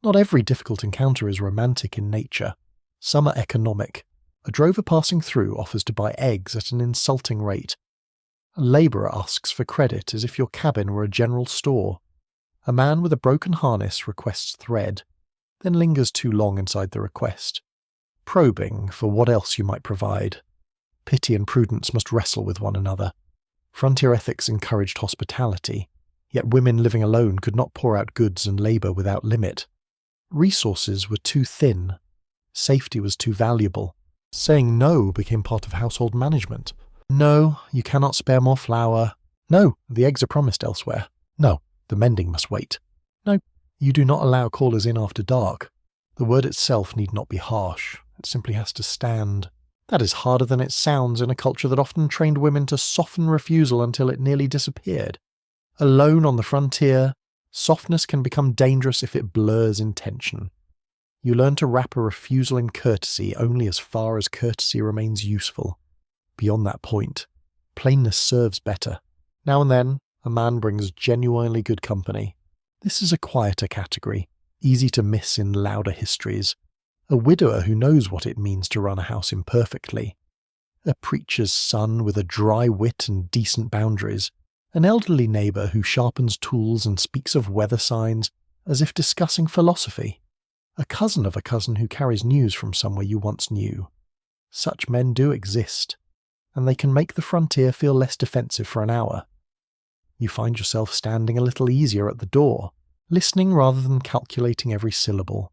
Not every difficult encounter is romantic in nature. Some are economic. A drover passing through offers to buy eggs at an insulting rate. A labourer asks for credit as if your cabin were a general store. A man with a broken harness requests thread, then lingers too long inside the request, probing for what else you might provide. Pity and prudence must wrestle with one another. Frontier ethics encouraged hospitality, yet women living alone could not pour out goods and labour without limit. Resources were too thin. Safety was too valuable. Saying no became part of household management. No, you cannot spare more flour. No, the eggs are promised elsewhere. No, the mending must wait. No, you do not allow callers in after dark. The word itself need not be harsh. It simply has to stand. That is harder than it sounds in a culture that often trained women to soften refusal until it nearly disappeared. Alone on the frontier, softness can become dangerous if it blurs intention. You learn to wrap a refusal in courtesy only as far as courtesy remains useful. Beyond that point, plainness serves better. Now and then, a man brings genuinely good company. This is a quieter category, easy to miss in louder histories. A widower who knows what it means to run a house imperfectly. A preacher's son with a dry wit and decent boundaries. An elderly neighbour who sharpens tools and speaks of weather signs as if discussing philosophy. A cousin of a cousin who carries news from somewhere you once knew. Such men do exist, and they can make the frontier feel less defensive for an hour. You find yourself standing a little easier at the door. listening rather than calculating every syllable.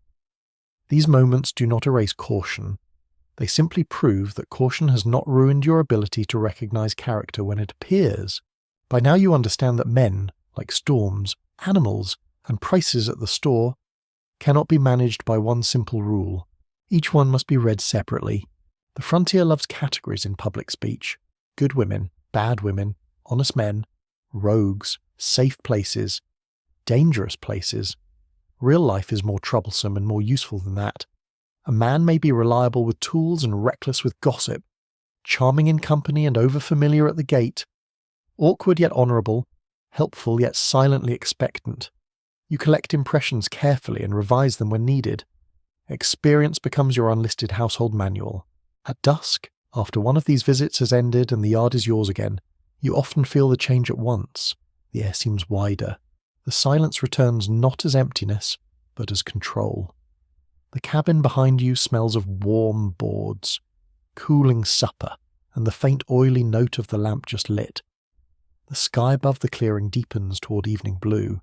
These moments do not erase caution. They simply prove that caution has not ruined your ability to recognize character when it appears. By now you understand that men, like storms, animals, and prices at the store, cannot be managed by one simple rule. Each one must be read separately. The frontier loves categories in public speech: good women, bad women, honest men, rogues, safe places, dangerous places. Real life is more troublesome and more useful than that. A man may be reliable with tools and reckless with gossip, charming in company and overfamiliar at the gate, awkward yet honourable, helpful yet silently expectant. You collect impressions carefully and revise them when needed. Experience becomes your unlisted household manual. At dusk, after one of these visits has ended and the yard is yours again, you often feel the change at once. The air seems wider. The silence returns not as emptiness, but as control. The cabin behind you smells of warm boards, cooling supper, and the faint oily note of the lamp just lit. The sky above the clearing deepens toward evening blue.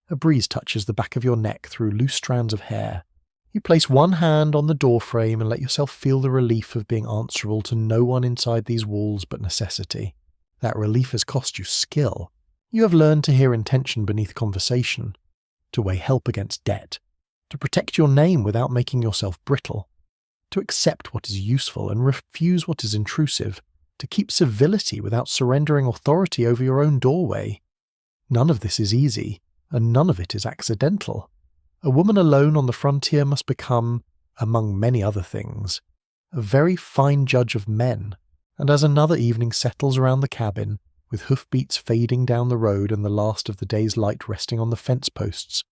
A breeze touches the back of your neck through loose strands of hair. You place one hand on the doorframe and let yourself feel the relief of being answerable to no one inside these walls but necessity. That relief has cost you skill. You have learned to hear intention beneath conversation, to weigh help against debt, to protect your name without making yourself brittle, to accept what is useful and refuse what is intrusive, to keep civility without surrendering authority over your own doorway. None of this is easy, and none of it is accidental. A woman alone on the frontier must become, among many other things, a very fine judge of men, and as another evening settles around the cabin, with hoofbeats fading down the road and the last of the day's light resting on the fence posts,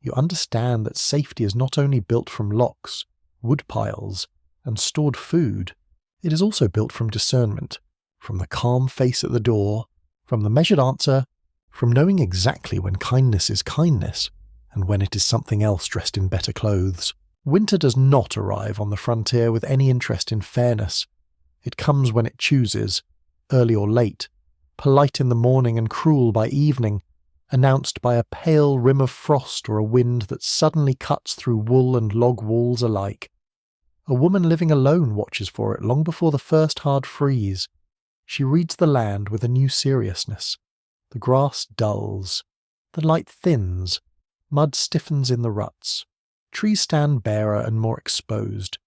you understand that safety is not only built from locks, wood piles, and stored food. It is also built from discernment, from the calm face at the door, from the measured answer, from knowing exactly when kindness is kindness, and when it is something else dressed in better clothes. Winter does not arrive on the frontier with any interest in fairness. It comes when it chooses, early or late, polite in the morning and cruel by evening, announced by a pale rim of frost or a wind that suddenly cuts through wool and log walls alike. A woman living alone watches for it long before the first hard freeze. She reads the land with a new seriousness. The grass dulls. The light thins. Mud stiffens in the ruts. Trees stand barer and more exposed,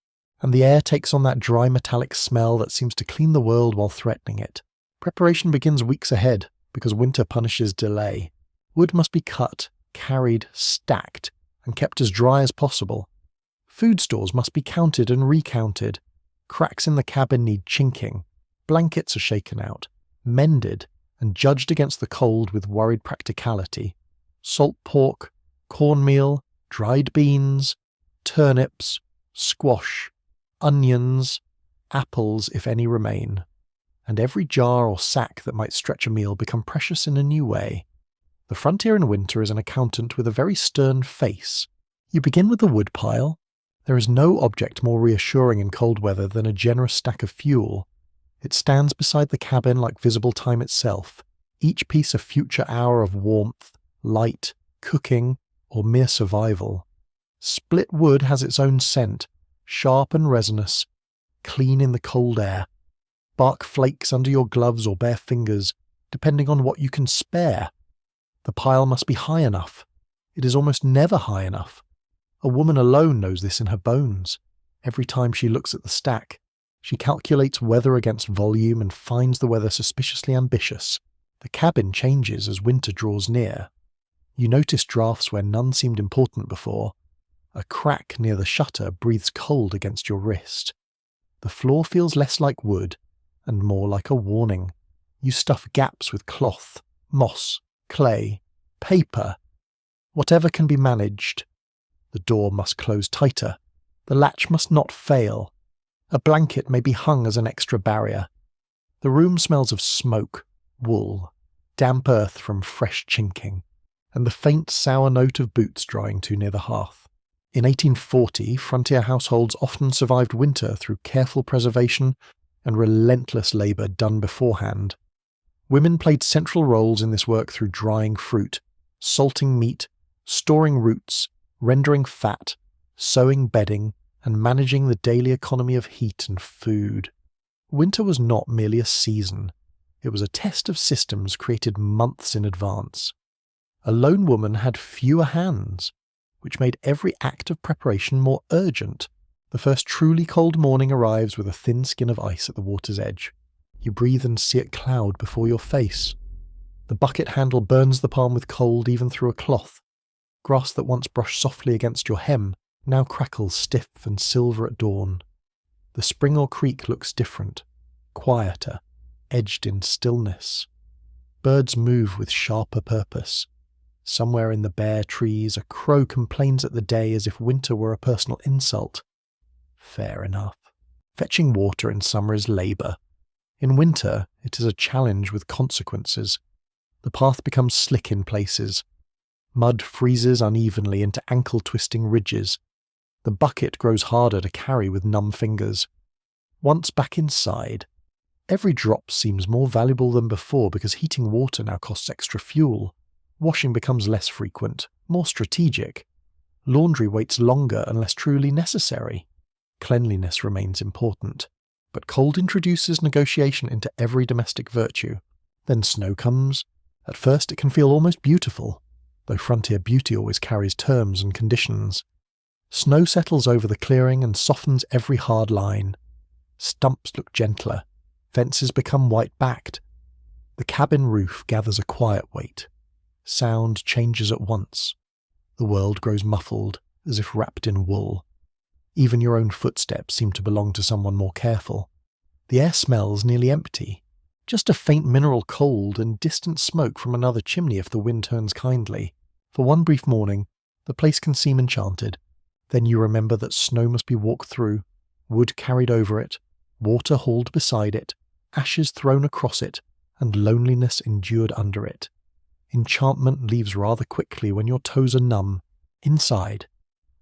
and the air takes on that dry metallic smell that seems to clean the world while threatening it. Preparation begins weeks ahead, because winter punishes delay. Wood must be cut, carried, stacked, and kept as dry as possible. Food stores must be counted and recounted. Cracks in the cabin need chinking. Blankets are shaken out, mended, and judged against the cold with worried practicality. Salt pork, cornmeal, dried beans, turnips, squash, onions, apples if any remain. And every jar or sack that might stretch a meal become precious in a new way. The frontier in winter is an accountant with a very stern face. You begin with the wood pile. There is no object more reassuring in cold weather than a generous stack of fuel. It stands beside the cabin like visible time itself, each piece a future hour of warmth, light, cooking, or mere survival. Split wood has its own scent, sharp and resinous, clean in the cold air. Bark flakes under your gloves or bare fingers, depending on what you can spare. The pile must be high enough. It is almost never high enough. A woman alone knows this in her bones. Every time she looks at the stack, she calculates weather against volume and finds the weather suspiciously ambitious. The cabin changes as winter draws near. You notice drafts where none seemed important before. A crack near the shutter breathes cold against your wrist. The floor feels less like wood and more like a warning. You stuff gaps with cloth, moss, clay, paper, whatever can be managed. The door must close tighter. The latch must not fail. A blanket may be hung as an extra barrier. The room smells of smoke, wool, damp earth from fresh chinking, and the faint sour note of boots drying too near the hearth. In 1840, frontier households often survived winter through careful preservation and relentless labour done beforehand. Women played central roles in this work through drying fruit, salting meat, storing roots, rendering fat, sowing bedding, and managing the daily economy of heat and food. Winter was not merely a season. It was a test of systems created months in advance. A lone woman had fewer hands, which made every act of preparation more urgent. The first truly cold morning arrives with a thin skin of ice at the water's edge. You breathe and see it cloud before your face. The bucket handle burns the palm with cold even through a cloth. Grass that once brushed softly against your hem now crackles stiff and silver at dawn. The spring or creek looks different, quieter, edged in stillness. Birds move with sharper purpose. Somewhere in the bare trees, a crow complains at the day as if winter were a personal insult. Fair enough. Fetching water in summer is labour. In winter, it is a challenge with consequences. The path becomes slick in places. Mud freezes unevenly into ankle-twisting ridges. The bucket grows harder to carry with numb fingers. Once back inside, every drop seems more valuable than before because heating water now costs extra fuel. Washing becomes less frequent, more strategic. Laundry waits longer unless truly necessary. Cleanliness remains important. But cold introduces negotiation into every domestic virtue. Then snow comes. At first it can feel almost beautiful, though frontier beauty always carries terms and conditions. Snow settles over the clearing and softens every hard line. Stumps look gentler. Fences become white-backed. The cabin roof gathers a quiet weight. Sound changes at once. The world grows muffled, as if wrapped in wool. Even your own footsteps seem to belong to someone more careful. The air smells nearly empty. Just a faint mineral cold and distant smoke from another chimney if the wind turns kindly. For one brief morning, the place can seem enchanted. Then you remember that snow must be walked through, wood carried over it, water hauled beside it, ashes thrown across it, and loneliness endured under it. Enchantment leaves rather quickly when your toes are numb. Inside,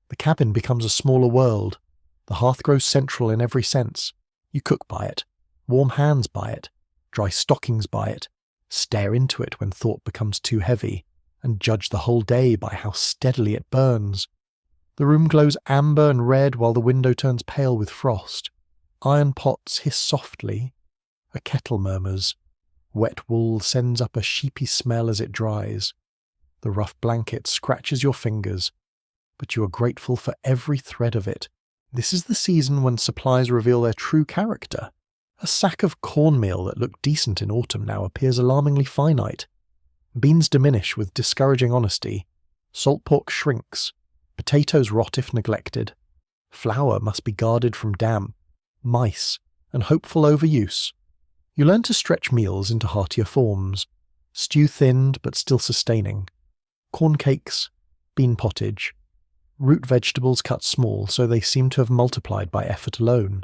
the cabin becomes a smaller world. The hearth grows central in every sense. You cook by it, warm hands by it, dry stockings by it, stare into it when thought becomes too heavy, and judge the whole day by how steadily it burns. The room glows amber and red while the window turns pale with frost. Iron pots hiss softly. A kettle murmurs. Wet wool sends up a sheepy smell as it dries. The rough blanket scratches your fingers, but you are grateful for every thread of it. This is the season when supplies reveal their true character. A sack of cornmeal that looked decent in autumn now appears alarmingly finite. Beans diminish with discouraging honesty. Salt pork shrinks. Potatoes rot if neglected. Flour must be guarded from damp, mice, and hopeful overuse. You learn to stretch meals into heartier forms. Stew thinned but still sustaining. Corn cakes, bean pottage. Root vegetables cut small so they seem to have multiplied by effort alone.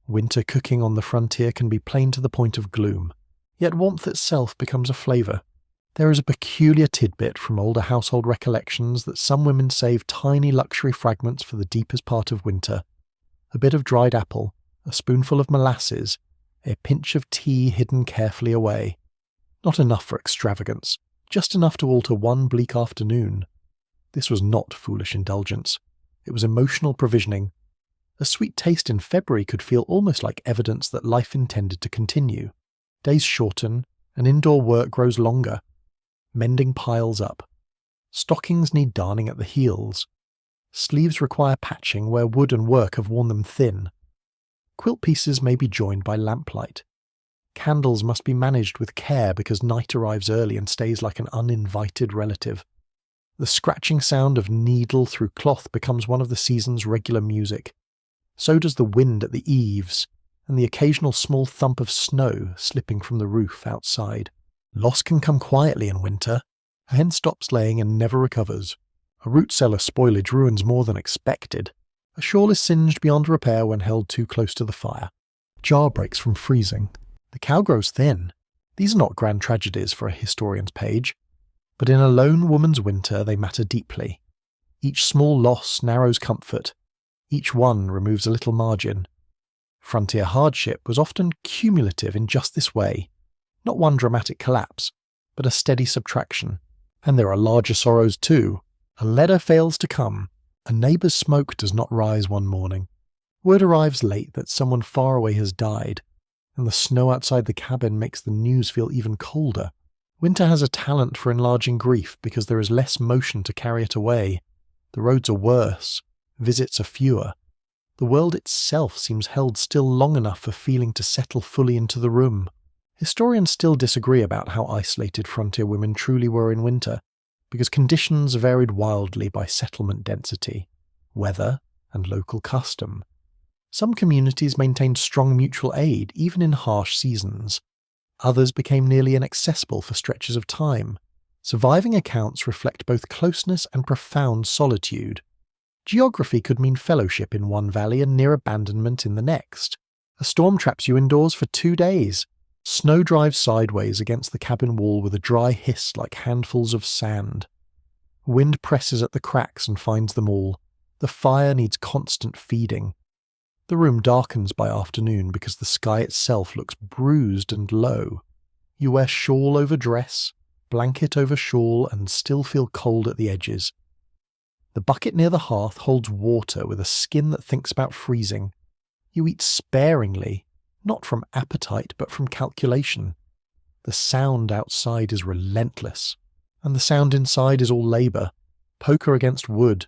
Winter cooking on the frontier can be plain to the point of gloom, yet warmth itself becomes a flavour. There is a peculiar tidbit from older household recollections that some women save tiny luxury fragments for the deepest part of winter. A bit of dried apple, a spoonful of molasses, a pinch of tea hidden carefully away. Not enough for extravagance, just enough to alter one bleak afternoon. This was not foolish indulgence. It was emotional provisioning. A sweet taste in February could feel almost like evidence that life intended to continue. Days shorten, and indoor work grows longer. Mending piles up. Stockings need darning at the heels. Sleeves require patching where wood and work have worn them thin. Quilt pieces may be joined by lamplight. Candles must be managed with care because night arrives early and stays like an uninvited relative. The scratching sound of needle through cloth becomes one of the season's regular music. So does the wind at the eaves, and the occasional small thump of snow slipping from the roof outside. Loss can come quietly in winter. A hen stops laying and never recovers. A root cellar spoilage ruins more than expected. A shawl is singed beyond repair when held too close to the fire. A jar breaks from freezing. The cow grows thin. These are not grand tragedies for a historian's page, but in a lone woman's winter they matter deeply. Each small loss narrows comfort. Each one removes a little margin. Frontier hardship was often cumulative in just this way. Not one dramatic collapse, but a steady subtraction. And there are larger sorrows too. A letter fails to come. A neighbour's smoke does not rise one morning. Word arrives late that someone far away has died, and the snow outside the cabin makes the news feel even colder. Winter has a talent for enlarging grief because there is less motion to carry it away. The roads are worse. Visits are fewer. The world itself seems held still long enough for feeling to settle fully into the room. Historians still disagree about how isolated frontier women truly were in winter, because conditions varied wildly by settlement density, weather, and local custom. Some communities maintained strong mutual aid even in harsh seasons. Others became nearly inaccessible for stretches of time. Surviving accounts reflect both closeness and profound solitude. Geography could mean fellowship in one valley and near abandonment in the next. A storm traps you indoors for 2 days. Snow drives sideways against the cabin wall with a dry hiss like handfuls of sand. Wind presses at the cracks and finds them all. The fire needs constant feeding. The room darkens by afternoon because the sky itself looks bruised and low. You wear shawl over dress, blanket over shawl, and still feel cold at the edges. The bucket near the hearth holds water with a skin that thinks about freezing. You eat sparingly, not from appetite but from calculation. The sound outside is relentless, and the sound inside is all labour. Poker against wood,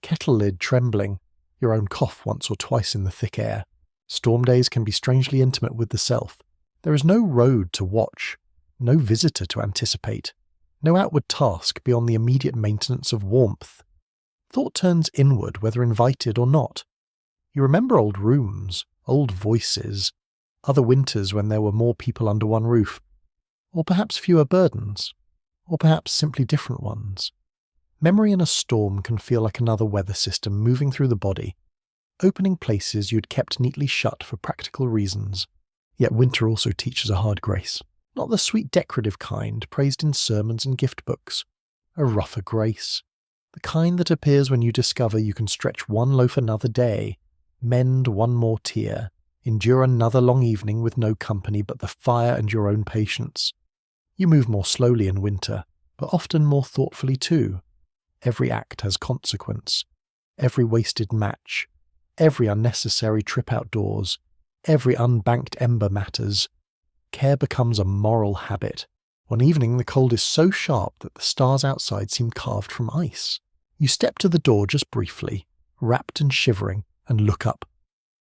kettle lid trembling, your own cough once or twice in the thick air. Storm days can be strangely intimate with the self. There is no road to watch, no visitor to anticipate, no outward task beyond the immediate maintenance of warmth. Thought turns inward whether invited or not. You remember old rooms, old voices, other winters when there were more people under one roof, or perhaps fewer burdens, or perhaps simply different ones. Memory in a storm can feel like another weather system moving through the body, opening places you'd kept neatly shut for practical reasons. Yet winter also teaches a hard grace, not the sweet decorative kind praised in sermons and gift books, a rougher grace, the kind that appears when you discover you can stretch one loaf another day, mend one more tear, endure another long evening with no company but the fire and your own patience. You move more slowly in winter, but often more thoughtfully too. Every act has consequence. Every wasted match, every unnecessary trip outdoors, every unbanked ember matters. Care becomes a moral habit. One evening the cold is so sharp that the stars outside seem carved from ice. You step to the door just briefly, wrapped and shivering, and look up.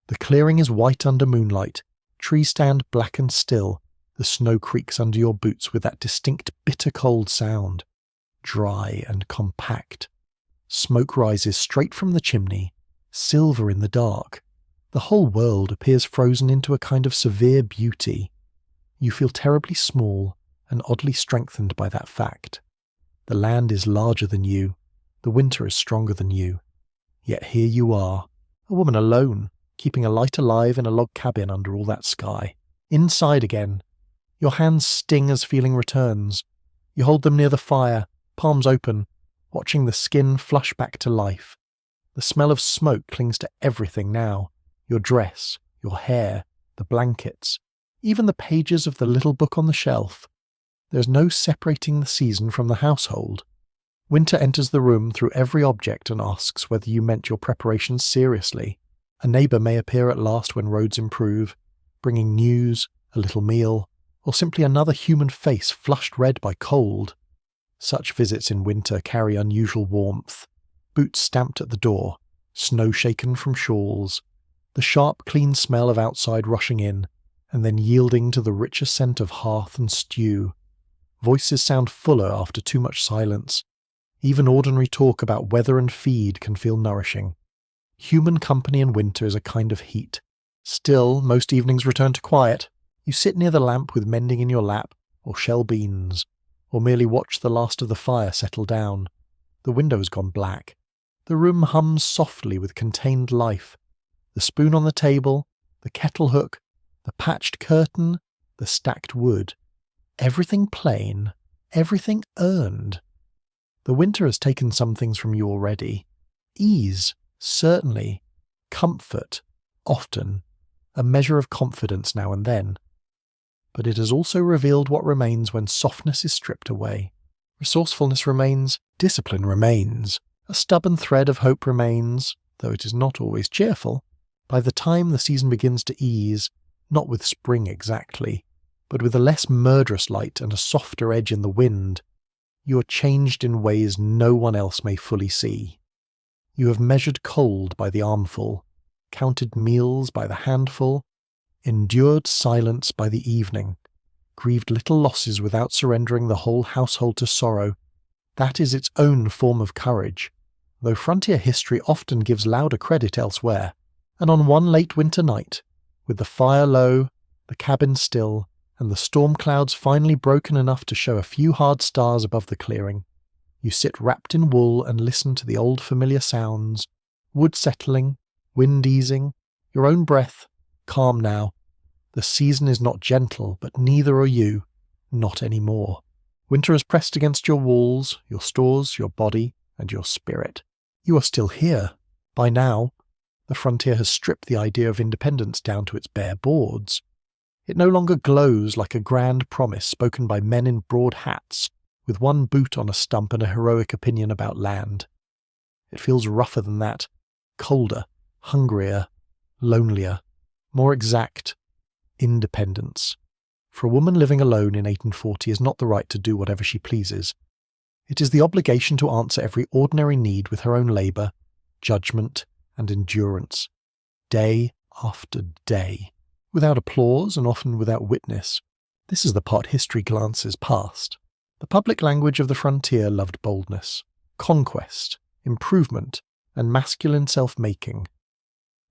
The clearing is white under moonlight, trees stand black and still, the snow creaks under your boots with that distinct bitter cold sound. Dry and compact. Smoke rises straight from the chimney, silver in the dark. The whole world appears frozen into a kind of severe beauty. You feel terribly small and oddly strengthened by that fact. The land is larger than you. The winter is stronger than you. Yet here you are, a woman alone, keeping a light alive in a log cabin under all that sky. Inside again. Your hands sting as feeling returns. You hold them near the fire, palms open, watching the skin flush back to life. The smell of smoke clings to everything now. Your dress, your hair, the blankets, even the pages of the little book on the shelf. There's no separating the season from the household. Winter enters the room through every object and asks whether you meant your preparations seriously. A neighbour may appear at last when roads improve, bringing news, a little meal, or simply another human face flushed red by cold. Such visits in winter carry unusual warmth. Boots stamped at the door, snow shaken from shawls, the sharp, clean smell of outside rushing in, and then yielding to the richer scent of hearth and stew. Voices sound fuller after too much silence. Even ordinary talk about weather and feed can feel nourishing. Human company in winter is a kind of heat. Still, most evenings return to quiet. You sit near the lamp with mending in your lap, or shell beans, or merely watch the last of the fire settle down. The window's gone black. The room hums softly with contained life. The spoon on the table, the kettle hook, the patched curtain, the stacked wood. Everything plain, everything earned. The winter has taken some things from you already. Ease, certainly. Comfort, often. A measure of confidence now and then. But it has also revealed what remains when softness is stripped away. Resourcefulness remains, discipline remains. A stubborn thread of hope remains, though it is not always cheerful. By the time the season begins to ease, not with spring exactly, but with a less murderous light and a softer edge in the wind, you are changed in ways no one else may fully see. You have measured cold by the armful, counted meals by the handful, endured silence by the evening, grieved little losses without surrendering the whole household to sorrow. That is its own form of courage, though frontier history often gives louder credit elsewhere. And on one late winter night, with the fire low, the cabin still, and the storm clouds finally broken enough to show a few hard stars above the clearing, you sit wrapped in wool and listen to the old familiar sounds, wood settling, wind easing, your own breath, calm now. The season is not gentle, but neither are you, not any more. Winter has pressed against your walls, your stores, your body, and your spirit. You are still here. By now, the frontier has stripped the idea of independence down to its bare boards. It no longer glows like a grand promise spoken by men in broad hats, with one boot on a stump and a heroic opinion about land. It feels rougher than that, colder, hungrier, lonelier, more exact. Independence. For a woman living alone in 1840 is not the right to do whatever she pleases. It is the obligation to answer every ordinary need with her own labour, judgment, and endurance, day after day, without applause and often without witness. This is the part history glances past. The public language of the frontier loved boldness, conquest, improvement, and masculine self-making.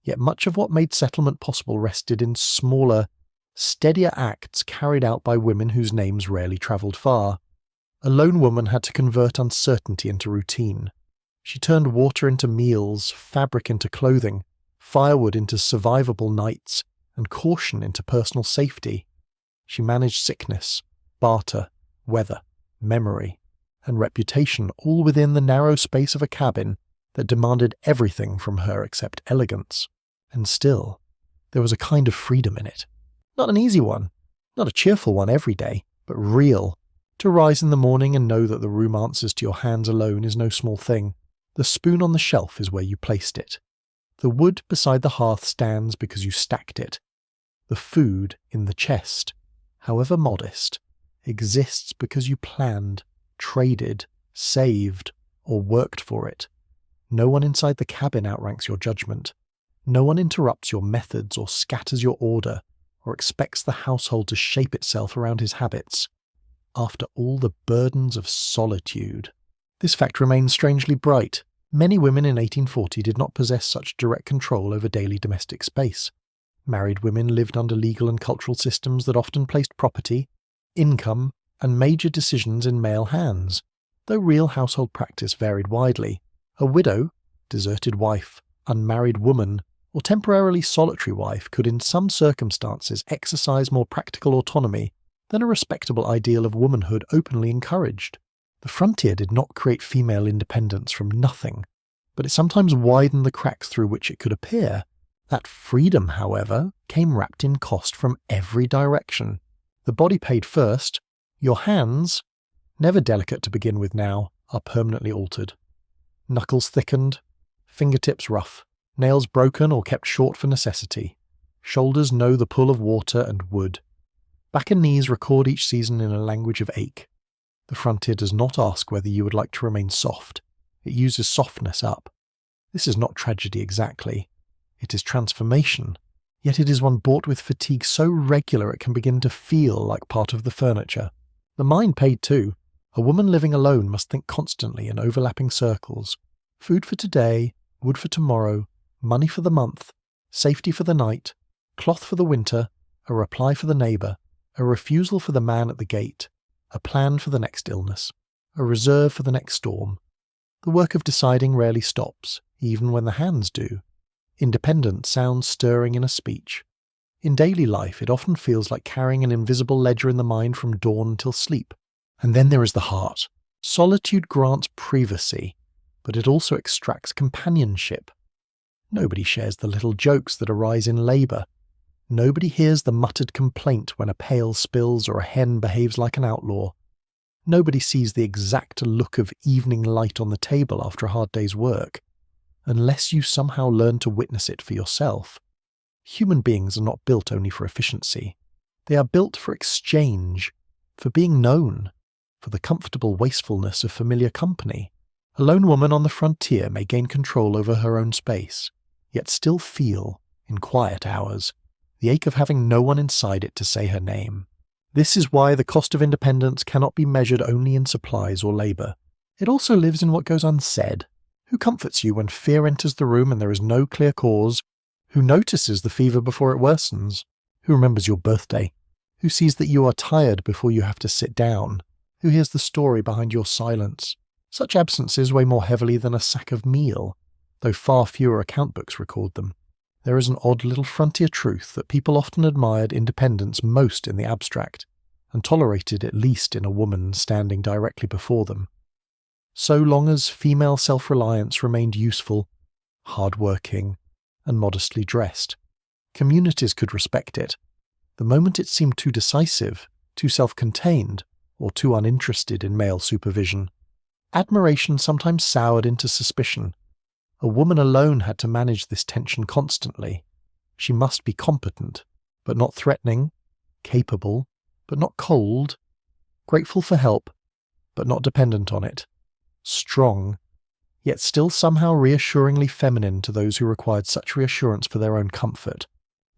Yet much of what made settlement possible rested in smaller, steadier acts carried out by women whose names rarely travelled far. A lone woman had to convert uncertainty into routine. She turned water into meals, fabric into clothing, firewood into survivable nights, and caution into personal safety. She managed sickness, barter, weather, memory, and reputation all within the narrow space of a cabin that demanded everything from her except elegance. And still, there was a kind of freedom in it. Not an easy one, not a cheerful one every day, but real. To rise in the morning and know that the room answers to your hands alone is no small thing. The spoon on the shelf is where you placed it. The wood beside the hearth stands because you stacked it. The food in the chest, however modest, exists because you planned, traded, saved, or worked for it. No one inside the cabin outranks your judgment. No one interrupts your methods or scatters your order, or expects the household to shape itself around his habits. After all the burdens of solitude. This fact remains strangely bright. Many women in 1840 did not possess such direct control over daily domestic space. Married women lived under legal and cultural systems that often placed property, income, and major decisions in male hands, though real household practice varied widely. A widow, deserted wife, unmarried woman, or temporarily solitary wife could in some circumstances exercise more practical autonomy than a respectable ideal of womanhood openly encouraged. The frontier did not create female independence from nothing, but it sometimes widened the cracks through which it could appear. That freedom, however, came wrapped in cost from every direction. The body paid first. Your hands, never delicate to begin with now, are permanently altered. Knuckles thickened, fingertips rough, nails broken or kept short for necessity. Shoulders know the pull of water and wood. Back and knees record each season in a language of ache. The frontier does not ask whether you would like to remain soft. It uses softness up. This is not tragedy exactly. It is transformation. Yet it is one bought with fatigue so regular it can begin to feel like part of the furniture. The mind paid too. A woman living alone must think constantly in overlapping circles. Food for today, wood for tomorrow, money for the month, safety for the night, cloth for the winter, a reply for the neighbour, a refusal for the man at the gate, a plan for the next illness, a reserve for the next storm. The work of deciding rarely stops, even when the hands do. Independence sounds stirring in a speech. In daily life, it often feels like carrying an invisible ledger in the mind from dawn until sleep. And then there is the heart. Solitude grants privacy, but it also extracts companionship. Nobody shares the little jokes that arise in labour. Nobody hears the muttered complaint when a pail spills or a hen behaves like an outlaw. Nobody sees the exact look of evening light on the table after a hard day's work, unless you somehow learn to witness it for yourself. Human beings are not built only for efficiency. They are built for exchange, for being known, for the comfortable wastefulness of familiar company. A lone woman on the frontier may gain control over her own space, yet still feel, in quiet hours, the ache of having no one inside it to say her name. This is why the cost of independence cannot be measured only in supplies or labour. It also lives in what goes unsaid. Who comforts you when fear enters the room and there is no clear cause? Who notices the fever before it worsens? Who remembers your birthday? Who sees that you are tired before you have to sit down? Who hears the story behind your silence? Such absences weigh more heavily than a sack of meal, though far fewer account books record them. There is an odd little frontier truth that people often admired independence most in the abstract, and tolerated at least in a woman standing directly before them. So long as female self-reliance remained useful, hard-working, and modestly dressed, communities could respect it. The moment it seemed too decisive, too self-contained, or too uninterested in male supervision, admiration sometimes soured into suspicion. A woman alone had to manage this tension constantly. She must be competent, but not threatening, capable, but not cold, grateful for help, but not dependent on it, strong, yet still somehow reassuringly feminine to those who required such reassurance for their own comfort.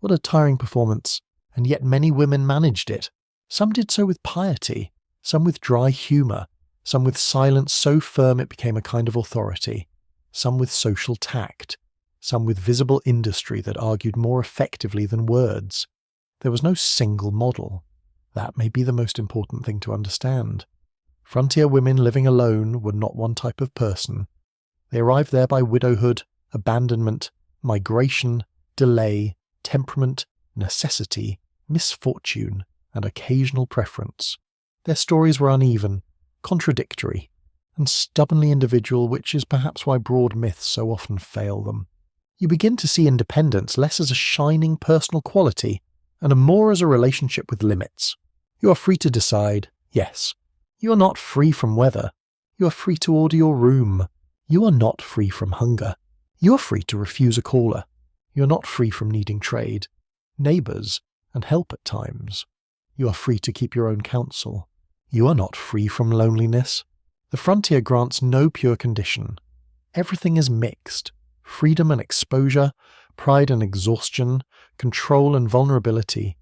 What a tiring performance, and yet many women managed it. Some did so with piety, some with dry humour, some with silence so firm it became a kind of authority, some with social tact, some with visible industry that argued more effectively than words. There was no single model. That may be the most important thing to understand. Frontier women living alone were not one type of person. They arrived there by widowhood, abandonment, migration, delay, temperament, necessity, misfortune, and occasional preference. Their stories were uneven, contradictory, and stubbornly individual, which is perhaps why broad myths so often fail them. You begin to see independence less as a shining personal quality and more as a relationship with limits. You are free to decide, yes. You are not free from weather. You are free to order your room. You are not free from hunger. You are free to refuse a caller. You are not free from needing trade, neighbours, and help at times. You are free to keep your own counsel. You are not free from loneliness. The frontier grants no pure condition. Everything is mixed. Freedom and exposure, pride and exhaustion, control and vulnerability.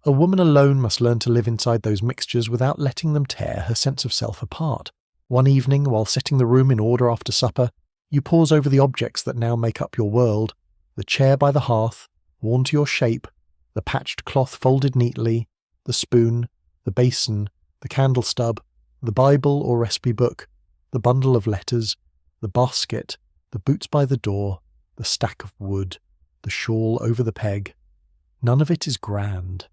A woman alone must learn to live inside those mixtures without letting them tear her sense of self apart. One evening, while setting the room in order after supper, you pause over the objects that now make up your world, the chair by the hearth, worn to your shape, the patched cloth folded neatly, the spoon, the basin, the candle stub, the Bible or recipe book, the bundle of letters, the basket, the boots by the door, the stack of wood, the shawl over the peg. None of it is grand.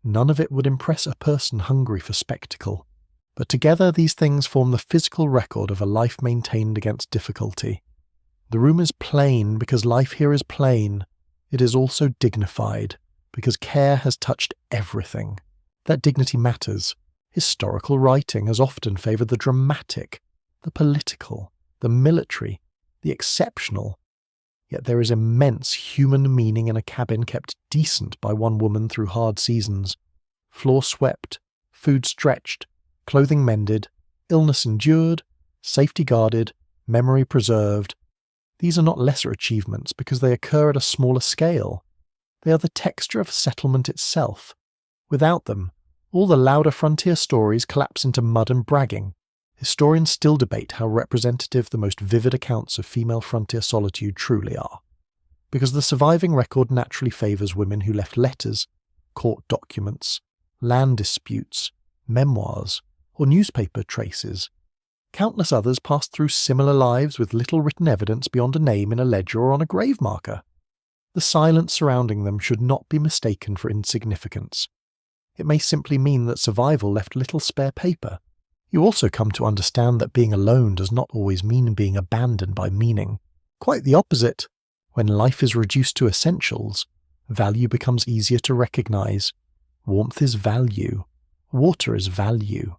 None of it would impress a person hungry for spectacle. But together these things form the physical record of a life maintained against difficulty. The room is plain because life here is plain. It is also dignified because care has touched everything. That dignity matters. Historical writing has often favoured the dramatic, the political, the military, the exceptional. Yet there is immense human meaning in a cabin kept decent by one woman through hard seasons. Floor swept, food stretched, clothing mended, illness endured, safety guarded, memory preserved. These are not lesser achievements because they occur at a smaller scale. They are the texture of settlement itself. Without them, all the louder frontier stories collapse into mud and bragging. Historians still debate how representative the most vivid accounts of female frontier solitude truly are, because the surviving record naturally favours women who left letters, court documents, land disputes, memoirs, or newspaper traces. Countless others passed through similar lives with little written evidence beyond a name in a ledger or on a grave marker. The silence surrounding them should not be mistaken for insignificance. It may simply mean that survival left little spare paper. You also come to understand that being alone does not always mean being abandoned by meaning. Quite the opposite. When life is reduced to essentials, value becomes easier to recognise. Warmth is value. Water is value.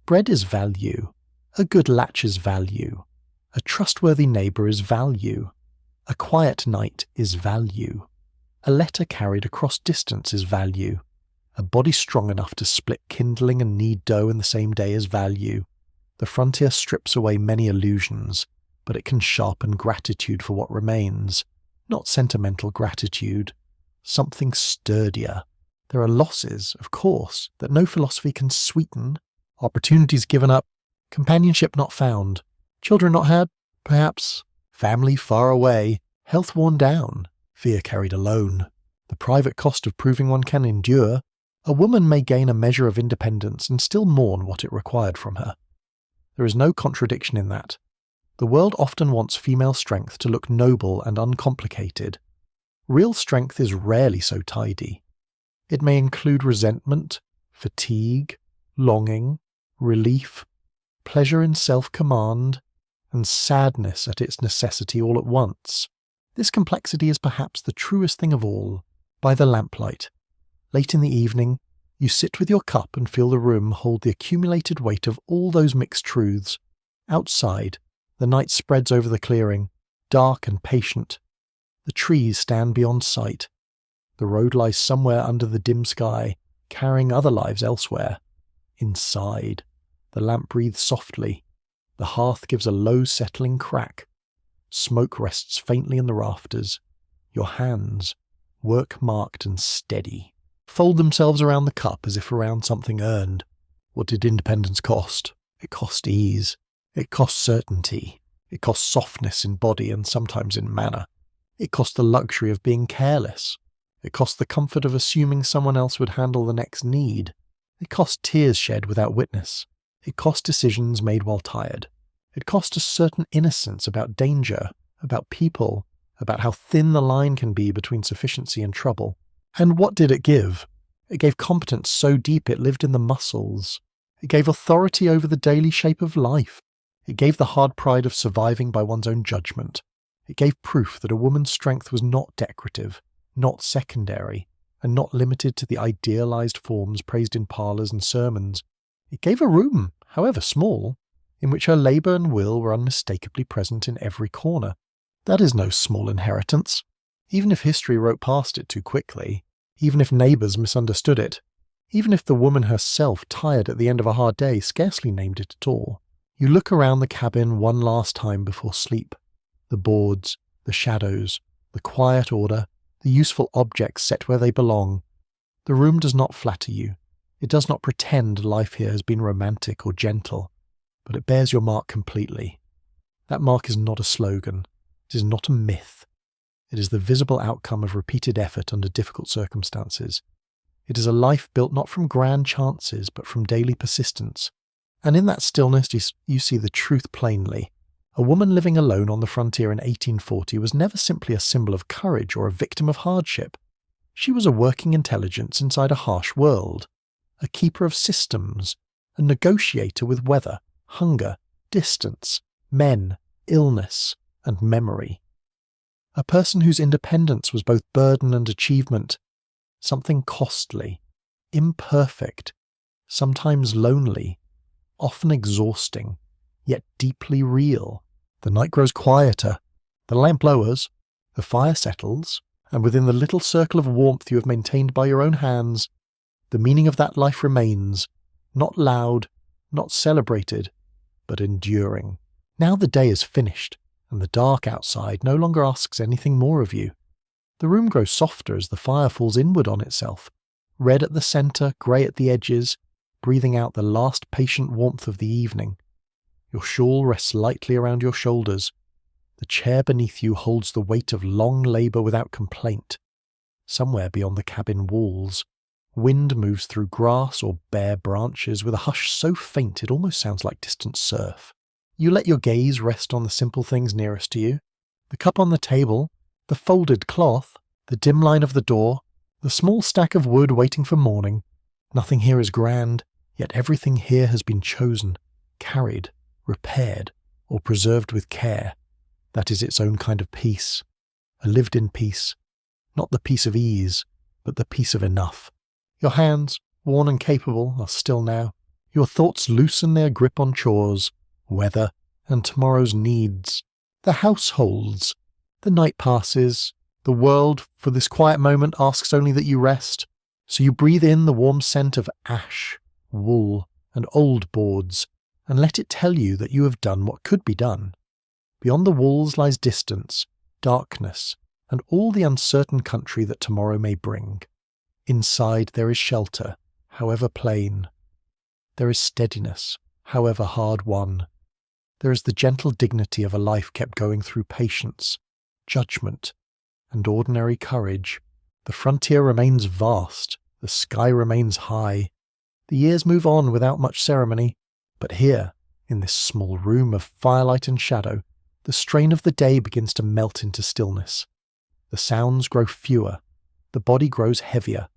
Bread is value. A good latch is value. A trustworthy neighbour is value. A quiet night is value. A letter carried across distance is value. A body strong enough to split kindling and knead dough in the same day is value. The frontier strips away many illusions, but it can sharpen gratitude for what remains. Not sentimental gratitude. Something sturdier. There are losses, of course, that no philosophy can sweeten. Opportunities given up. Companionship not found. Children not had, perhaps. Family far away. Health worn down. Fear carried alone. The private cost of proving one can endure. A woman may gain a measure of independence and still mourn what it required from her. There is no contradiction in that. The world often wants female strength to look noble and uncomplicated. Real strength is rarely so tidy. It may include resentment, fatigue, longing, relief, pleasure in self-command, and sadness at its necessity all at once. This complexity is perhaps the truest thing of all. By the lamplight, late in the evening, you sit with your cup and feel the room hold the accumulated weight of all those mixed truths. Outside, the night spreads over the clearing, dark and patient. The trees stand beyond sight. The road lies somewhere under the dim sky, carrying other lives elsewhere. Inside, the lamp breathes softly. The hearth gives a low settling crack. Smoke rests faintly in the rafters. Your hands, work-marked and steady, fold themselves around the cup as if around something earned. What did independence cost? It cost ease. It cost certainty. It cost softness in body and sometimes in manner. It cost the luxury of being careless. It cost the comfort of assuming someone else would handle the next need. It cost tears shed without witness. It cost decisions made while tired. It cost a certain innocence about danger, about people, about how thin the line can be between sufficiency and trouble. And what did it give? It gave competence so deep it lived in the muscles. It gave authority over the daily shape of life. It gave the hard pride of surviving by one's own judgment. It gave proof that a woman's strength was not decorative, not secondary, and not limited to the idealized forms praised in parlours and sermons. It gave a room, however small, in which her labour and will were unmistakably present in every corner. That is no small inheritance. Even if history wrote past it too quickly, even if neighbours misunderstood it, even if the woman herself, tired at the end of a hard day, scarcely named it at all, you look around the cabin one last time before sleep. The boards, the shadows, the quiet order, the useful objects set where they belong. The room does not flatter you. It does not pretend life here has been romantic or gentle, but it bears your mark completely. That mark is not a slogan. It is not a myth. It is the visible outcome of repeated effort under difficult circumstances. It is a life built not from grand chances, but from daily persistence. And in that stillness you see the truth plainly. A woman living alone on the frontier in 1840 was never simply a symbol of courage or a victim of hardship. She was a working intelligence inside a harsh world, a keeper of systems, a negotiator with weather, hunger, distance, men, illness, and memory. A person whose independence was both burden and achievement, something costly, imperfect, sometimes lonely, often exhausting, yet deeply real. The night grows quieter, the lamp lowers, the fire settles, and within the little circle of warmth you have maintained by your own hands, the meaning of that life remains, not loud, not celebrated, but enduring. Now the day is finished, and the dark outside no longer asks anything more of you. The room grows softer as the fire falls inward on itself, red at the centre, grey at the edges, breathing out the last patient warmth of the evening. Your shawl rests lightly around your shoulders. The chair beneath you holds the weight of long labour without complaint. Somewhere beyond the cabin walls, wind moves through grass or bare branches with a hush so faint it almost sounds like distant surf. You let your gaze rest on the simple things nearest to you. The cup on the table, the folded cloth, the dim line of the door, the small stack of wood waiting for morning. Nothing here is grand, yet everything here has been chosen, carried, repaired, or preserved with care. That is its own kind of peace, a lived-in peace, not the peace of ease, but the peace of enough. Your hands, worn and capable, are still now. Your thoughts loosen their grip on chores, weather, and tomorrow's needs. The households. The night passes. The world, for this quiet moment, asks only that you rest. So you breathe in the warm scent of ash, wool, and old boards, and let it tell you that you have done what could be done. Beyond the walls lies distance, darkness, and all the uncertain country that tomorrow may bring. Inside there is shelter, however plain. There is steadiness, however hard won. There is the gentle dignity of a life kept going through patience, judgment, and ordinary courage. The frontier remains vast, the sky remains high. The years move on without much ceremony, but here, in this small room of firelight and shadow, the strain of the day begins to melt into stillness. The sounds grow fewer, the body grows heavier.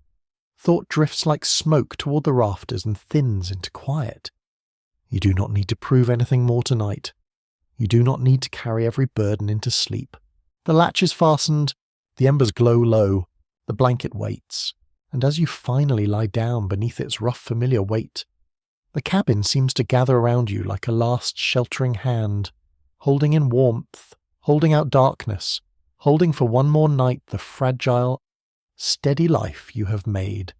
Thought drifts like smoke toward the rafters and thins into quiet. You do not need to prove anything more tonight. You do not need to carry every burden into sleep. The latch is fastened, the embers glow low, the blanket waits, and as you finally lie down beneath its rough familiar weight, the cabin seems to gather around you like a last sheltering hand, holding in warmth, holding out darkness, holding for one more night the fragile, steady life you have made.